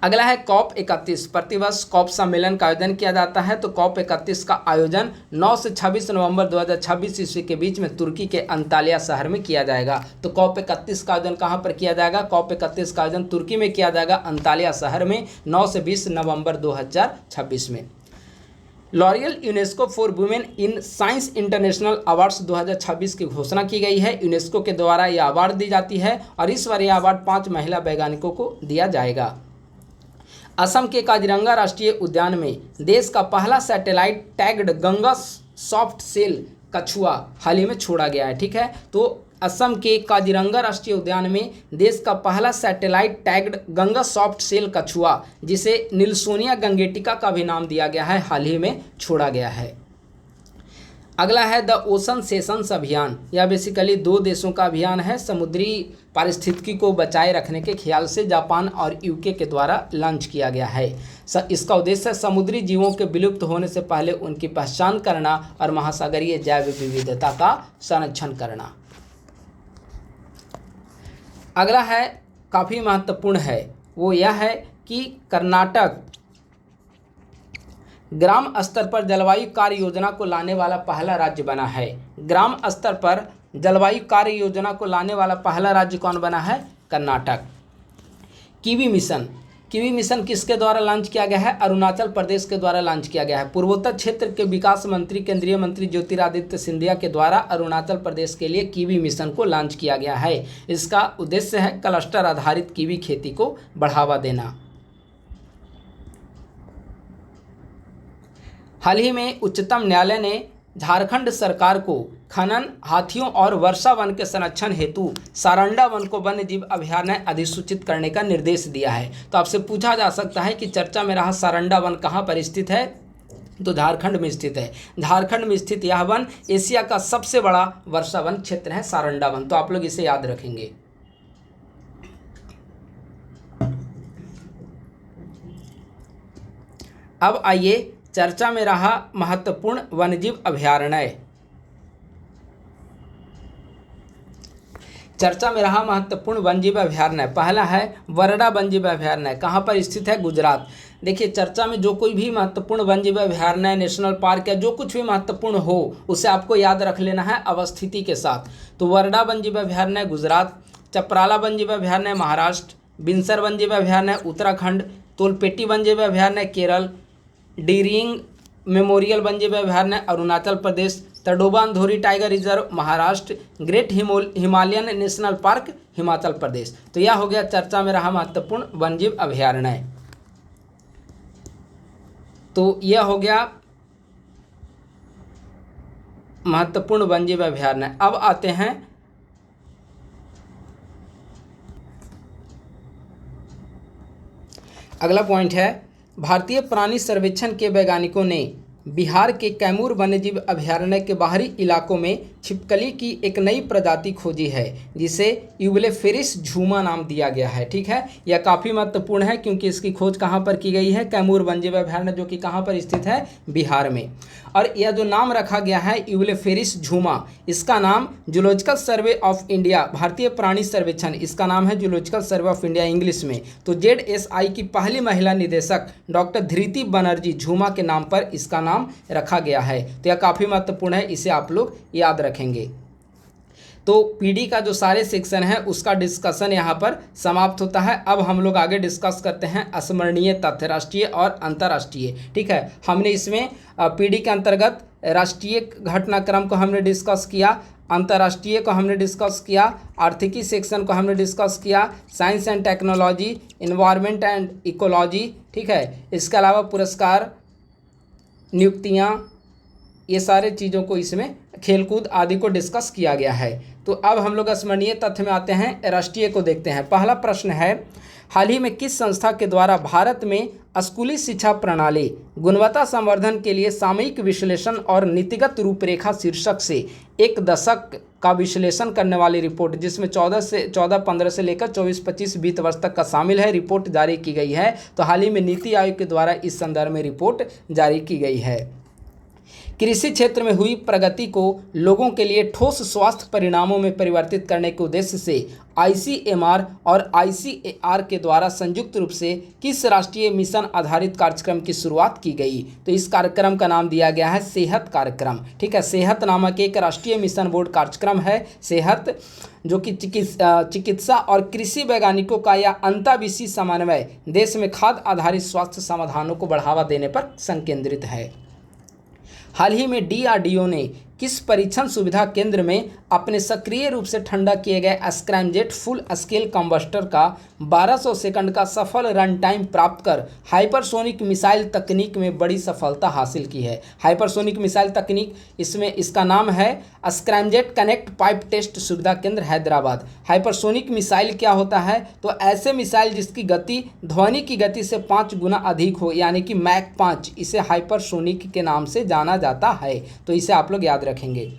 अगला है COP31। प्रतिवर्ष COP सम्मेलन का आयोजन किया जाता है। तो COP31 का आयोजन 9 से 26 नवंबर 2026 ईस्वी के बीच में तुर्की के अंतालिया शहर में किया जाएगा। तो COP31 का आयोजन कहाँ पर किया जाएगा? COP31 का आयोजन तुर्की में किया जाएगा, अंतालिया शहर में, 9 से 20 नवंबर 2026 में। L'Oréal UNESCO for women in science international awards 2026 की घोषणा की गई है। यूनेस्को के द्वारा यह अवार्ड दी जाती है और इस बार यह अवार्ड 5 महिला वैज्ञानिकों को दिया जाएगा। असम के काजीरंगा राष्ट्रीय उद्यान में देश का पहला satellite tagged Ganga soft shell कछुआ हाल ही में छोड़ा गया है। ठीक है, तो असम के काजीरंगा राष्ट्रीय उद्यान में देश का पहला satellite tagged Ganga soft shell कछुआ, जिसे नीलसोनिया गंगेटिका का भी नाम दिया गया है, हाल ही में छोड़ा गया है। अगला है द ओशन सेशंस अभियान। यह बेसिकली 2 देशों का अभियान है, समुद्री पारिस्थितिकी को बचाए रखने के ख्याल से जापान और यूके के द्वारा लॉन्च किया गया है। इसका उद्देश्य है समुद्री जीवों के विलुप्त होने से पहले उनकी पहचान करना और महासागरीय जैव विविधता का संरक्षण करना। अगला है काफ़ी महत्वपूर्ण है, वो यह है कि कर्नाटक ग्राम स्तर पर जलवायु कार्य योजना को लाने वाला पहला राज्य बना है। ग्राम स्तर पर जलवायु कार्य योजना को लाने वाला पहला राज्य कौन बना है? Karnataka. Kiwi mission, kiwi mission किसके द्वारा लॉन्च किया गया है? अरुणाचल प्रदेश के द्वारा लॉन्च किया गया है। पूर्वोत्तर क्षेत्र के विकास मंत्री केंद्रीय मंत्री ज्योतिरादित्य सिंधिया के द्वारा अरुणाचल प्रदेश के लिए कीवी मिशन को लॉन्च किया गया है। इसका उद्देश्य है क्लस्टर आधारित कीवी खेती को बढ़ावा देना। हाल ही में उच्चतम न्यायालय ने झारखंड सरकार को खनन, हाथियों और वर्षा वन के संरक्षण हेतु सारंडा वन को वन्य जीव अभयारण्य अधिसूचित करने का निर्देश दिया है। तो आपसे पूछा जा सकता है कि चर्चा में रहा सारंडा वन कहाँ पर स्थित है? तो झारखंड में स्थित है। झारखंड में स्थित यह वन एशिया का सबसे बड़ा वर्षा वन क्षेत्र है, सारंडा वन। तो आप लोग इसे याद रखेंगे। अब आइए चर्चा में रहा महत्वपूर्ण वन्यजीव अभयारण्य। चर्चा में रहा महत्वपूर्ण वन्यजीव अभयारण्य, पहला है वरडा वन्यजीव अभयारण्य। कहाँ पर स्थित है? गुजरात। देखिए, चर्चा में जो कोई भी महत्वपूर्ण वन्यजीव अभयारण्य, नेशनल पार्क या जो कुछ भी महत्वपूर्ण हो उसे आपको याद रख लेना है अवस्थिति के साथ। तो वरडा वन्यजीव अभयारण्य गुजरात, चपराला वन्यजीव अभयारण्य महाराष्ट्र, बिनसर वन्यजीव अभयारण्य उत्तराखंड, तोलपेटी वन्यजीव अभयारण्य केरल, डीरिंग मेमोरियल वन्यजीव अभयारण्य Arunachal Pradesh, Tadoba Andhari tiger reserve Maharashtra, Great Himalayan National Park Himachal Pradesh. तो यह हो गया चर्चा में रहा महत्वपूर्ण वन्यजीव अभयारण्य। तो यह हो गया महत्वपूर्ण वन्यजीव अभयारण्य। अब आते हैं अगला पॉइंट है, भारतीय प्राणी सर्वेक्षण के वैज्ञानिकों ने बिहार के कैमूर वन्यजीव अभयारण्य के बाहरी इलाकों में छिपकली की एक नई प्रजाति खोजी है जिसे यूबलेफेरिस झूमा नाम दिया गया है। ठीक है, यह काफ़ी महत्वपूर्ण है क्योंकि इसकी खोज कहाँ पर की गई है? कैमूर वन्यजीव अभयारण्य, जो कि कहाँ पर स्थित है? बिहार में। और यह जो नाम रखा गया है यूबलेफेरिस झूमा, इसका नाम जूलॉजिकल सर्वे ऑफ इंडिया, भारतीय प्राणी सर्वेक्षण, इसका नाम है zoological survey of India English में। तो ZSI की पहली महिला निदेशक डॉक्टर धृति बनर्जी झूमा के नाम पर इसका नाम रखा गया है। तो यह काफ़ी महत्वपूर्ण है, इसे आप लोग याद रखेंगे। तो पीडी का जो सारे सेक्शन है उसका डिस्कशन यहाँ पर समाप्त होता है। अब हम लोग आगे डिस्कस करते हैं अस्मरणीय तथ्य, राष्ट्रीय और अंतर्राष्ट्रीय। ठीक है, हमने इसमें पीडी के अंतर्गत राष्ट्रीय घटनाक्रम को हमने डिस्कस किया, अंतर्राष्ट्रीय को हमने डिस्कस किया, आर्थिकी सेक्शन को हमने डिस्कस किया, science and technology, environment and ecology. ठीक है, इसके अलावा पुरस्कार, नियुक्तियाँ, ये सारे चीज़ों को इसमें खेलकूद आदि को डिस्कस किया गया है। तो अब हम लोग स्मरणीय तथ्य में आते हैं, राष्ट्रीय को देखते हैं। पहला प्रश्न है, हाल ही में किस संस्था के द्वारा भारत में स्कूली शिक्षा प्रणाली गुणवत्ता संवर्धन के लिए सामयिक विश्लेषण और नीतिगत रूपरेखा शीर्षक से एक दशक का विश्लेषण करने वाली रिपोर्ट, जिसमें 14-15 से लेकर 24-25 वित्त वर्ष तक का शामिल है, रिपोर्ट जारी की गई है। तो हाल ही में नीति आयोग के द्वारा इस संदर्भ में रिपोर्ट जारी की गई है। कृषि क्षेत्र में हुई प्रगति को लोगों के लिए ठोस स्वास्थ्य परिणामों में परिवर्तित करने के उद्देश्य से ICMR और ICAR के द्वारा संयुक्त रूप से किस राष्ट्रीय मिशन आधारित कार्यक्रम की शुरुआत की गई? तो इस कार्यक्रम का नाम दिया गया है सेहत कार्यक्रम। ठीक है, सेहत नामक एक राष्ट्रीय मिशन बोर्ड कार्यक्रम है सेहत, जो कि चिकित्सा और कृषि वैज्ञानिकों का यह अंतर्विषयी समन्वय देश में खाद्य आधारित स्वास्थ्य समाधानों को बढ़ावा देने पर संकेंद्रित है। हाल ही में DRDO ने किस परीक्षण सुविधा केंद्र में अपने सक्रिय रूप से ठंडा किए गए स्क्रैमजेट फुल स्केल कंबस्टर का 1200 सेकंड का सफल रन टाइम प्राप्त कर हाइपरसोनिक मिसाइल तकनीक में बड़ी सफलता हासिल की है। हाइपरसोनिक मिसाइल तकनीक, इसमें इसका नाम है स्क्रैमजेट कनेक्ट पाइप टेस्ट सुविधा केंद्र हैदराबाद। हाइपरसोनिक मिसाइल क्या होता है? तो ऐसे मिसाइल जिसकी गति ध्वनि की गति से 5 गुना अधिक हो, यानी कि मैक 5, इसे हाइपरसोनिक के नाम से जाना जाता है। तो इसे आप लोग याद रखेंगे।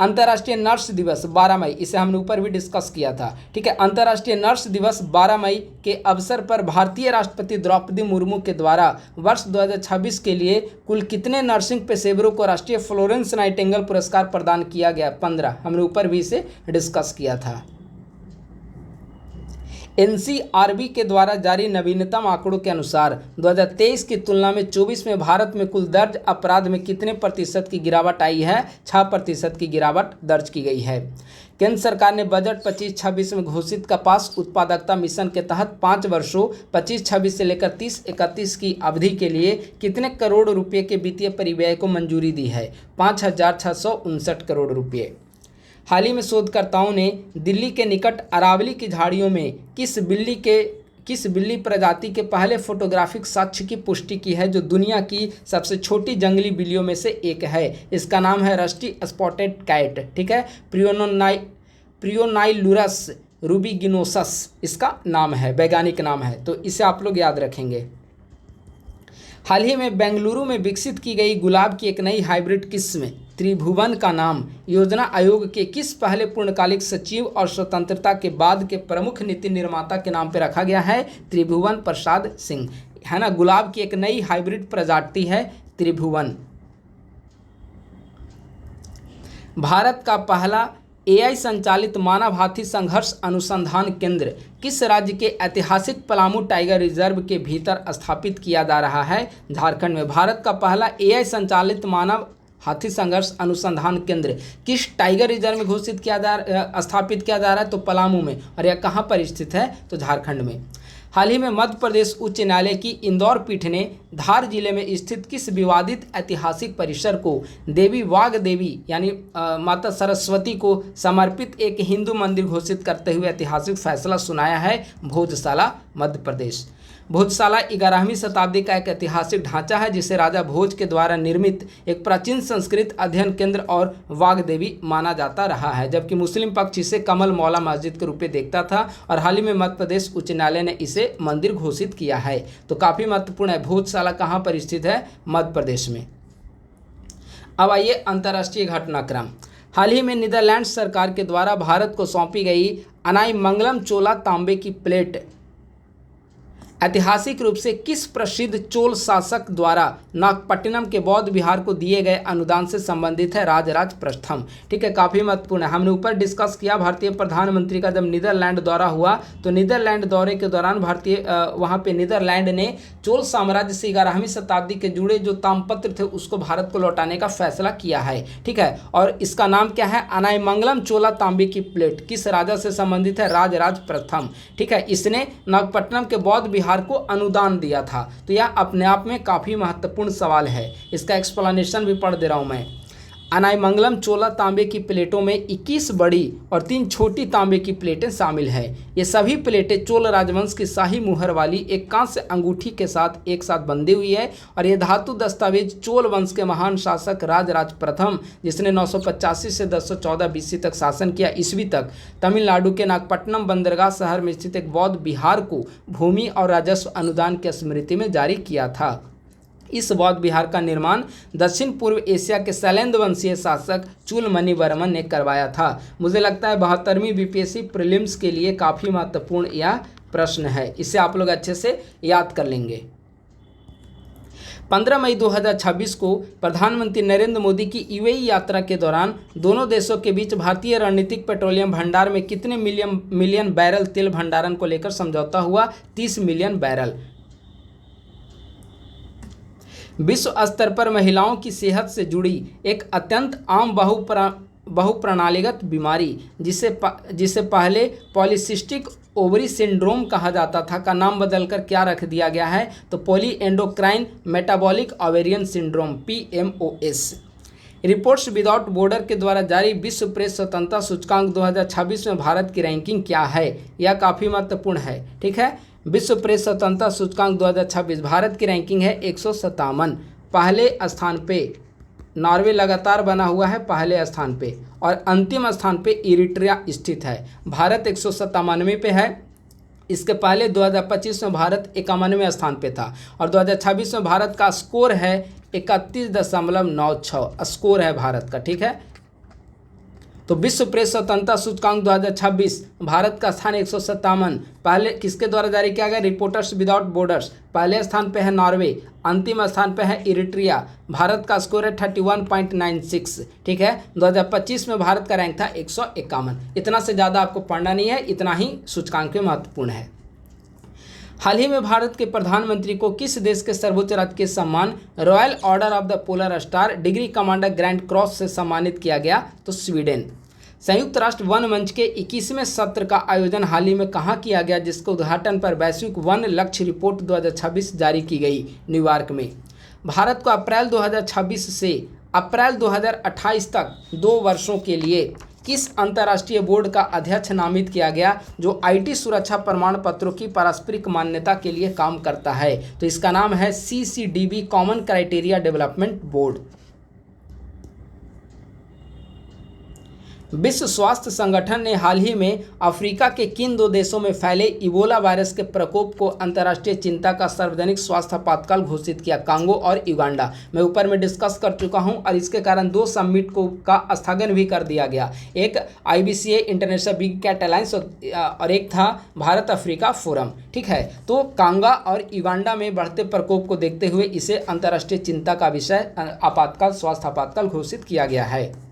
अंतर्राष्ट्रीय नर्स दिवस 12 मई, इसे हमने ऊपर भी डिस्कस किया था, ठीक है। अंतर्राष्ट्रीय नर्स दिवस 12 मई के अवसर पर भारतीय राष्ट्रपति द्रौपदी मुर्मू के द्वारा वर्ष 2026 के लिए कुल कितने नर्सिंग पेशेवरों को राष्ट्रीय फ्लोरेंस नाइटिंगेल पुरस्कार प्रदान किया गया? 15। हमने ऊपर भी इसे डिस्कस किया था। एनसीआरबी के द्वारा जारी नवीनतम आंकड़ों के अनुसार 2023 की तुलना में 24 में भारत में कुल दर्ज अपराध में कितने प्रतिशत की गिरावट आई है? 6% की गिरावट दर्ज की गई है। केंद्र सरकार ने बजट 25-26 में घोषित कपास उत्पादकता मिशन के तहत 5 वर्षों 25-26 से लेकर 30-31 की अवधि के लिए कितने करोड़ रुपये के वित्तीय परिव्यय को मंजूरी दी है? 5,659 करोड़ रुपये। हाल ही में शोधकर्ताओं ने दिल्ली के निकट अरावली की झाड़ियों में किस बिल्ली प्रजाति के पहले फोटोग्राफिक साक्ष्य की पुष्टि की है, जो दुनिया की सबसे छोटी जंगली बिल्लियों में से एक है? इसका नाम है रस्टी स्पॉटेड कैट, ठीक है। प्रियोनाइलुरस रूबिगिनोसस इसका नाम है, वैज्ञानिक नाम है। तो इसे आप लोग याद रखेंगे। हाल ही में बेंगलुरु में विकसित की गई गुलाब की एक नई हाइब्रिड किस्म त्रिभुवन का नाम योजना आयोग के किस पहले पूर्णकालिक सचिव और स्वतंत्रता के बाद के प्रमुख नीति निर्माता के नाम पर रखा गया है? त्रिभुवन प्रसाद सिंह, है ना। गुलाब की एक नई हाइब्रिड प्रजाति है त्रिभुवन। भारत का पहला एआई संचालित मानव हाथी संघर्ष अनुसंधान केंद्र किस राज्य के ऐतिहासिक पलामू टाइगर रिजर्व के भीतर स्थापित किया जा रहा है? झारखंड में। भारत का पहला एआई संचालित मानव हाथी संघर्ष अनुसंधान केंद्र किस टाइगर रिजर्व में स्थापित किया जा रहा है? तो पलामू में। और यह कहाँ पर स्थित है? तो झारखंड में। हाल ही में मध्य प्रदेश उच्च न्यायालय की इंदौर पीठ ने धार जिले में स्थित किस विवादित ऐतिहासिक परिसर को देवी वाग देवी यानी माता सरस्वती को समर्पित एक हिंदू मंदिर घोषित करते हुए ऐतिहासिक फैसला सुनाया है? भोजशाला, मध्य प्रदेश। भोजशाला 11वीं शताब्दी का एक ऐतिहासिक ढांचा है जिसे राजा भोज के द्वारा निर्मित एक प्राचीन संस्कृत अध्ययन केंद्र और वाग्देवी माना जाता रहा है, जबकि मुस्लिम पक्ष इसे कमल मौला मस्जिद के रूप में देखता था। और हाल ही में मध्य प्रदेश उच्च न्यायालय ने इसे मंदिर घोषित किया है। तो काफ़ी महत्वपूर्ण है। भोजशाला कहाँ पर स्थित है? मध्य प्रदेश में। अब आइए अंतर्राष्ट्रीय घटनाक्रम। हाल ही में नीदरलैंड्स सरकार के द्वारा भारत को सौंपी गई अनाइमंगलम चोला तांबे की प्लेट ऐतिहासिक रूप से किस प्रसिद्ध चोल शासक द्वारा नागपट्टिनम के बौद्ध विहार को दिए गए अनुदान से संबंधित है? राजराज प्रथम, ठीक है। काफ़ी महत्वपूर्ण है। हमने ऊपर डिस्कस किया भारतीय प्रधानमंत्री का जब नीदरलैंड दौरा हुआ तो नीदरलैंड दौरे के दौरान वहाँ पे नीदरलैंड ने चोल साम्राज्य से 11वीं शताब्दी के जुड़े जो ताम्रपत्र थे उसको भारत को लौटाने का फैसला किया है, ठीक है। और इसका नाम क्या है? अनाइमंगलम चोला तांबे की प्लेट। किस राजा से संबंधित है? राजराज प्रथम, ठीक है। इसने नागपट्टिनम के बौद्ध को अनुदान दिया था। तो यह अपने आप में काफी महत्वपूर्ण सवाल है। इसका एक्सप्लेनेशन भी पढ़ दे रहा हूं मैं। अनाइमंगलम चोला तांबे की प्लेटों में 21 बड़ी और 3 छोटी तांबे की प्लेटें शामिल हैं। ये सभी प्लेटें चोल राजवंश की शाही मुहर वाली एक कांस्य अंगूठी के साथ एक साथ बंधी हुई है। और ये धातु दस्तावेज चोल वंश के महान शासक राजराज प्रथम, जिसने 985 से 1014 BC तक शासन किया, ईस्वी तक तमिलनाडु के नागपट्टिनम बंदरगाह शहर में स्थित एक बौद्ध विहार को भूमि और राजस्व अनुदान की स्मृति में जारी किया था। इस बौद्ध विहार का निर्माण दक्षिण पूर्व एशिया के शैलेंद्र वंशीय शासक चूलमणि वर्मन ने करवाया था। मुझे लगता है 72वीं बीपीएससी प्रीलिम्स के लिए काफ़ी महत्वपूर्ण यह प्रश्न है। इसे आप लोग अच्छे से याद कर लेंगे। 15 मई 2026 को प्रधानमंत्री नरेंद्र मोदी की यूएई यात्रा के दौरान दोनों देशों के बीच भारतीय रणनीतिक पेट्रोलियम भंडार में कितने मिलियन बैरल तेल भंडारण को लेकर समझौता हुआ? 30 मिलियन बैरल। विश्व स्तर पर महिलाओं की सेहत से जुड़ी एक अत्यंत आम बहुप्रणालीगत बीमारी जिसे पहले पॉलीसिस्टिक ओवरी सिंड्रोम कहा जाता था का नाम बदलकर क्या रख दिया गया है? तो poly endocrine metabolic ovarian syndrome, PMOS। Reports without border के द्वारा जारी विश्व प्रेस स्वतंत्रता सूचकांक 2026 में भारत की रैंकिंग क्या है? यह काफ़ी महत्वपूर्ण है। ठीक है, विश्व प्रेस स्वतंत्रता सूचकांक 2026 भारत की रैंकिंग है 157। पहले स्थान पे नॉर्वे लगातार बना हुआ है पहले स्थान पे, और अंतिम स्थान पे इरिट्रिया स्थित है। भारत 197 पे है। इसके पहले 2025 में भारत 91वें स्थान पे था, और 2026 में भारत का स्कोर है 31.96 स्कोर है भारत का। ठीक है, तो विश्व प्रेस स्वतंत्रता सूचकांक 2026 भारत का स्थान 157। पहले किसके द्वारा जारी किया गया? Reporters without borders. पहले स्थान पे है नॉर्वे, अंतिम स्थान पे है इरिट्रिया। भारत का स्कोर है 31.96। ठीक है, 2025 में भारत का रैंक था 151। इतना से ज़्यादा आपको पढ़ना नहीं है, इतना ही सूचकांक में महत्वपूर्ण है। हाल ही में भारत के प्रधानमंत्री को किस देश के सर्वोच्च राजकीय सम्मान royal order of the polar star degree commander grand cross से सम्मानित किया गया? तो स्वीडन। संयुक्त राष्ट्र वन मंच के 21वें सत्र का आयोजन हाल ही में कहाँ किया गया, जिसके उद्घाटन पर वैश्विक वन लक्ष्य रिपोर्ट 2026 जारी की गई? न्यूयॉर्क में। भारत को अप्रैल 2026 से अप्रैल 2028 तक 2 वर्षों के लिए किस अंतर्राष्ट्रीय बोर्ड का अध्यक्ष नामित किया गया, जो आईटी सुरक्षा प्रमाण पत्रों की पारस्परिक मान्यता के लिए काम करता है? तो इसका नाम है CCDB common criteria development board. विश्व स्वास्थ्य संगठन ने हाल ही में अफ्रीका के किन 2 देशों में फैले इबोला वायरस के प्रकोप को अंतर्राष्ट्रीय चिंता का सार्वजनिक स्वास्थ्य आपातकाल घोषित किया? कांगो और युगांडा। मैं ऊपर में डिस्कस कर चुका हूं, और इसके कारण 2 समिट को का स्थगन भी कर दिया गया। एक IBCA international big cat alliance और एक था भारत अफ्रीका फोरम। ठीक है, तो कांगा और युगांडा में बढ़ते प्रकोप को देखते हुए इसे अंतर्राष्ट्रीय चिंता का विषय आपातकाल स्वास्थ्य आपातकाल घोषित किया गया है।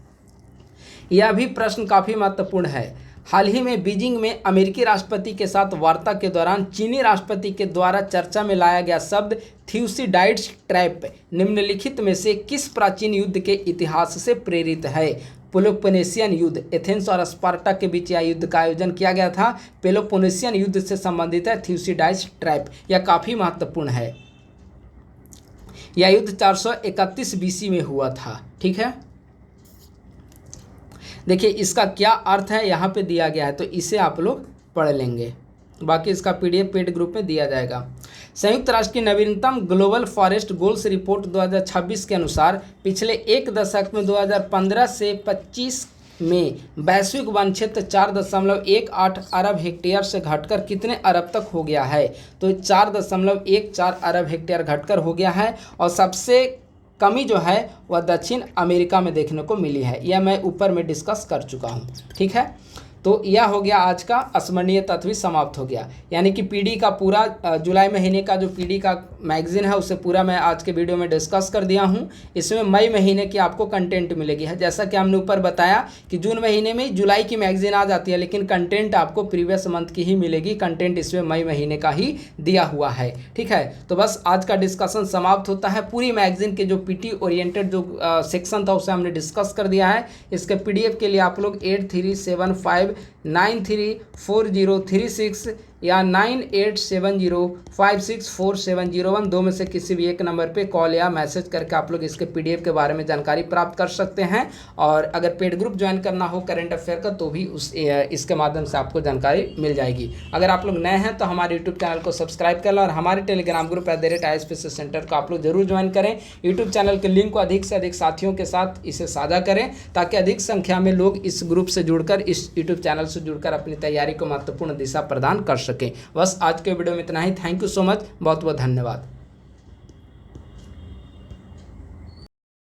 यह भी प्रश्न काफ़ी महत्वपूर्ण है। हाल ही में बीजिंग में अमेरिकी राष्ट्रपति के साथ वार्ता के दौरान चीनी राष्ट्रपति के द्वारा चर्चा में लाया गया शब्द थ्यूसिडाइड्स ट्रैप निम्नलिखित में से किस प्राचीन युद्ध के इतिहास से प्रेरित है? पेलोपोनेशियन युद्ध। एथेंस और स्पार्टा के बीच यह युद्ध का आयोजन किया गया था। पेलोपोनेशियन युद्ध से संबंधित है थ्यूसिडाइड्स ट्रैप। यह काफ़ी महत्वपूर्ण है। यह युद्ध 431 BC में हुआ था। ठीक है, देखिए इसका क्या अर्थ है यहाँ पे दिया गया है, तो इसे आप लोग पढ़ लेंगे। बाकी इसका PDF पेड ग्रुप में दिया जाएगा। संयुक्त राष्ट्र की नवीनतम ग्लोबल फॉरेस्ट गोल्स रिपोर्ट 2026 के अनुसार पिछले 1 दशक में 2015 से 25 में वैश्विक वन क्षेत्र 4.18 अरब हेक्टेयर से घटकर कितने अरब तक हो गया है? तो 4.14 अरब हेक्टेयर घटकर हो गया है, और सबसे कमी जो है वह दक्षिण अमेरिका में देखने को मिली है। यह मैं ऊपर में डिस्कस कर चुका हूँ। ठीक है, तो यह हो गया आज का स्मरणीय तत्व समाप्त हो गया। यानी कि PD का पूरा जुलाई महीने का जो PD का मैगजीन है उसे पूरा मैं आज के वीडियो में डिस्कस कर दिया हूं। इसमें मई महीने की आपको कंटेंट मिलेगी है, जैसा कि हमने ऊपर बताया कि जून महीने में जुलाई की मैगजीन आ जाती है, लेकिन कंटेंट आपको प्रीवियस मंथ की ही मिलेगी। कंटेंट इसमें मई महीने का ही दिया हुआ है। ठीक है, तो बस आज का डिस्कशन समाप्त होता है। पूरी मैगजीन के जो PT ओरिएंटेड जो सेक्शन था उसे हमने डिस्कस कर दिया है। इसके PDF के लिए आप लोग 8375934036 या 9870564701 दो में से किसी भी एक नंबर पे कॉल या मैसेज करके आप लोग इसके PDF के बारे में जानकारी प्राप्त कर सकते हैं। और अगर पेड ग्रुप ज्वाइन करना हो करंट अफेयर का तो भी इसके माध्यम से आपको जानकारी मिल जाएगी। अगर आप लोग नए हैं तो हमारे यूट्यूब चैनल को सब्सक्राइब कर लें, और हमारे टेलीग्राम ग्रुप @ISPC सेंटर को आप लोग जरूर ज्वाइन करें। यूट्यूब चैनल के लिंक को अधिक से अधिक साथियों के साथ इसे साझा करें, ताकि अधिक संख्या में लोग इस ग्रुप से जुड़कर, इस यूट्यूब चैनल से जुड़कर अपनी तैयारी को महत्वपूर्ण दिशा प्रदान कर सकें। बस आज के वीडियो में इतना ही। थैंक यू सो मच, बहुत बहुत धन्यवाद।